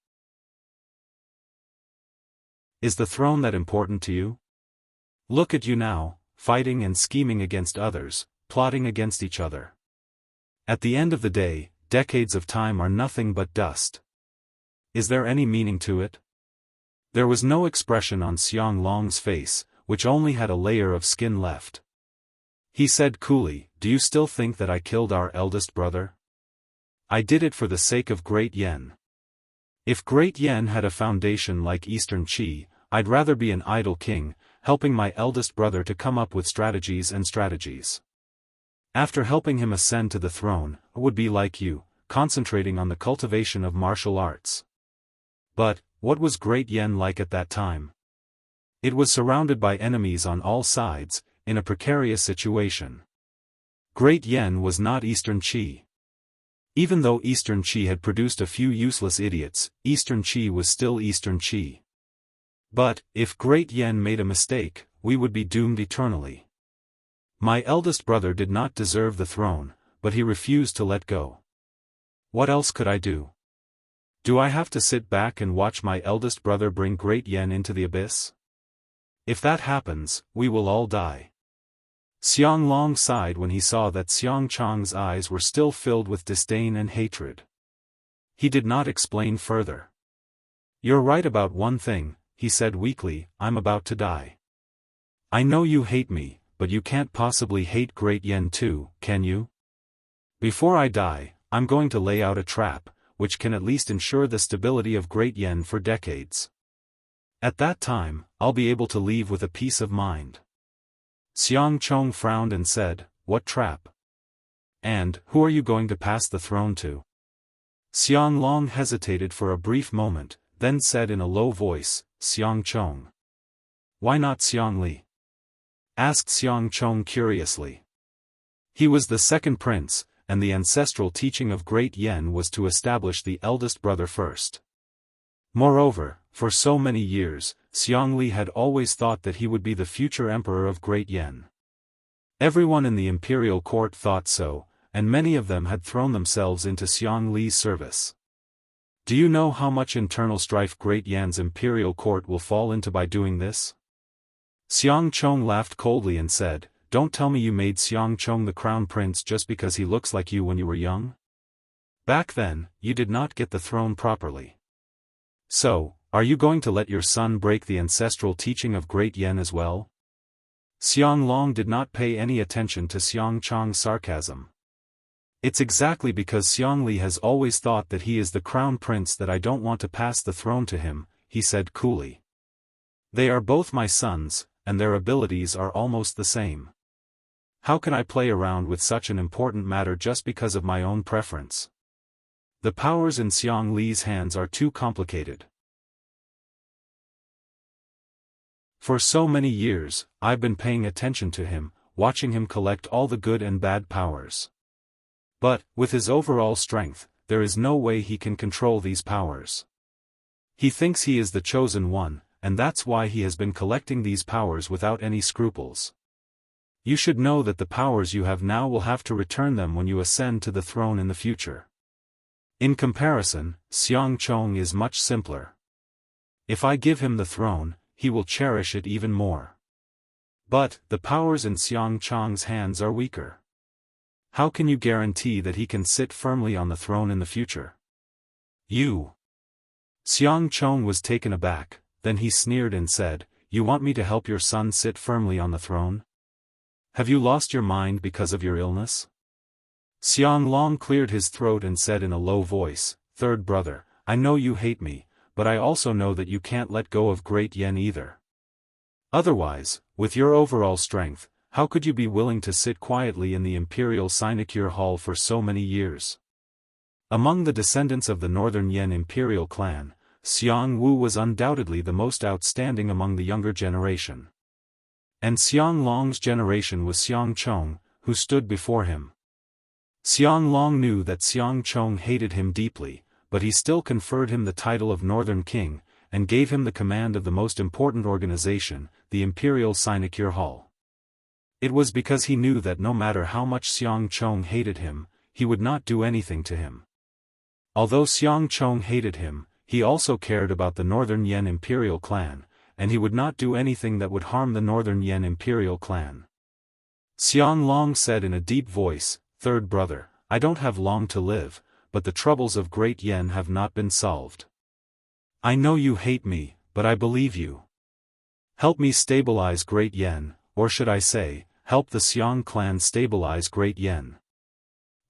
[SPEAKER 1] Is the throne that important to you? Look at you now, fighting and scheming against others, plotting against each other. At the end of the day, decades of time are nothing but dust. Is there any meaning to it?" There was no expression on Xiang Long's face, which only had a layer of skin left. He said coolly, "Do you still think that I killed our eldest brother? I did it for the sake of Great Yan. If Great Yan had a foundation like Eastern Qi, I'd rather be an idle king, helping my eldest brother to come up with strategies and strategies. After helping him ascend to the throne, I would be like you, concentrating on the cultivation of martial arts." But, what was Great Yan like at that time? It was surrounded by enemies on all sides, in a precarious situation. Great Yan was not Eastern Qi. Even though Eastern Qi had produced a few useless idiots, Eastern Qi was still Eastern Qi. But, if Great Yan made a mistake, we would be doomed eternally. My eldest brother did not deserve the throne, but he refused to let go. What else could I do? Do I have to sit back and watch my eldest brother bring Great Yen into the abyss? If that happens, we will all die. Xiang Long sighed when he saw that Xiang Chang's eyes were still filled with disdain and hatred. He did not explain further. You're right about one thing, he said weakly, I'm about to die. I know you hate me, but you can't possibly hate Great Yen too, can you? Before I die, I'm going to lay out a trap, which can at least ensure the stability of Great Yen for decades. At that time, I'll be able to leave with a peace of mind. Xiang Chong frowned and said, What trap? And, who are you going to pass the throne to? Xiang Long hesitated for a brief moment, then said in a low voice, Xiang Chong. Why not Xiang Li? Asked Xiang Chong curiously. He was the second prince, and the ancestral teaching of Great Yen was to establish the eldest brother first. Moreover, for so many years, Xiang Li had always thought that he would be the future emperor of Great Yen. Everyone in the imperial court thought so, and many of them had thrown themselves into Xiang Li's service. Do you know how much internal strife Great Yan's imperial court will fall into by doing this? Xiang Chong laughed coldly and said, Don't tell me you made Xiang Chong the crown prince just because he looks like you when you were young? Back then, you did not get the throne properly. So, are you going to let your son break the ancestral teaching of Great Yen as well? Xiang Long did not pay any attention to Xiang Chong's sarcasm. It's exactly because Xiang Li has always thought that he is the crown prince that I don't want to pass the throne to him, he said coolly. They are both my sons, and their abilities are almost the same. How can I play around with such an important matter just because of my own preference? The powers in Xiang Li's hands are too complicated. For so many years, I've been paying attention to him, watching him collect all the good and bad powers. But, with his overall strength, there is no way he can control these powers. He thinks he is the chosen one, and that's why he has been collecting these powers without any scruples. You should know that the powers you have now will have to return them when you ascend to the throne in the future. In comparison, Xiang Chong is much simpler. If I give him the throne, he will cherish it even more. But, the powers in Xiang Chong's hands are weaker. How can you guarantee that he can sit firmly on the throne in the future? You. Xiang Chong was taken aback, then he sneered and said, You want me to help your son sit firmly on the throne? Have you lost your mind because of your illness? Xiang Long cleared his throat and said in a low voice, Third brother, I know you hate me, but I also know that you can't let go of Great Yen either. Otherwise, with your overall strength, how could you be willing to sit quietly in the imperial sinecure hall for so many years? Among the descendants of the Northern Yen imperial clan, Xiang Wu was undoubtedly the most outstanding among the younger generation. And Xiang Long's generation was Xiang Chong, who stood before him. Xiang Long knew that Xiang Chong hated him deeply, but he still conferred him the title of Northern King, and gave him the command of the most important organization, the Imperial Sinecure Hall. It was because he knew that no matter how much Xiang Chong hated him, he would not do anything to him. Although Xiang Chong hated him, he also cared about the Northern Yen Imperial clan, and he would not do anything that would harm the Northern Yen Imperial clan. Xiang Long said in a deep voice, Third brother, I don't have long to live, but the troubles of Great Yen have not been solved. I know you hate me, but I believe you. Help me stabilize Great Yen, or should I say, help the Xiang clan stabilize Great Yen.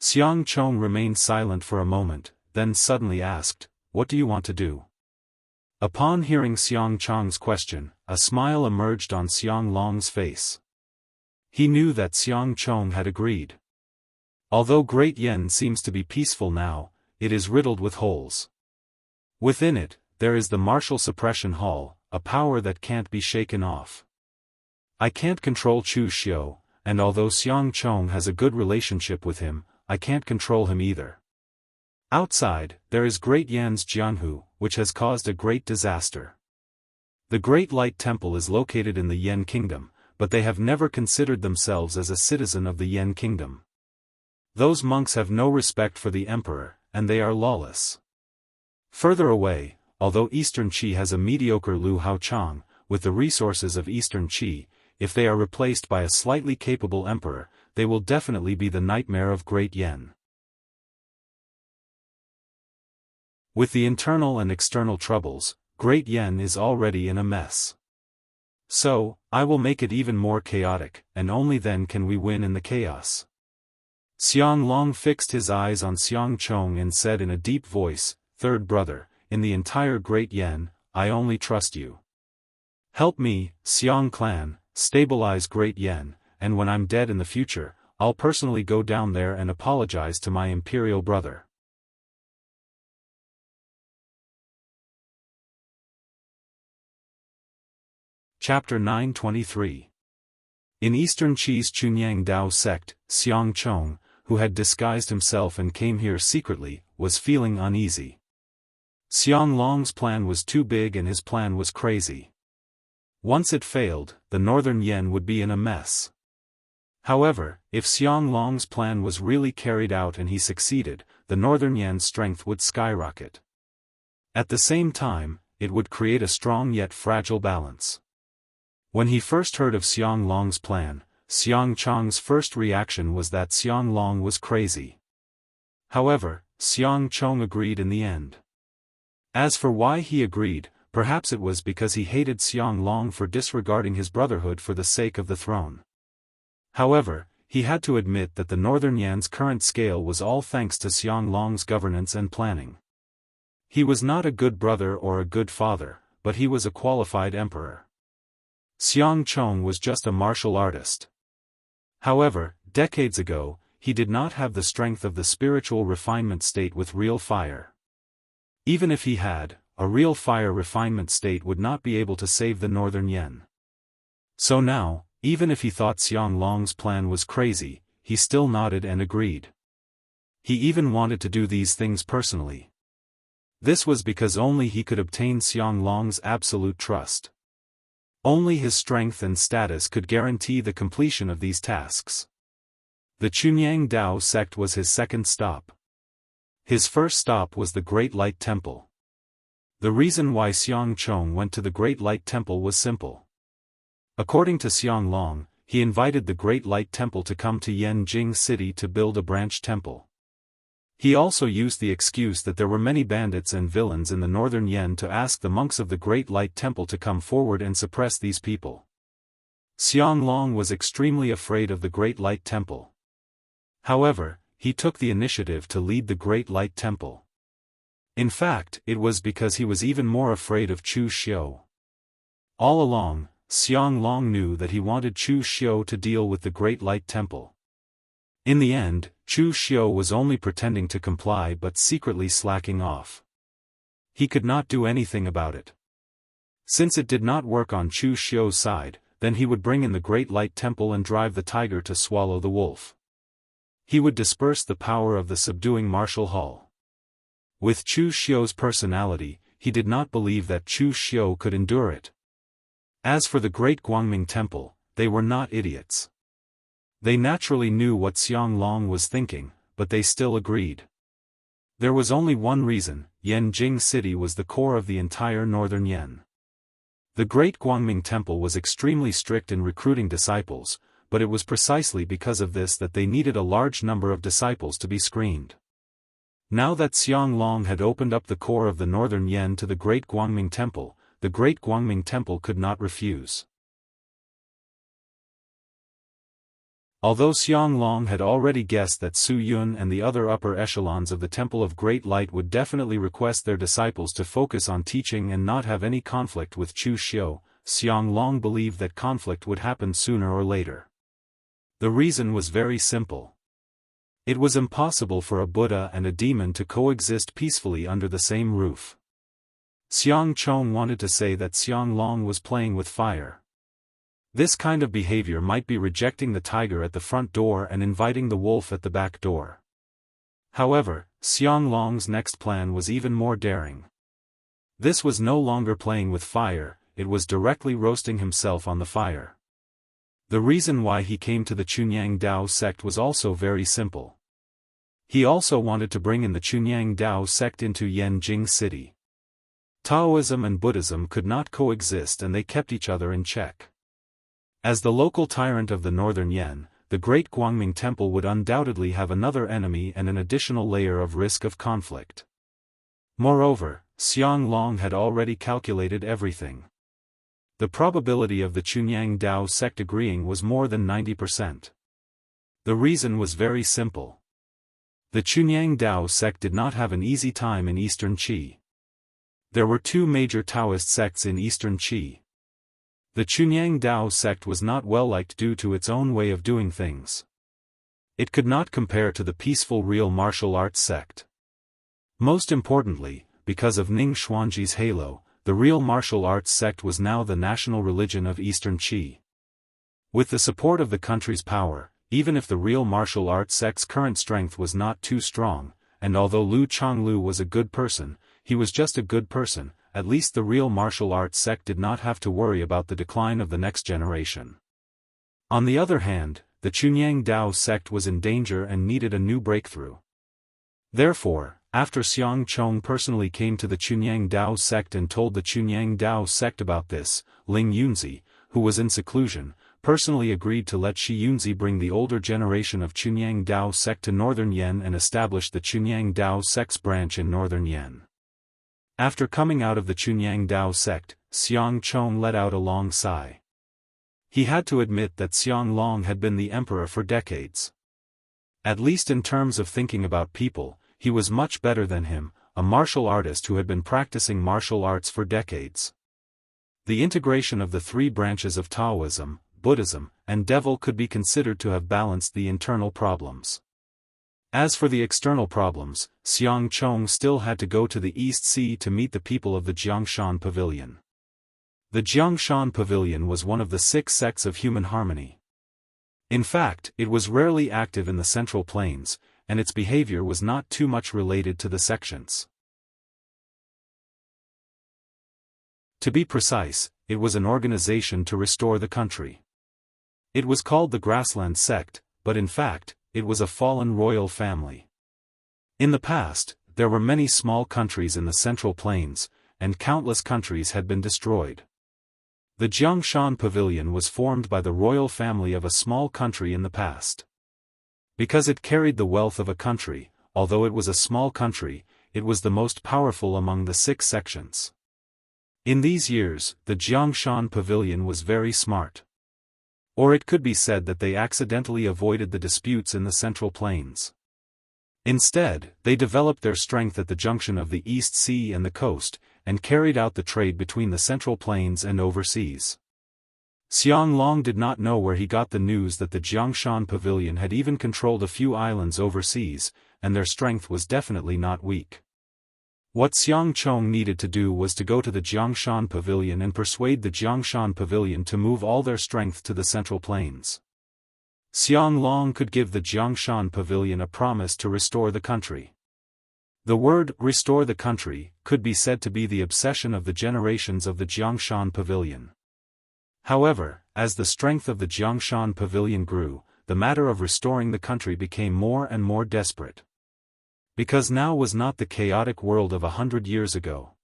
[SPEAKER 1] Xiang Chong remained silent for a moment, then suddenly asked, What do you want to do? Upon hearing Xiang Chong's question, a smile emerged on Xiang Long's face. He knew that Xiang Chong had agreed. Although Great Yen seems to be peaceful now, it is riddled with holes. Within it, there is the Martial Suppression Hall, a power that can't be shaken off. I can't control Chu Xiu, and although Xiang Chong has a good relationship with him, I can't control him either. Outside, there is Great Yan's Jianghu, which has caused a great disaster. The Great Light Temple is located in the Yen Kingdom, but they have never considered themselves as a citizen of the Yen Kingdom. Those monks have no respect for the emperor, and they are lawless. Further away, although Eastern Qi has a mediocre Lu Haochang, with the resources of Eastern Qi, if they are replaced by a slightly capable emperor, they will definitely be the nightmare of Great Yen. With the internal and external troubles, Great Yen is already in a mess. So, I will make it even more chaotic, and only then can we win in the chaos. Xiang Long fixed his eyes on Xiang Chong and said in a deep voice, "Third brother, in the entire Great Yen, I only trust you. Help me, Xiang clan, stabilize Great Yen, and when I'm dead in the future, I'll personally go down there and apologize to my imperial brother." Chapter 923. In Eastern Qi's Chunyang Dao sect, Xiang Chong, who had disguised himself and came here secretly, was feeling uneasy. Xiang Long's plan was too big and his plan was crazy. Once it failed, the Northern Yen would be in a mess. However, if Xiang Long's plan was really carried out and he succeeded, the Northern Yen's strength would skyrocket. At the same time, it would create a strong yet fragile balance. When he first heard of Xiang Long's plan, Xiang Chong's first reaction was that Xiang Long was crazy. However, Xiang Chong agreed in the end. As for why he agreed, perhaps it was because he hated Xiang Long for disregarding his brotherhood for the sake of the throne. However, he had to admit that the Northern Yan's current scale was all thanks to Xiang Long's governance and planning. He was not a good brother or a good father, but he was a qualified emperor. Xiang Chong was just a martial artist. However, decades ago, he did not have the strength of the spiritual refinement state with real fire. Even if he had, a real fire refinement state would not be able to save the Northern Yen. So now, even if he thought Xiang Long's plan was crazy, he still nodded and agreed. He even wanted to do these things personally. This was because only he could obtain Xiang Long's absolute trust. Only his strength and status could guarantee the completion of these tasks. The Chunyang Dao sect was his second stop. His first stop was the Great Light Temple. The reason why Xiang Chong went to the Great Light Temple was simple. According to Xiang Long, he invited the Great Light Temple to come to Yanjing City to build a branch temple. He also used the excuse that there were many bandits and villains in the Northern Yen to ask the monks of the Great Light Temple to come forward and suppress these people. Xiang Long was extremely afraid of the Great Light Temple. However, he took the initiative to lead the Great Light Temple. In fact, it was because he was even more afraid of Chu Xiu. All along, Xiang Long knew that he wanted Chu Xiu to deal with the Great Light Temple. In the end, Chu Xiu was only pretending to comply but secretly slacking off. He could not do anything about it. Since it did not work on Chu Xiu's side, then he would bring in the Great Light Temple and drive the tiger to swallow the wolf. He would disperse the power of the subduing martial hall. With Chu Xiu's personality, he did not believe that Chu Xiu could endure it. As for the Great Guangming Temple, they were not idiots. They naturally knew what Xiang Long was thinking, but they still agreed. There was only one reason: Yanjing City was the core of the entire Northern Yen. The Great Guangming Temple was extremely strict in recruiting disciples, but it was precisely because of this that they needed a large number of disciples to be screened. Now that Xiang Long had opened up the core of the Northern Yen to the Great Guangming Temple, the Great Guangming Temple could not refuse. Although Xiang Long had already guessed that Su Yun and the other upper echelons of the Temple of Great Light would definitely request their disciples to focus on teaching and not have any conflict with Chu Xiu, Xiang Long believed that conflict would happen sooner or later. The reason was very simple. It was impossible for a Buddha and a demon to coexist peacefully under the same roof. Xiang Chong wanted to say that Xiang Long was playing with fire. This kind of behavior might be rejecting the tiger at the front door and inviting the wolf at the back door. However, Xiang Long's next plan was even more daring. This was no longer playing with fire, it was directly roasting himself on the fire. The reason why he came to the Chunyang Dao sect was also very simple. He also wanted to bring in the Chunyang Dao sect into Yanjing City. Taoism and Buddhism could not coexist and they kept each other in check. As the local tyrant of the northern Yan, the Great Guangming Temple would undoubtedly have another enemy and an additional layer of risk of conflict. Moreover, Xiang Long had already calculated everything. The probability of the Chunyang Dao sect agreeing was more than 90%. The reason was very simple. The Chunyang Dao sect did not have an easy time in Eastern Qi. There were two major Taoist sects in Eastern Qi. The Chunyang Dao sect was not well liked due to its own way of doing things. It could not compare to the peaceful real martial arts sect. Most importantly, because of Ning Xuanji's halo, the real martial arts sect was now the national religion of Eastern Qi. With the support of the country's power, even if the real martial arts sect's current strength was not too strong, and although Lu Chonglu was a good person, he was just a good person, at least the real martial arts sect did not have to worry about the decline of the next generation. On the other hand, the Chunyang Dao sect was in danger and needed a new breakthrough. Therefore, after Xiang Chong personally came to the Chunyang Dao sect and told the Chunyang Dao sect about this, Ling Yunzi, who was in seclusion, personally agreed to let Shi Yunzi bring the older generation of Chunyang Dao sect to northern Yan and establish the Chunyang Dao sect's branch in northern Yan. After coming out of the Chunyang Dao sect, Xiang Chong let out a long sigh. He had to admit that Xiang Long had been the emperor for decades. At least in terms of thinking about people, he was much better than him, a martial artist who had been practicing martial arts for decades. The integration of the three branches of Taoism, Buddhism, and Devil could be considered to have balanced the internal problems. As for the external problems, Xiang Chong still had to go to the East Sea to meet the people of the Jiangshan Pavilion. The Jiangshan Pavilion was one of the 6 sects of human harmony. In fact, it was rarely active in the Central Plains, and its behavior was not too much related to the sections. To be precise, it was an organization to restore the country. It was called the Grassland Sect, but in fact, it was a fallen royal family. In the past, there were many small countries in the Central Plains, and countless countries had been destroyed. The Jiangshan Pavilion was formed by the royal family of a small country in the past. Because it carried the wealth of a country, although it was a small country, it was the most powerful among the 6 sections. In these years, the Jiangshan Pavilion was very smart. Or it could be said that they accidentally avoided the disputes in the Central Plains. Instead, they developed their strength at the junction of the East Sea and the coast, and carried out the trade between the Central Plains and overseas. Xiang Long did not know where he got the news that the Jiangshan Pavilion had even controlled a few islands overseas, and their strength was definitely not weak. What Xiang Chong needed to do was to go to the Jiangshan Pavilion and persuade the Jiangshan Pavilion to move all their strength to the Central Plains. Xiang Long could give the Jiangshan Pavilion a promise to restore the country. The word, restore the country, could be said to be the obsession of the generations of the Jiangshan Pavilion. However, as the strength of the Jiangshan Pavilion grew, the matter of restoring the country became more and more desperate. Because now was not the chaotic world of 100 years ago.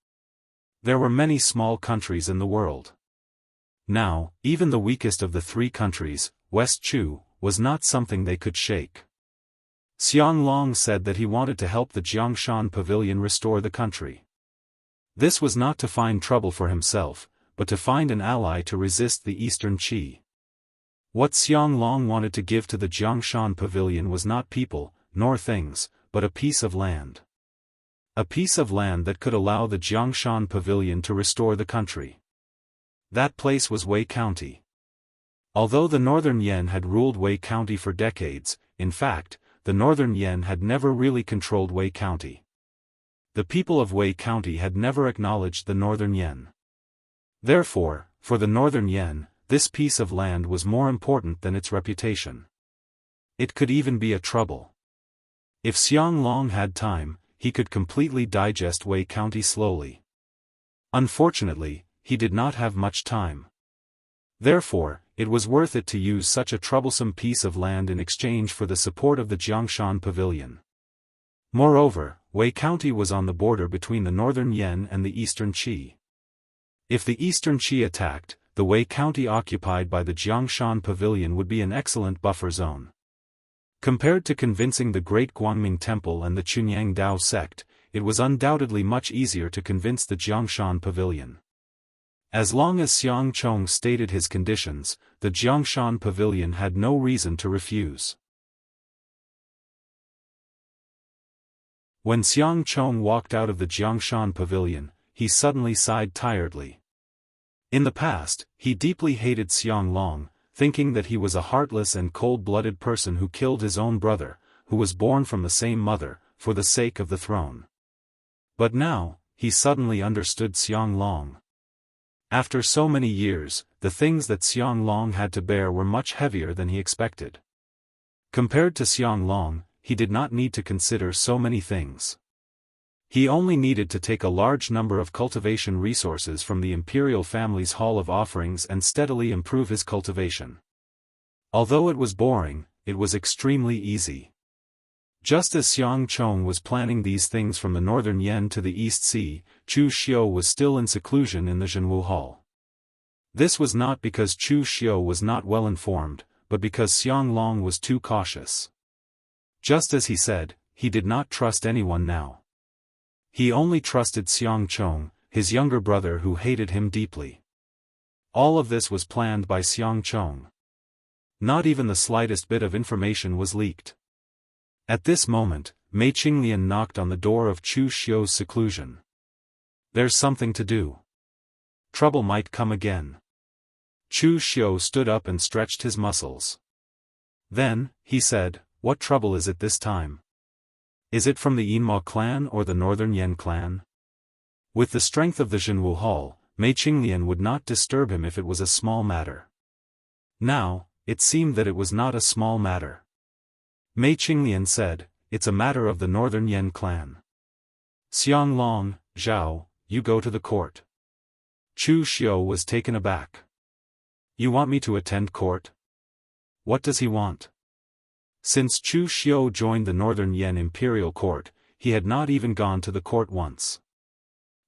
[SPEAKER 1] There were many small countries in the world. Now, even the weakest of the 3 countries, West Chu, was not something they could shake. Xiang Long said that he wanted to help the Jiangshan Pavilion restore the country. This was not to find trouble for himself, but to find an ally to resist the Eastern Qi. What Xiang Long wanted to give to the Jiangshan Pavilion was not people, nor things, but a piece of land. A piece of land that could allow the Jiangshan Pavilion to restore the country. That place was Wei County. Although the Northern Yan had ruled Wei County for decades, in fact, the Northern Yan had never really controlled Wei County. The people of Wei County had never acknowledged the Northern Yan. Therefore, for the Northern Yan, this piece of land was more important than its reputation. It could even be a trouble. If Xiang Long had time, he could completely digest Wei County slowly. Unfortunately, he did not have much time. Therefore, it was worth it to use such a troublesome piece of land in exchange for the support of the Jiangshan Pavilion. Moreover, Wei County was on the border between the northern Yan and the eastern Qi. If the eastern Qi attacked, the Wei County occupied by the Jiangshan Pavilion would be an excellent buffer zone. Compared to convincing the Great Guangming Temple and the Chunyang Dao sect, it was undoubtedly much easier to convince the Jiangshan Pavilion. As long as Xiang Chong stated his conditions, the Jiangshan Pavilion had no reason to refuse. When Xiang Chong walked out of the Jiangshan Pavilion, he suddenly sighed tiredly. In the past, he deeply hated Xiang Long, thinking that he was a heartless and cold-blooded person who killed his own brother, who was born from the same mother, for the sake of the throne. But now, he suddenly understood Xiang Long. After so many years, the things that Xiang Long had to bear were much heavier than he expected. Compared to Xiang Long, he did not need to consider so many things. He only needed to take a large number of cultivation resources from the imperial family's hall of offerings and steadily improve his cultivation. Although it was boring, it was extremely easy. Just as Xiang Chong was planning these things from the northern Yan to the East Sea, Chu Xiu was still in seclusion in the Jianghu Hall. This was not because Chu Xiu was not well informed, but because Xiang Long was too cautious. Just as he said, he did not trust anyone now. He only trusted Xiang Chong, his younger brother who hated him deeply. All of this was planned by Xiang Chong. Not even the slightest bit of information was leaked. At this moment, Mei Qinglian knocked on the door of Chu Xiu's seclusion. There's something to do. Trouble might come again. Chu Xiu stood up and stretched his muscles. Then, he said, what trouble is it this time? Is it from the Yinma clan or the Northern Yan clan? With the strength of the Jianghu Hall, Mei Qinglian would not disturb him if it was a small matter. Now, it seemed that it was not a small matter. Mei Qinglian said, it's a matter of the Northern Yan clan. Xiang Long, Zhao, you go to the court. Chu Xiu was taken aback. You want me to attend court? What does he want? Since Chu Xiu joined the Northern Yan Imperial Court, he had not even gone to the court once.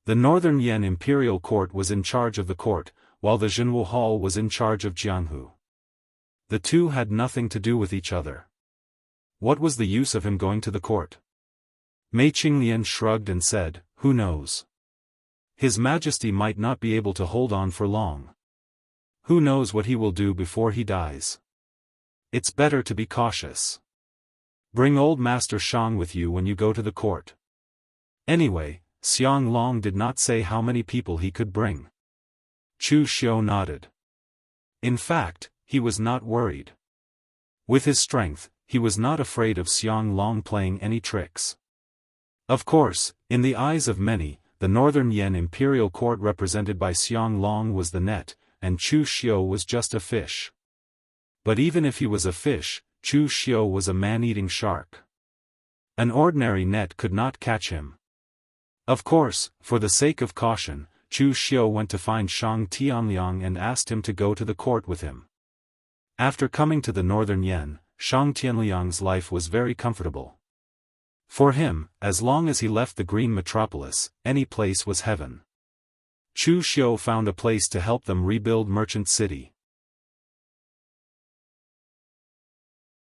[SPEAKER 1] The Northern Yan Imperial Court was in charge of the court, while the Jianghu Hall was in charge of Jianghu. The two had nothing to do with each other. What was the use of him going to the court? Mei Qinglian shrugged and said, who knows? His Majesty might not be able to hold on for long. Who knows what he will do before he dies? It's better to be cautious. Bring old Master Shang with you when you go to the court. Anyway, Xiang Long did not say how many people he could bring. Chu Xiu nodded. In fact, he was not worried. With his strength, he was not afraid of Xiang Long playing any tricks. Of course, in the eyes of many, the Northern Yan Imperial Court represented by Xiang Long was the net, and Chu Xiu was just a fish. But even if he was a fish, Chu Xiu was a man-eating shark. An ordinary net could not catch him. Of course, for the sake of caution, Chu Xiu went to find Shang Tianliang and asked him to go to the court with him. After coming to the Northern Yan, Shang Tianliang's life was very comfortable. For him, as long as he left the Green Metropolis, any place was heaven. Chu Xiu found a place to help them rebuild Merchant City.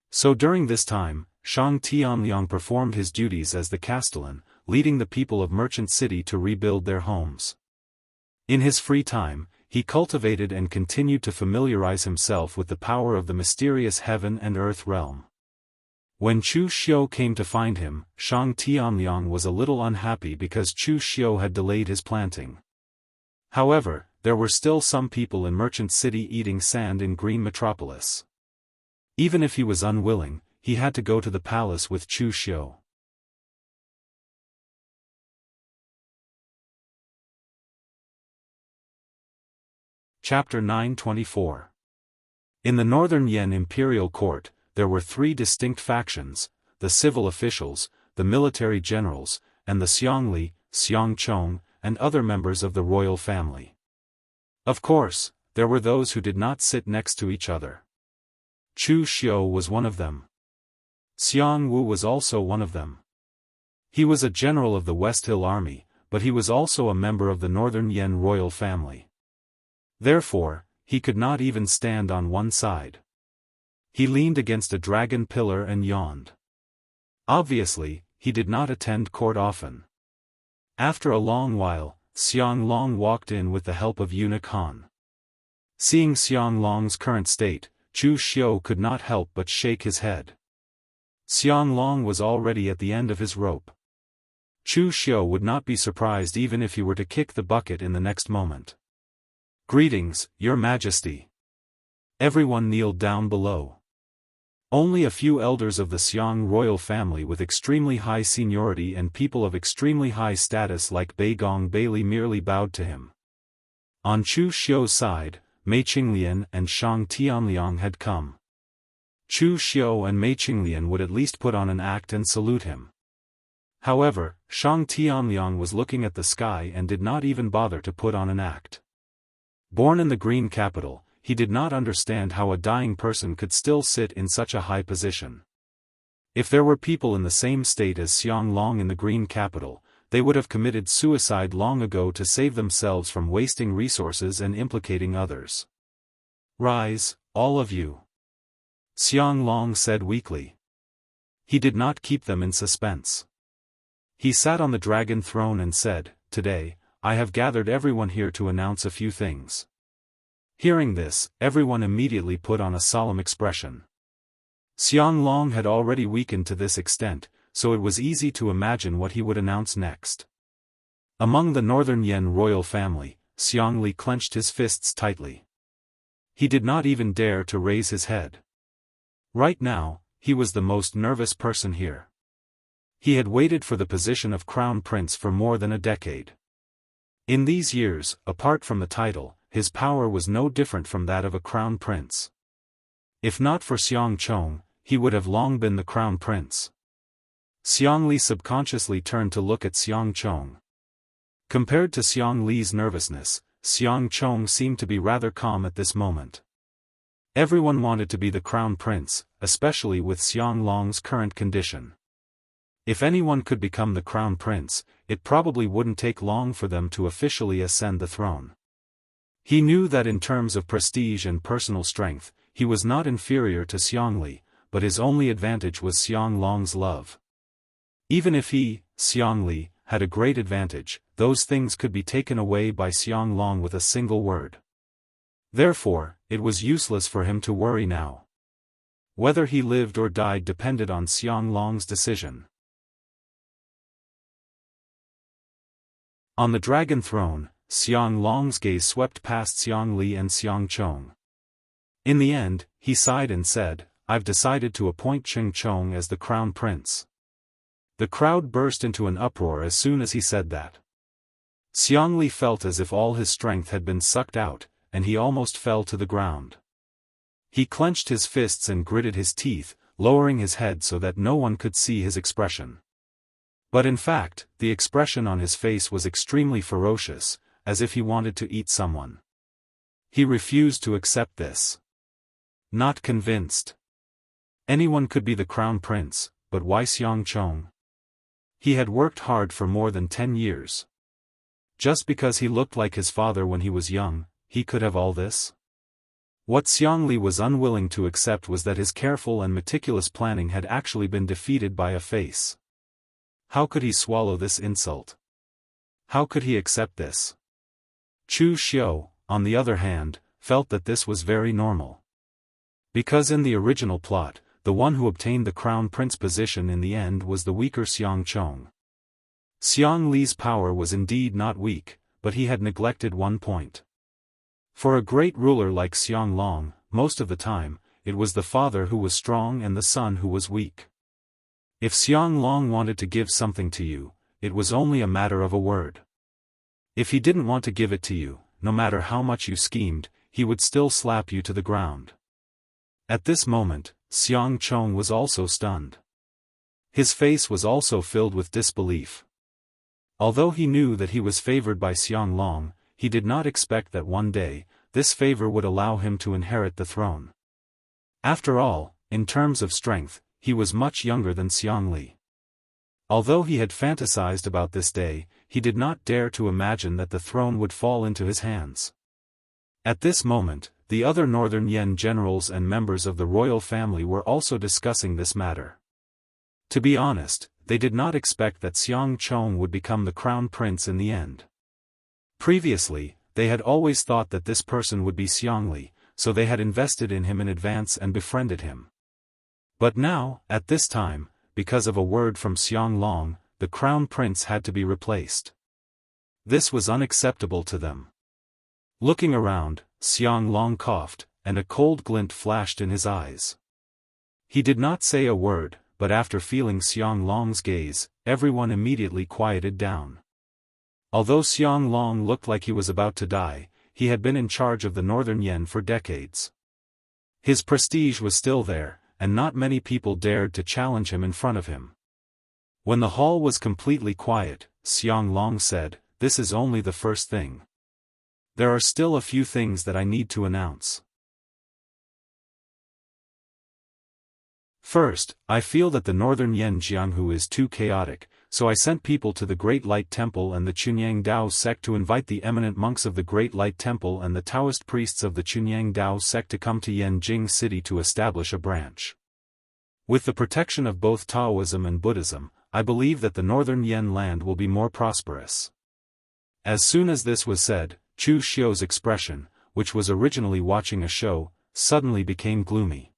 [SPEAKER 1] So during this time, Shang Tianliang performed his duties as the castellan, leading the people of Merchant City to rebuild their homes. In his free time, he cultivated and continued to familiarize himself with the power of the mysterious heaven and earth realm. When Chu Xiu came to find him, Shang Tianliang was a little unhappy because Chu Xiu had delayed his planting. However, there were still some people in Merchant City eating sand in Green Metropolis. Even if he was unwilling, he had to go to the palace with Chu Xiu. Chapter 924. In the Northern Yan Imperial Court, there were three distinct factions: the civil officials, the military generals, and the Xiangli, Xiangchong, and other members of the royal family. Of course, there were those who did not sit next to each other. Chu Xiu was one of them. Xiang Wu was also one of them. He was a general of the West Hill Army, but he was also a member of the Northern Yen royal family. Therefore, he could not even stand on one side. He leaned against a dragon pillar and yawned. Obviously, he did not attend court often. After a long while, Xiang Long walked in with the help of eunuch Han. Seeing Xiang Long's current state, Chu Xiu could not help but shake his head. Xiang Long was already at the end of his rope. Chu Xiu would not be surprised even if he were to kick the bucket in the next moment. "Greetings, Your Majesty." Everyone kneeled down below. Only a few elders of the Xiang royal family with extremely high seniority and people of extremely high status like Beigong Bailey merely bowed to him. On Chu Xiu's side, Mei Qinglian and Shang Tianliang had come. Chu Xiu and Mei Qinglian would at least put on an act and salute him. However, Shang Tianliang was looking at the sky and did not even bother to put on an act. Born in the Green Capital, he did not understand how a dying person could still sit in such a high position. If there were people in the same state as Xiang Long in the Green Capital, they would have committed suicide long ago to save themselves from wasting resources and implicating others. "Rise, all of you," Xiang Long said weakly. He did not keep them in suspense. He sat on the dragon throne and said, "Today, I have gathered everyone here to announce a few things." Hearing this, everyone immediately put on a solemn expression. Xiang Long had already weakened to this extent, so it was easy to imagine what he would announce next. Among the Northern Yen royal family, Xiang Li clenched his fists tightly. He did not even dare to raise his head. Right now, he was the most nervous person here. He had waited for the position of crown prince for more than a decade. In these years, apart from the title, his power was no different from that of a crown prince. If not for Xiang Chong, he would have long been the crown prince. Xiang Li subconsciously turned to look at Xiang Chong. Compared to Xiang Li's nervousness, Xiang Chong seemed to be rather calm at this moment. Everyone wanted to be the crown prince, especially with Xiang Long's current condition. If anyone could become the crown prince, it probably wouldn't take long for them to officially ascend the throne. He knew that in terms of prestige and personal strength, he was not inferior to Xiang Li, but his only advantage was Xiang Long's love. Even if he, Xiang Li, had a great advantage, those things could be taken away by Xiang Long with a single word. Therefore, it was useless for him to worry now. Whether he lived or died depended on Xiang Long's decision. On the dragon throne, Xiang Long's gaze swept past Xiang Li and Xiang Chong. In the end, he sighed and said, "I've decided to appoint Cheng Chong as the crown prince." The crowd burst into an uproar as soon as he said that. Xiang Li felt as if all his strength had been sucked out, and he almost fell to the ground. He clenched his fists and gritted his teeth, lowering his head so that no one could see his expression. But in fact, the expression on his face was extremely ferocious, as if he wanted to eat someone. He refused to accept this. Not convinced. Anyone could be the crown prince, but why Xiang Chong? He had worked hard for more than 10 years. Just because he looked like his father when he was young, he could have all this? What Xiang Li was unwilling to accept was that his careful and meticulous planning had actually been defeated by a face. How could he swallow this insult? How could he accept this? Chu Xiu, on the other hand, felt that this was very normal. Because in the original plot, the one who obtained the crown prince position in the end was the weaker Xiang Chong. Xiang Li's power was indeed not weak, but he had neglected one point. For a great ruler like Xiang Long, most of the time, it was the father who was strong and the son who was weak. If Xiang Long wanted to give something to you, it was only a matter of a word. If he didn't want to give it to you, no matter how much you schemed, he would still slap you to the ground. At this moment, Xiang Chong was also stunned. His face was also filled with disbelief. Although he knew that he was favored by Xiang Long, he did not expect that one day, this favor would allow him to inherit the throne. After all, in terms of strength, he was much younger than Xiang Li. Although he had fantasized about this day, he did not dare to imagine that the throne would fall into his hands. At this moment, the other Northern Yen generals and members of the royal family were also discussing this matter. To be honest, they did not expect that Xiang Chong would become the crown prince in the end. Previously, they had always thought that this person would be Xiang Li, so they had invested in him in advance and befriended him. But now, at this time, because of a word from Xiang Long, the crown prince had to be replaced. This was unacceptable to them. Looking around, Xiang Long coughed, and a cold glint flashed in his eyes. He did not say a word, but after feeling Xiang Long's gaze, everyone immediately quieted down. Although Xiang Long looked like he was about to die, he had been in charge of the Northern Yen for decades. His prestige was still there, and not many people dared to challenge him in front of him. When the hall was completely quiet, Xiang Long said, "This is only the first thing. There are still a few things that I need to announce. First, I feel that the Northern Yen Jianghu is too chaotic, so I sent people to the Great Light Temple and the Chunyang Dao sect to invite the eminent monks of the Great Light Temple and the Taoist priests of the Chunyang Dao sect to come to Yanjing City to establish a branch. With the protection of both Taoism and Buddhism, I believe that the Northern Yen land will be more prosperous." As soon as this was said, Chu Xiu's expression, which was originally watching a show, suddenly became gloomy.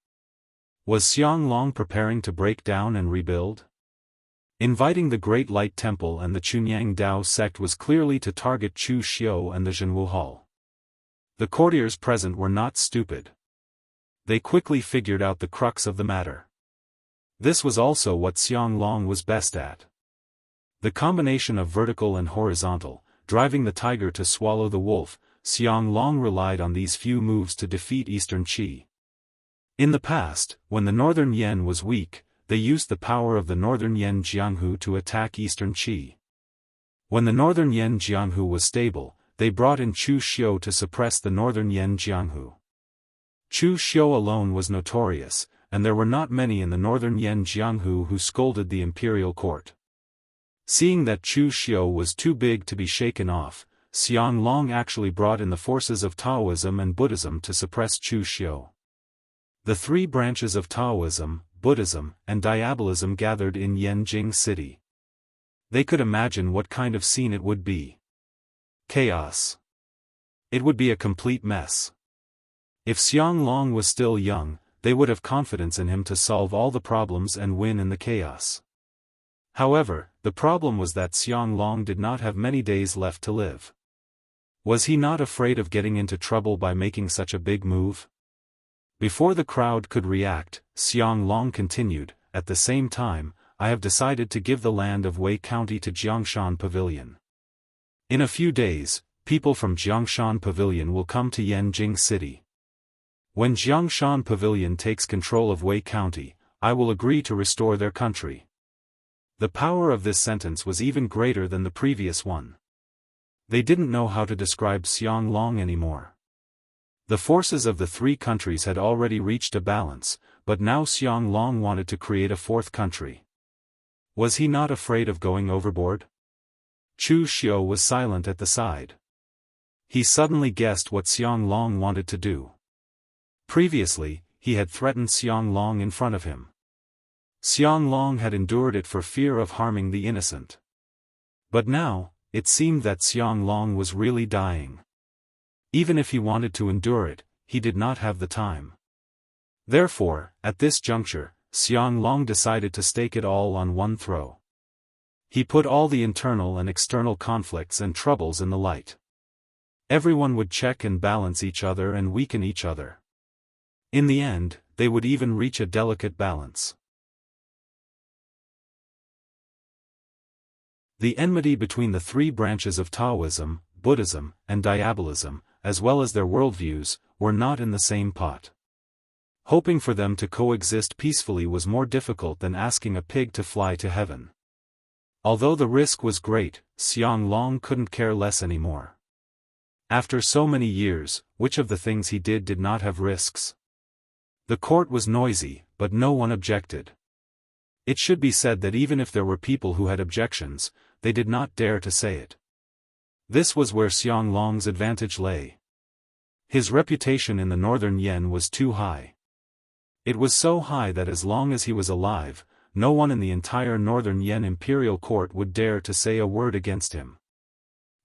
[SPEAKER 1] Was Xiang Long preparing to break down and rebuild? Inviting the Great Light Temple and the Chunyang Dao sect was clearly to target Chu Xiu and the Jianghu Hall. The courtiers present were not stupid. They quickly figured out the crux of the matter. This was also what Xiang Long was best at. The combination of vertical and horizontal, driving the tiger to swallow the wolf, Xiang Long relied on these few moves to defeat Eastern Qi. In the past, when the Northern Yen was weak, they used the power of the Northern Yen Jianghu to attack Eastern Qi. When the Northern Yen Jianghu was stable, they brought in Chu Xiu to suppress the Northern Yen Jianghu. Chu Xiu alone was notorious, and there were not many in the Northern Yen Jianghu who scolded the imperial court. Seeing that Chu Xiu was too big to be shaken off, Xiang Long actually brought in the forces of Taoism and Buddhism to suppress Chu Xiu. The three branches of Taoism, Buddhism, and Diabolism gathered in Yanjing City. They could imagine what kind of scene it would be. Chaos. It would be a complete mess. If Xiang Long was still young, they would have confidence in him to solve all the problems and win in the chaos. However, the problem was that Xiang Long did not have many days left to live. Was he not afraid of getting into trouble by making such a big move? Before the crowd could react, Xiang Long continued, "At the same time, I have decided to give the land of Wei County to Jiangshan Pavilion. In a few days, people from Jiangshan Pavilion will come to Yanjing City. When Jiangshan Pavilion takes control of Wei County, I will agree to restore their country." The power of this sentence was even greater than the previous one. They didn't know how to describe Xiang Long anymore. The forces of the three countries had already reached a balance, but now Xiang Long wanted to create a fourth country. Was he not afraid of going overboard? Chu Xiu was silent at the side. He suddenly guessed what Xiang Long wanted to do. Previously, he had threatened Xiang Long in front of him. Xiang Long had endured it for fear of harming the innocent. But now, it seemed that Xiang Long was really dying. Even if he wanted to endure it, he did not have the time. Therefore, at this juncture, Xiang Long decided to stake it all on one throw. He put all the internal and external conflicts and troubles in the light. Everyone would check and balance each other and weaken each other. In the end, they would even reach a delicate balance. The enmity between the three branches of Taoism, Buddhism, and Diabolism, as well as their worldviews, were not in the same pot. Hoping for them to coexist peacefully was more difficult than asking a pig to fly to heaven. Although the risk was great, Xiang Long couldn't care less anymore. After so many years, which of the things he did not have risks? The court was noisy, but no one objected. It should be said that even if there were people who had objections, they did not dare to say it. This was where Xianglong's advantage lay. His reputation in the northern Yen was too high. It was so high that as long as he was alive, no one in the entire northern Yen imperial court would dare to say a word against him.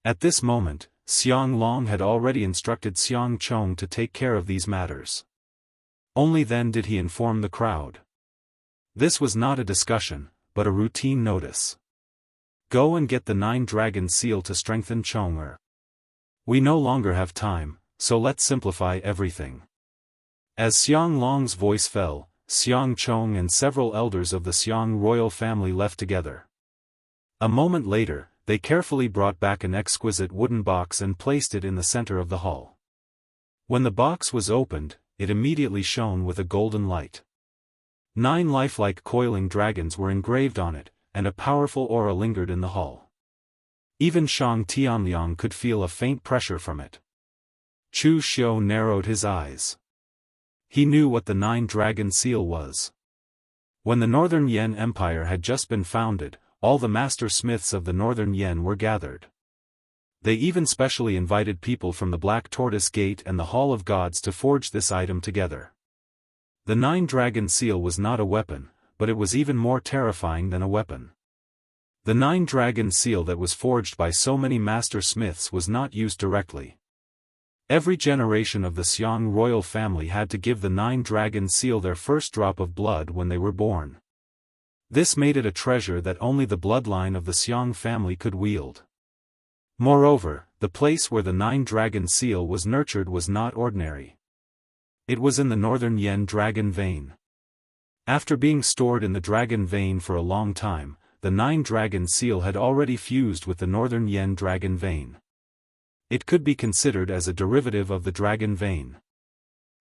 [SPEAKER 1] At this moment, Xianglong had already instructed Xiang Chong to take care of these matters. Only then did he inform the crowd. This was not a discussion, but a routine notice. Go and get the 9-dragon seal to strengthen Chong'er. We no longer have time, so let's simplify everything. As Xianglong's voice fell, Xiang Chong and several elders of the Xiang royal family left together. A moment later, they carefully brought back an exquisite wooden box and placed it in the center of the hall. When the box was opened, it immediately shone with a golden light. 9 lifelike coiling dragons were engraved on it, and a powerful aura lingered in the hall. Even Shang Tianliang could feel a faint pressure from it. Chu Xiu narrowed his eyes. He knew what the 9-dragon seal was. When the Northern Yen Empire had just been founded, all the master smiths of the Northern Yen were gathered. They even specially invited people from the Black Tortoise Gate and the Hall of Gods to forge this item together. The 9-dragon seal was not a weapon, but it was even more terrifying than a weapon. The 9-dragon seal that was forged by so many master smiths was not used directly. Every generation of the Xiang royal family had to give the 9-dragon seal their first drop of blood when they were born. This made it a treasure that only the bloodline of the Xiang family could wield. Moreover, the place where the 9-dragon seal was nurtured was not ordinary. It was in the Northern Yen Dragon Vein. After being stored in the Dragon Vein for a long time, the 9-dragon seal had already fused with the Northern Yen Dragon Vein. It could be considered as a derivative of the Dragon Vein.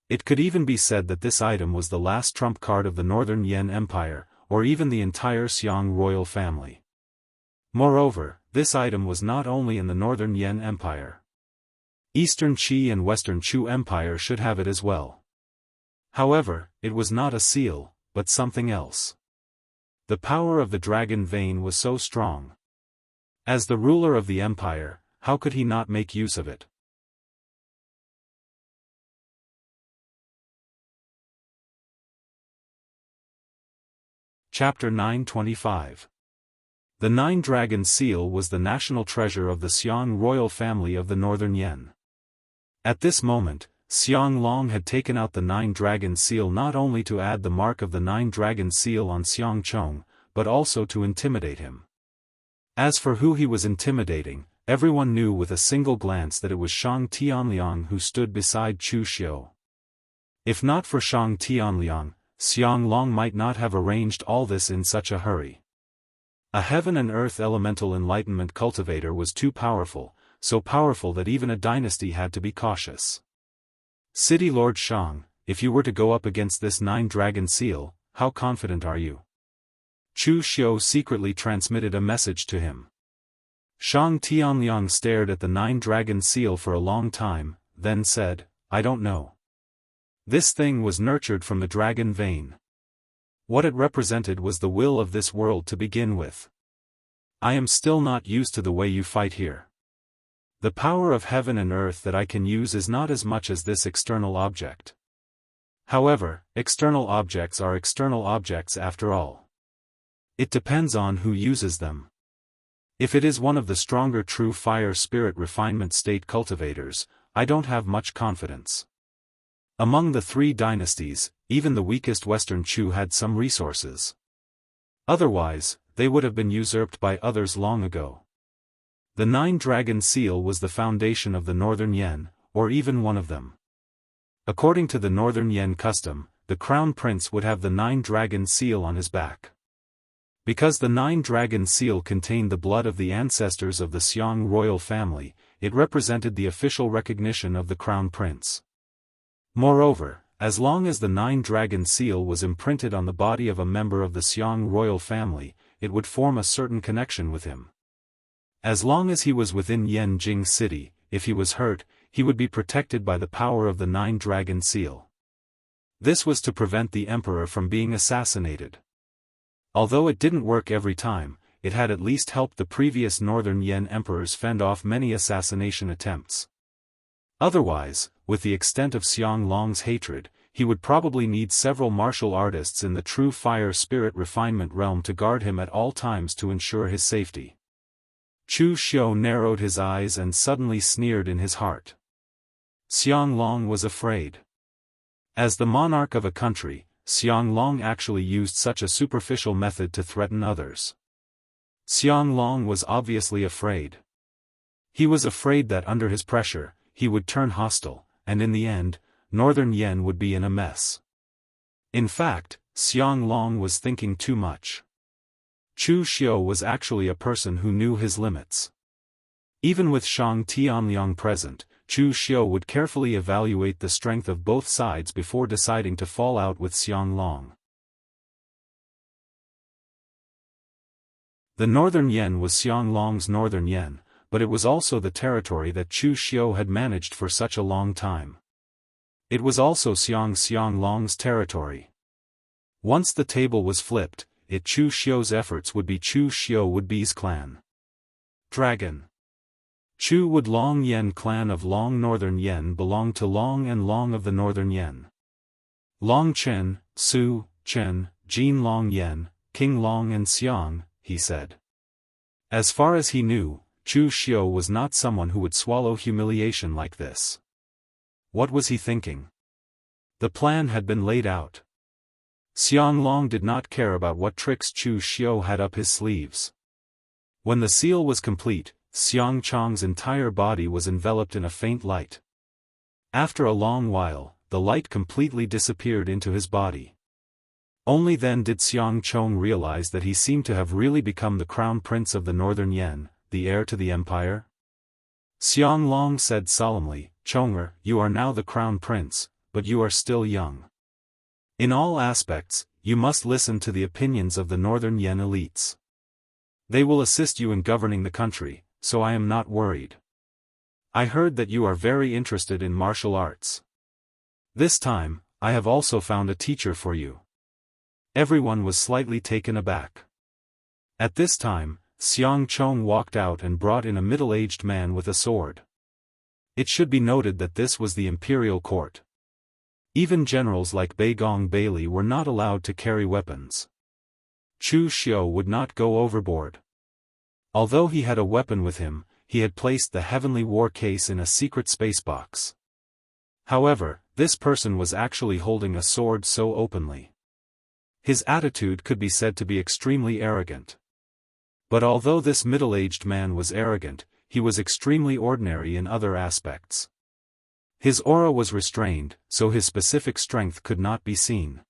[SPEAKER 1] It could even be said that this item was the last trump card of the Northern Yen Empire, or even the entire Xiang royal family. Moreover, this item was not only in the Northern Yen Empire. Eastern Qi and Western Chu Empire should have it as well. However, it was not a seal, but something else. The power of the Dragon Vein was so strong. As the ruler of the empire, how could he not make use of it? Chapter 925. The 9-dragon seal was the national treasure of the Xiang royal family of the Northern Yen. At this moment, Xianglong had taken out the 9-dragon seal not only to add the mark of the 9-dragon seal on Xiang Chong, but also to intimidate him. As for who he was intimidating, everyone knew with a single glance that it was Shang Tianliang who stood beside Chu Xiu. If not for Shang Tianliang, Xianglong might not have arranged all this in such a hurry. A heaven and earth elemental enlightenment cultivator was too powerful, so powerful that even a dynasty had to be cautious. City Lord Shang, if you were to go up against this 9-dragon seal, how confident are you? Chu Xiu secretly transmitted a message to him. Shang Tianliang stared at the 9-dragon seal for a long time, then said, I don't know. This thing was nurtured from the Dragon Vein. What it represented was the will of this world to begin with. I am still not used to the way you fight here. The power of heaven and earth that I can use is not as much as this external object. However, external objects are external objects after all. It depends on who uses them. If it is one of the stronger true fire spirit refinement state cultivators, I don't have much confidence. Among the 3 dynasties, even the weakest Western Chu had some resources. Otherwise, they would have been usurped by others long ago. The 9-dragon seal was the foundation of the Northern Yen, or even one of them. According to the Northern Yen custom, the crown prince would have the 9-dragon seal on his back. Because the 9-dragon seal contained the blood of the ancestors of the Xiang royal family, it represented the official recognition of the crown prince. Moreover, as long as the 9-dragon seal was imprinted on the body of a member of the Xiang royal family, it would form a certain connection with him. As long as he was within Yanjing City, if he was hurt, he would be protected by the power of the 9-dragon seal. This was to prevent the emperor from being assassinated. Although it didn't work every time, it had at least helped the previous Northern Yen emperors fend off many assassination attempts. Otherwise, with the extent of Xiang Long's hatred, he would probably need several martial artists in the true fire spirit refinement realm to guard him at all times to ensure his safety. Chu Xiu narrowed his eyes and suddenly sneered in his heart. Xiang Long was afraid. As the monarch of a country, Xiang Long actually used such a superficial method to threaten others. Xiang Long was obviously afraid. He was afraid that under his pressure, he would turn hostile, and in the end, Northern Yen would be in a mess. In fact, Xiang Long was thinking too much. Chu Xiu was actually a person who knew his limits. Even with Shang Tianliang present, Chu Xiu would carefully evaluate the strength of both sides before deciding to fall out with Xiang Long. The Northern Yen was Xiang Long's Northern Yen, but it was also the territory that Chu Xiu had managed for such a long time. It was also Xiang Long's territory. Once the table was flipped, Chu Xiu's efforts would be Chu Xiu would be's clan. Dragon. Chu Would Long Yen clan of Long Northern Yen belonged to Long and Long of the Northern Yen. Long Chen, Su, Chen, Jin Long Yen, King Long and Xiang, he said. As far as he knew, Chu Xiu was not someone who would swallow humiliation like this. What was he thinking? The plan had been laid out. Xiang Long did not care about what tricks Chu Xiu had up his sleeves. When the seal was complete, Xiang Chong's entire body was enveloped in a faint light. After a long while, the light completely disappeared into his body. Only then did Xiang Chong realize that he seemed to have really become the crown prince of the Northern Yen, the heir to the empire. Xiang Long said solemnly, "Chonger, you are now the crown prince, but you are still young. In all aspects, you must listen to the opinions of the Northern Yen elites. They will assist you in governing the country, so I am not worried. I heard that you are very interested in martial arts. This time, I have also found a teacher for you." Everyone was slightly taken aback. At this time, Xiang Chong walked out and brought in a middle-aged man with a sword. It should be noted that this was the imperial court. Even generals like Beigong Bailey were not allowed to carry weapons. Chu Xiu would not go overboard. Although he had a weapon with him, he had placed the heavenly war case in a secret space box. However, this person was actually holding a sword so openly. His attitude could be said to be extremely arrogant. But although this middle-aged man was arrogant, he was extremely ordinary in other aspects. His aura was restrained, so his specific strength could not be seen.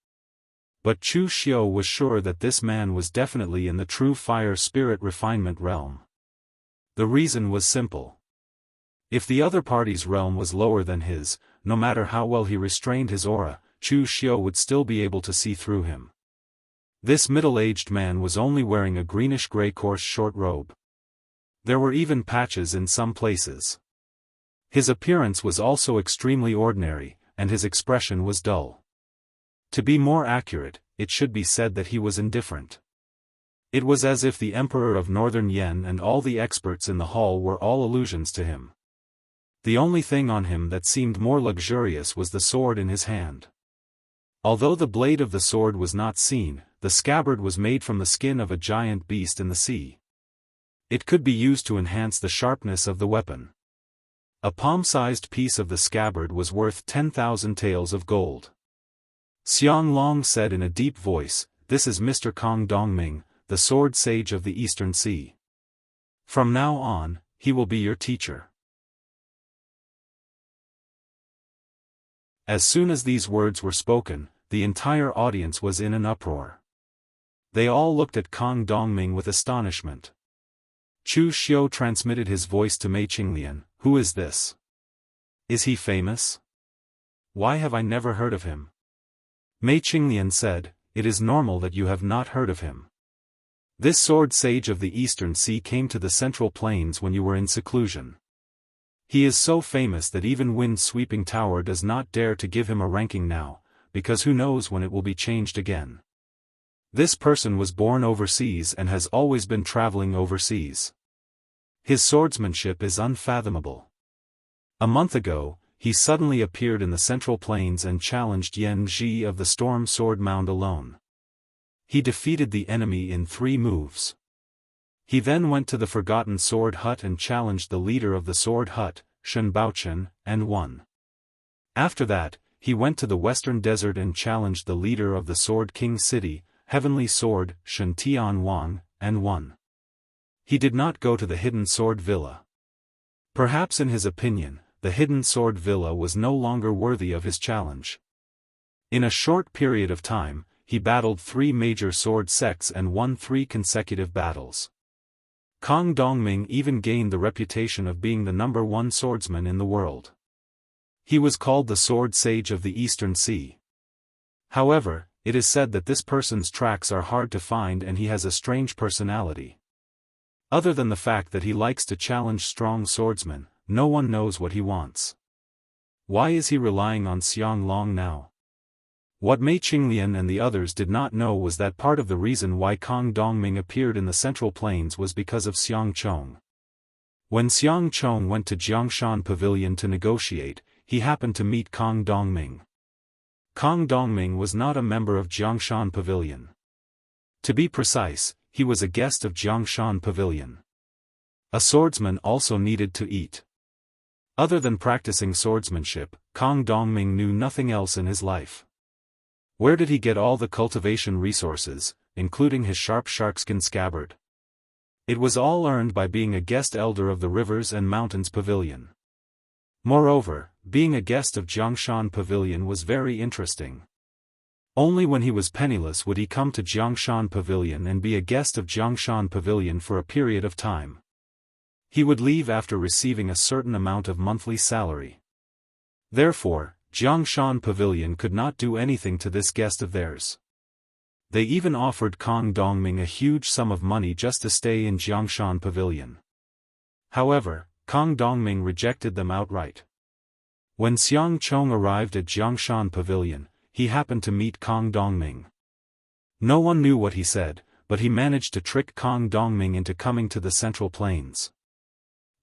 [SPEAKER 1] But Chu Xiu was sure that this man was definitely in the true fire spirit refinement realm. The reason was simple. If the other party's realm was lower than his, no matter how well he restrained his aura, Chu Xiu would still be able to see through him. This middle-aged man was only wearing a greenish-gray coarse short robe. There were even patches in some places. His appearance was also extremely ordinary, and his expression was dull. To be more accurate, it should be said that he was indifferent. It was as if the Emperor of Northern Yen and all the experts in the hall were all illusions to him. The only thing on him that seemed more luxurious was the sword in his hand. Although the blade of the sword was not seen, the scabbard was made from the skin of a giant beast in the sea. It could be used to enhance the sharpness of the weapon. A palm-sized piece of the scabbard was worth 10,000 taels of gold. Xiang Long said in a deep voice, "This is Mr. Kong Dongming, the sword sage of the Eastern Sea. From now on, he will be your teacher." As soon as these words were spoken, the entire audience was in an uproar. They all looked at Kong Dongming with astonishment. Chu Xiu transmitted his voice to Mei Qinglian, "Who is this? Is he famous? Why have I never heard of him?" Mei Qinglian said, "It is normal that you have not heard of him. This sword sage of the Eastern Sea came to the Central Plains when you were in seclusion. He is so famous that even Wind Sweeping Tower does not dare to give him a ranking now, because who knows when it will be changed again. This person was born overseas and has always been traveling overseas. His swordsmanship is unfathomable. A month ago, he suddenly appeared in the Central Plains and challenged Yan Zhi of the Storm Sword Mound alone. He defeated the enemy in 3 moves. He then went to the Forgotten Sword Hut and challenged the leader of the Sword Hut, Shen Baochen, and won. After that, he went to the Western Desert and challenged the leader of the Sword King City, Heavenly Sword, Shen Tian Wang, and won. He did not go to the Hidden Sword Villa. Perhaps in his opinion, the Hidden Sword Villa was no longer worthy of his challenge. In a short period of time, he battled 3 major sword sects and won 3 consecutive battles. Kang Dongming even gained the reputation of being the #1 swordsman in the world. He was called the Sword Sage of the Eastern Sea. However, it is said that this person's tracks are hard to find and he has a strange personality. Other than the fact that he likes to challenge strong swordsmen, no one knows what he wants. Why is he relying on Xiang Long now? What Mei Qinglian and the others did not know was that part of the reason why Kang Dongming appeared in the Central Plains was because of Xiang Chong. When Xiang Chong went to Jiangshan Pavilion to negotiate, he happened to meet Kang Dongming. Kang Dongming was not a member of Jiangshan Pavilion. To be precise, he was a guest of Jiangshan Pavilion. A swordsman also needed to eat. Other than practicing swordsmanship, Kang Dongming knew nothing else in his life. Where did he get all the cultivation resources, including his sharp sharkskin scabbard? It was all earned by being a guest elder of the Rivers and Mountains Pavilion. Moreover, being a guest of Jiangshan Pavilion was very interesting. Only when he was penniless would he come to Jiangshan Pavilion and be a guest of Jiangshan Pavilion for a period of time. He would leave after receiving a certain amount of monthly salary. Therefore, Jiangshan Pavilion could not do anything to this guest of theirs. They even offered Kang Dongming a huge sum of money just to stay in Jiangshan Pavilion. However, Kang Dongming rejected them outright. When Xiang Chong arrived at Jiangshan Pavilion, he happened to meet Kang Dongming. No one knew what he said, but he managed to trick Kang Dongming into coming to the Central Plains.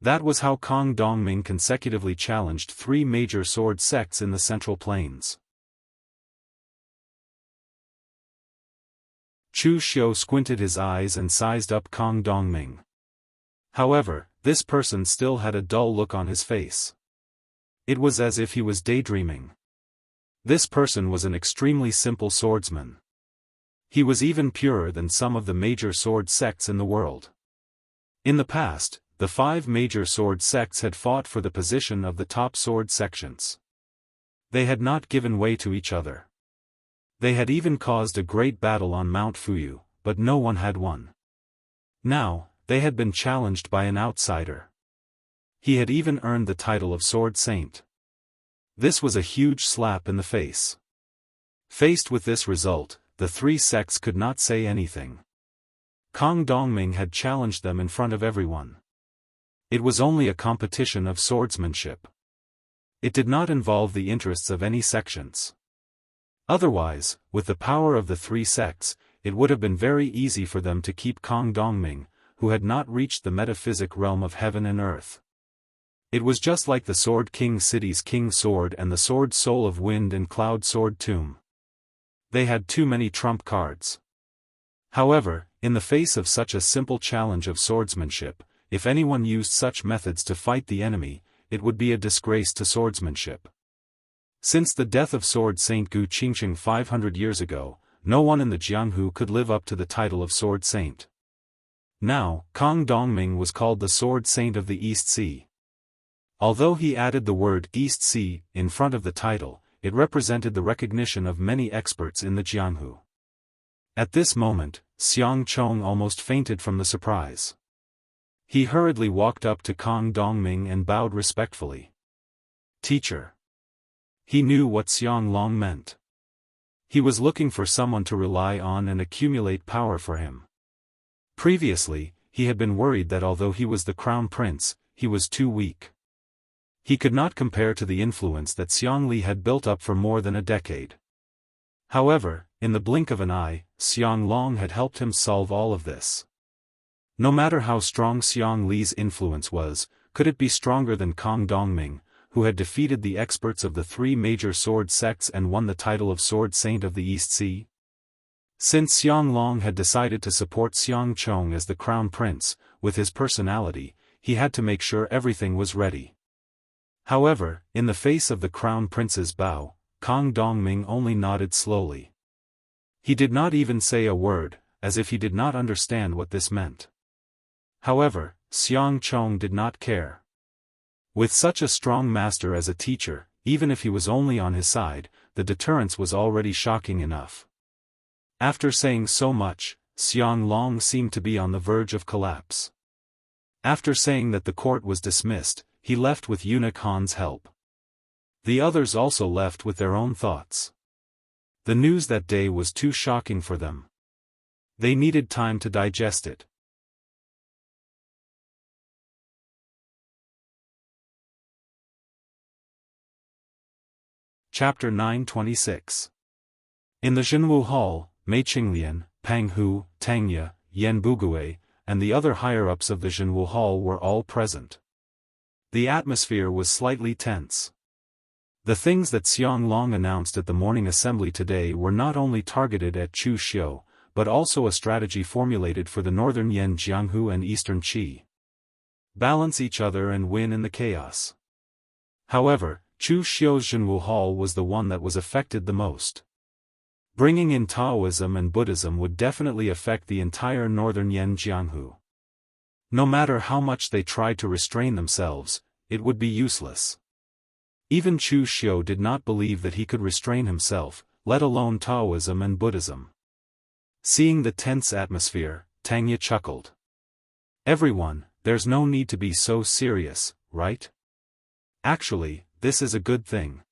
[SPEAKER 1] That was how Kang Dongming consecutively challenged 3 major sword sects in the Central Plains. Chu Xiu squinted his eyes and sized up Kang Dongming. However, this person still had a dull look on his face. It was as if he was daydreaming. This person was an extremely simple swordsman. He was even purer than some of the major sword sects in the world. In the past, the 5 major sword sects had fought for the position of the top sword sections. They had not given way to each other. They had even caused a great battle on Mount Fuyu, but no one had won. Now, they had been challenged by an outsider. He had even earned the title of Sword Saint. This was a huge slap in the face. Faced with this result, the 3 sects could not say anything. Kang Dongming had challenged them in front of everyone. It was only a competition of swordsmanship. It did not involve the interests of any sections. Otherwise, with the power of the 3 sects, it would have been very easy for them to keep Kang Dongming, who had not reached the metaphysic realm of heaven and earth. It was just like the Sword King City's King Sword and the Sword Soul of Wind and Cloud Sword Tomb. They had too many trump cards. However, in the face of such a simple challenge of swordsmanship, if anyone used such methods to fight the enemy, it would be a disgrace to swordsmanship. Since the death of Sword Saint Gu Qingsheng 500 years ago, no one in the Jianghu could live up to the title of Sword Saint. Now, Kang Dongming was called the Sword Saint of the East Sea. Although he added the word East Sea in front of the title, it represented the recognition of many experts in the Jianghu. At this moment, Xiang Chong almost fainted from the surprise. He hurriedly walked up to Kang Dongming and bowed respectfully. Teacher. He knew what Xiang Long meant. He was looking for someone to rely on and accumulate power for him. Previously, he had been worried that although he was the crown prince, he was too weak. He could not compare to the influence that Xiang Li had built up for more than a decade. However, in the blink of an eye, Xiang Long had helped him solve all of this. No matter how strong Xiang Li's influence was, could it be stronger than Kang Dongming, who had defeated the experts of the three major sword sects and won the title of Sword Saint of the East Sea? Since Xiang Long had decided to support Xiang Chong as the crown prince, with his personality, he had to make sure everything was ready. However, in the face of the crown prince's bow, Kang Dongming only nodded slowly. He did not even say a word, as if he did not understand what this meant. However, Xiang Chong did not care. With such a strong master as a teacher, even if he was only on his side, the deterrence was already shocking enough. After saying so much, Xiang Long seemed to be on the verge of collapse. After saying that the court was dismissed, he left with eunuch Han's help. The others also left with their own thoughts. The news that day was too shocking for them. They needed time to digest it. Chapter 926. In the Jianghu Hall, Mei Qinglian, Pang Hu, Tangya, Yan Bugui, and the other higher-ups of the Jianghu Hall were all present. The atmosphere was slightly tense. The things that Xiang Long announced at the morning assembly today were not only targeted at Chu Xiu, but also a strategy formulated for the northern Yan Jianghu and eastern Qi. Balance each other and win in the chaos. However, Chu Xiu's Jianghu Hall was the one that was affected the most. Bringing in Taoism and Buddhism would definitely affect the entire northern Yan Jianghu. No matter how much they tried to restrain themselves, it would be useless. Even Chu Xiu did not believe that he could restrain himself, let alone Taoism and Buddhism. Seeing the tense atmosphere, Tangya chuckled. Everyone, there's no need to be so serious, right? Actually, this is a good thing.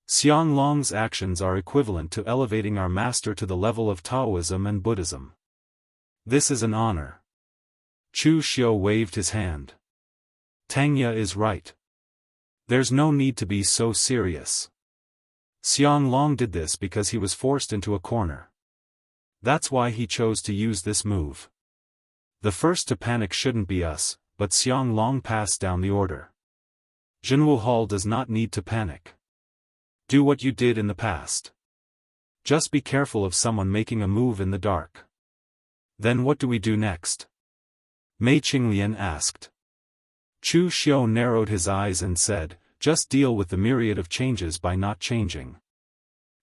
[SPEAKER 1] Xiang Long's actions are equivalent to elevating our master to the level of Taoism and Buddhism. This is an honor. Chu Xiu waved his hand. Tangya is right. There's no need to be so serious. Xiang Long did this because he was forced into a corner. That's why he chose to use this move. The first to panic shouldn't be us, but Xiang Long passed down the order. Jianghu Hall does not need to panic. Do what you did in the past. Just be careful of someone making a move in the dark. Then what do we do next? Mei Qinglian asked. Chu Xiu narrowed his eyes and said, just deal with the myriad of changes by not changing.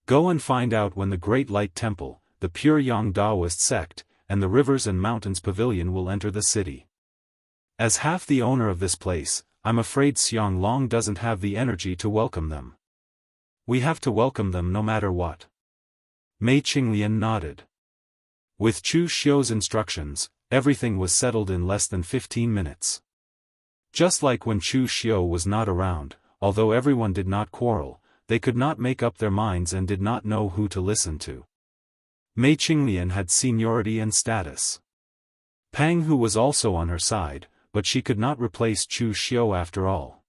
[SPEAKER 1] Go and find out when the Great Light Temple, the pure Yang Daoist sect, and the Rivers and Mountains Pavilion will enter the city. As half the owner of this place, I'm afraid Xiang Long doesn't have the energy to welcome them. We have to welcome them no matter what. Mei Qinglian nodded. With Chu Xiu's instructions, everything was settled in less than 15 minutes. Just like when Chu Xiu was not around, although everyone did not quarrel, they could not make up their minds and did not know who to listen to. Mei Qinglian had seniority and status. Pang Hu was also on her side, but she could not replace Chu Xiu after all.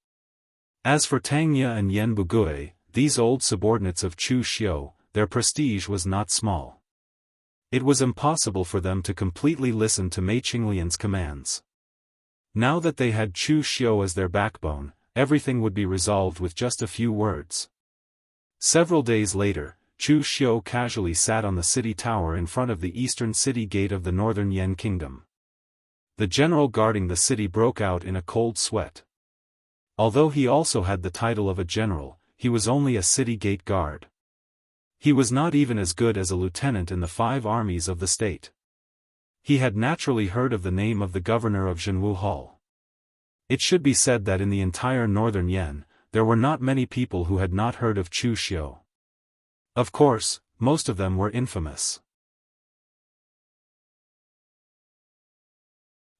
[SPEAKER 1] As for Tangya and Yan Bugui, these old subordinates of Chu Xiu, their prestige was not small. It was impossible for them to completely listen to Mei Qinglian's commands. Now that they had Chu Xiu as their backbone, everything would be resolved with just a few words. Several days later, Chu Xiu casually sat on the city tower in front of the eastern city gate of the northern Yan kingdom. The general guarding the city broke out in a cold sweat. Although he also had the title of a general, he was only a city gate guard. He was not even as good as a lieutenant in the 5 armies of the state. He had naturally heard of the name of the governor of Jianghu Hall. It should be said that in the entire northern Yan, there were not many people who had not heard of Chu Xiu. Of course, most of them were infamous.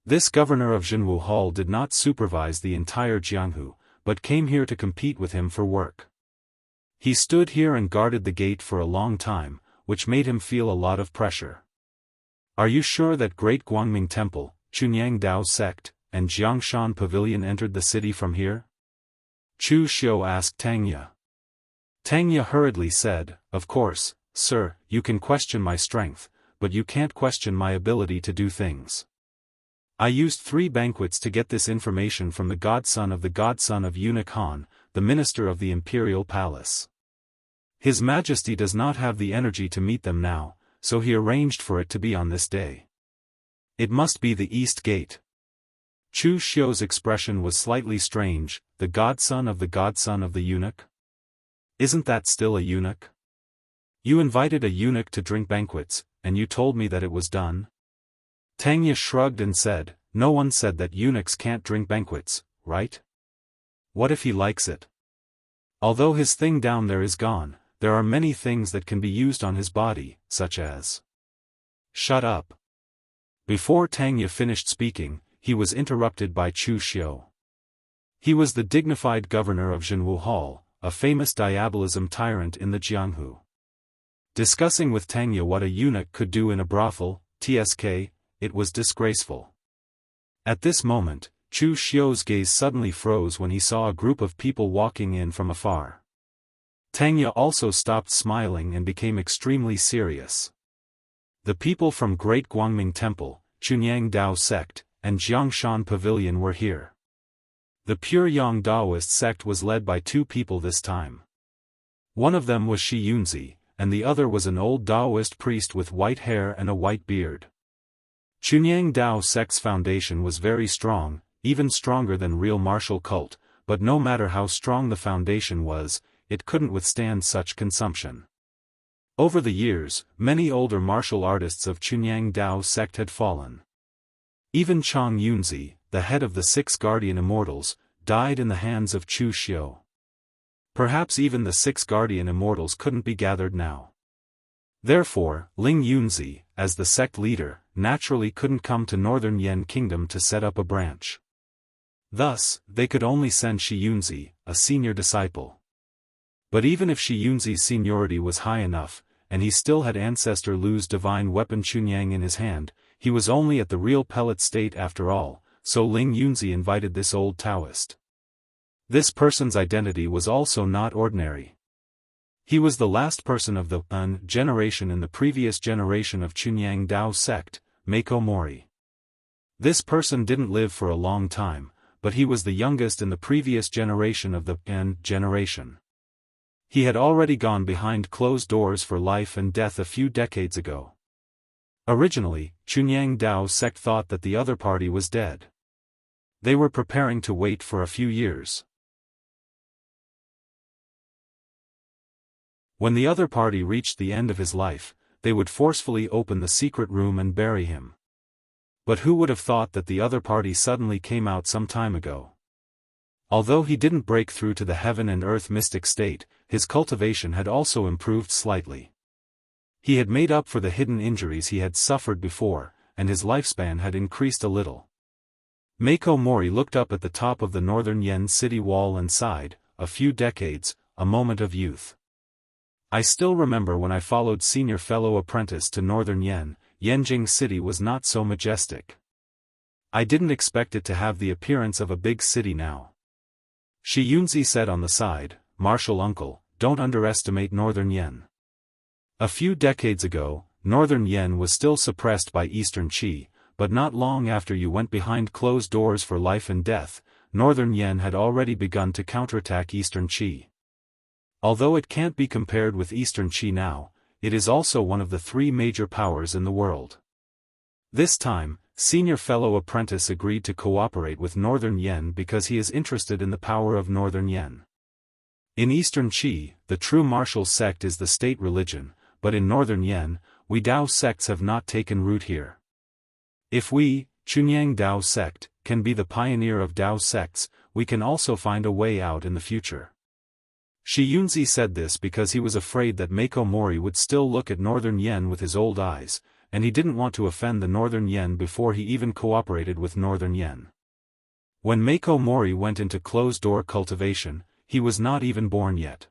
[SPEAKER 1] This governor of Jianghu Hall did not supervise the entire Jianghu, but came here to compete with him for work. He stood here and guarded the gate for a long time, which made him feel a lot of pressure. Are you sure that Great Guangming Temple, Chunyang Dao Sect, and Jiangshan Pavilion entered the city from here? Chu Xiu asked Tangya. Tangya hurriedly said, of course, Sir, you can question my strength, but you can't question my ability to do things. I used 3 banquets to get this information from the godson of Eunuch Han, the minister of the imperial palace. His Majesty does not have the energy to meet them now, so he arranged for it to be on this day. It must be the East Gate. Chu Xiu's expression was slightly strange. The godson of the eunuch? Isn't that still a eunuch? You invited a eunuch to drink banquets, and you told me that it was done? Tangya shrugged and said, no one said that eunuchs can't drink banquets, right? What if he likes it? Although his thing down there is gone, there are many things that can be used on his body, such as... Shut up. Before Tangya finished speaking, he was interrupted by Chu Xiu. He was the dignified governor of Jianghu Hall, a famous diabolism tyrant in the Jianghu. Discussing with Tangya what a eunuch could do in a brothel, tsk, it was disgraceful. At this moment, Chu Xiu's gaze suddenly froze when he saw a group of people walking in from afar. Tangya also stopped smiling and became extremely serious. The people from Great Guangming Temple, Chunyang Dao sect, and Jiangshan Pavilion were here. The pure Yang Daoist sect was led by 2 people this time. One of them was Shi Yunzi, and the other was an old Daoist priest with white hair and a white beard. Chunyang Dao sect's foundation was very strong, even stronger than real martial cult, but no matter how strong the foundation was, it couldn't withstand such consumption. Over the years, many older martial artists of Chunyang Dao sect had fallen. Even Chang Yunzi, the head of the 6 guardian immortals, died in the hands of Chu Xiu. Perhaps even the 6 guardian immortals couldn't be gathered now. Therefore, Ling Yunzi, as the sect leader, naturally couldn't come to Northern Yan Kingdom to set up a branch. Thus, they could only send Shi Yunzi, a senior disciple. But even if Shi Yunzi's seniority was high enough, and he still had Ancestor Lu's divine weapon Chunyang in his hand, he was only at the real pellet state after all, so Ling Yunzi invited this old Taoist. This person's identity was also not ordinary. He was the last person of the generation in the previous generation of Chunyang Dao sect, Mako Mori. This person didn't live for a long time, but he was the youngest in the previous generation of the generation. He had already gone behind closed doors for life and death a few decades ago. Originally, Chunyang Dao sect thought that the other party was dead. They were preparing to wait for a few years. When the other party reached the end of his life, they would forcefully open the secret room and bury him. But who would have thought that the other party suddenly came out some time ago? Although he didn't break through to the heaven and earth mystic state, his cultivation had also improved slightly. He had made up for the hidden injuries he had suffered before, and his lifespan had increased a little. Mako Mori looked up at the top of the northern Yen city wall and sighed, a few decades, a moment of youth. I still remember when I followed senior fellow apprentice to northern Yen, Yanjing city was not so majestic. I didn't expect it to have the appearance of a big city now. Shi Yunzi said on the side, Martial uncle, don't underestimate northern Yen. A few decades ago, northern Yen was still suppressed by eastern Qi, but not long after you went behind closed doors for life and death, northern Yen had already begun to counterattack eastern Qi. Although it can't be compared with eastern Qi now, it is also one of the 3 major powers in the world. This time, senior fellow apprentice agreed to cooperate with northern Yen because he is interested in the power of northern Yen. In eastern Qi, the true martial sect is the state religion, but in northern Yen, we Dao sects have not taken root here. If we, Chunyang Dao sect, can be the pioneer of Dao sects, we can also find a way out in the future. Shi Yunzi said this because he was afraid that Mako Mori would still look at northern Yen with his old eyes, and he didn't want to offend the northern Yen before he even cooperated with northern Yen. When Mako Mori went into closed-door cultivation, he was not even born yet.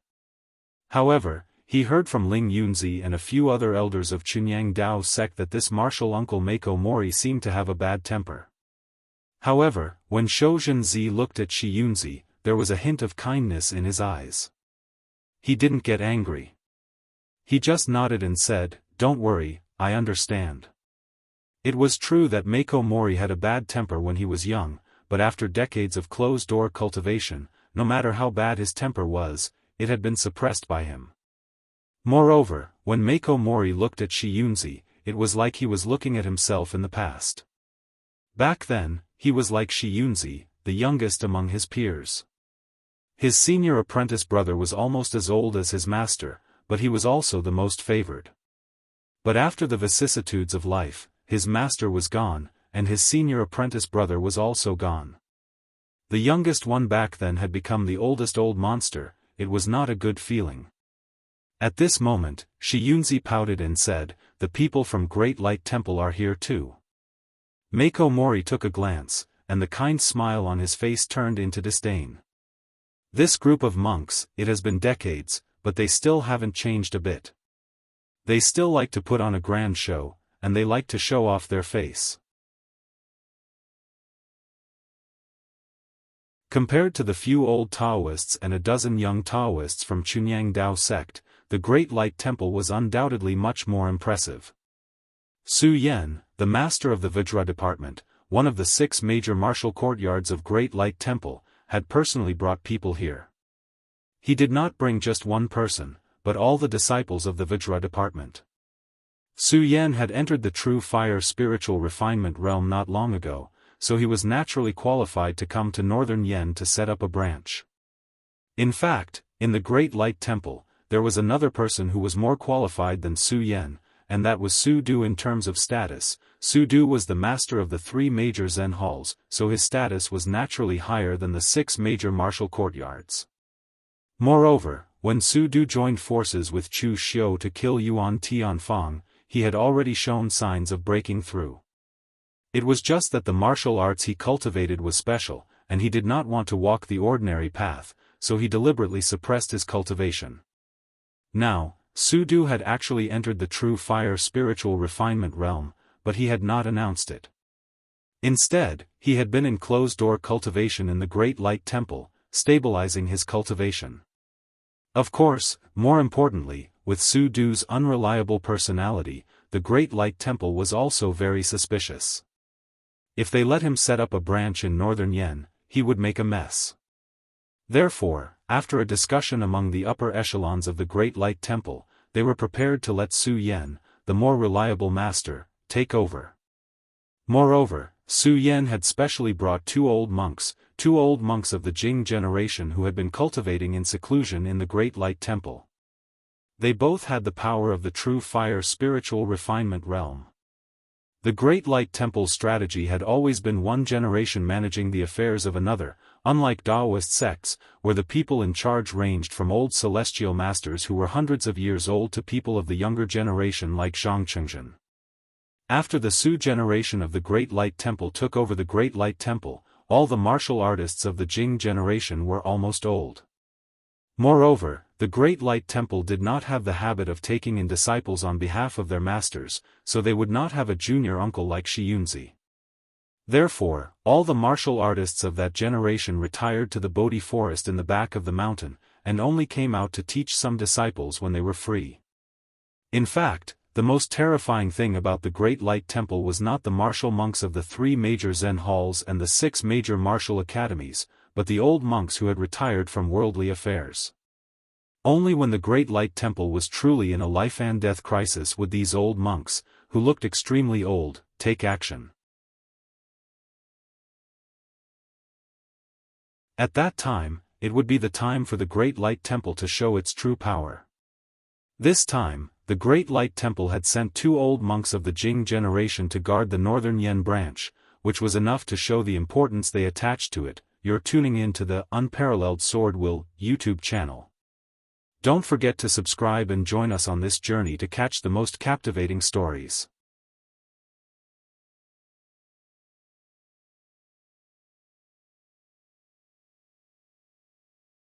[SPEAKER 1] However, he heard from Ling Yunzi and a few other elders of Chunyang Dao sect that this martial uncle Mako Mori seemed to have a bad temper. However, when Shou Zhenzi looked at Shi Yunzi, there was a hint of kindness in his eyes. He didn't get angry. He just nodded and said, "Don't worry, I understand." It was true that Mako Mori had a bad temper when he was young, but after decades of closed-door cultivation, no matter how bad his temper was, it had been suppressed by him. Moreover, when Mako Mori looked at Xianxia, it was like he was looking at himself in the past. Back then, he was like Xianxia, the youngest among his peers. His senior apprentice brother was almost as old as his master, but he was also the most favored. But after the vicissitudes of life, his master was gone, and his senior apprentice brother was also gone. The youngest one back then had become the oldest old monster. It was not a good feeling. At this moment, Xianxia pouted and said, "The people from Great Light Temple are here too." Mako Mori took a glance, and the kind smile on his face turned into disdain. This group of monks, it has been decades, but they still haven't changed a bit. They still like to put on a grand show, and they like to show off their face. Compared to the few old Daoists and a dozen young Daoists from Chunyang Dao sect, the Great Light Temple was undoubtedly much more impressive. Su Yan, the master of the Vajra department, one of the 6 major martial courtyards of Great Light Temple, had personally brought people here. He did not bring just one person, but all the disciples of the Vajra department. Su Yan had entered the true fire spiritual refinement realm not long ago, so he was naturally qualified to come to Northern Yen to set up a branch. In fact, in the Great Light Temple, there was another person who was more qualified than Su Yan, and that was Su Du. In terms of status, Su Du was the master of the 3 major Zen halls, so his status was naturally higher than the 6 major martial courtyards. Moreover, when Su Du joined forces with Chu Xiu to kill Yuan Tianfang, he had already shown signs of breaking through. It was just that the martial arts he cultivated was special, and he did not want to walk the ordinary path, so he deliberately suppressed his cultivation. Now, Su Du had actually entered the true fire spiritual refinement realm, but he had not announced it. Instead, he had been in closed-door cultivation in the Great Light Temple, stabilizing his cultivation. Of course, more importantly, with Su Du's unreliable personality, the Great Light Temple was also very suspicious. If they let him set up a branch in Northern Yen, he would make a mess. Therefore, after a discussion among the upper echelons of the Great Light Temple, they were prepared to let Su Yan, the more reliable master, take over. Moreover, Su Yan had specially brought 2 old monks of the Jing generation who had been cultivating in seclusion in the Great Light Temple. They both had the power of the true fire spiritual refinement realm. The Great Light Temple's strategy had always been one generation managing the affairs of another, unlike Daoist sects, where the people in charge ranged from old celestial masters who were hundreds of years old to people of the younger generation like Zhang Chengzhen. After the Su generation of the Great Light Temple took over the Great Light Temple, all the martial artists of the Jing generation were almost old. Moreover, the Great Light Temple did not have the habit of taking in disciples on behalf of their masters, so they would not have a junior uncle like Xianxia. Therefore, all the martial artists of that generation retired to the Bodhi forest in the back of the mountain, and only came out to teach some disciples when they were free. In fact, the most terrifying thing about the Great Light Temple was not the martial monks of the 3 major Zen halls and the 6 major martial academies, but the old monks who had retired from worldly affairs. Only when the Great Light Temple was truly in a life-and-death crisis would these old monks, who looked extremely old, take action. At that time, it would be the time for the Great Light Temple to show its true power. This time, the Great Light Temple had sent 2 old monks of the Jing generation to guard the Northern Yen branch, which was enough to show the importance they attached to it. You're tuning in to the UnparalleledSwordWill YouTube channel. Don't forget to subscribe and join us on this journey to catch the most captivating stories.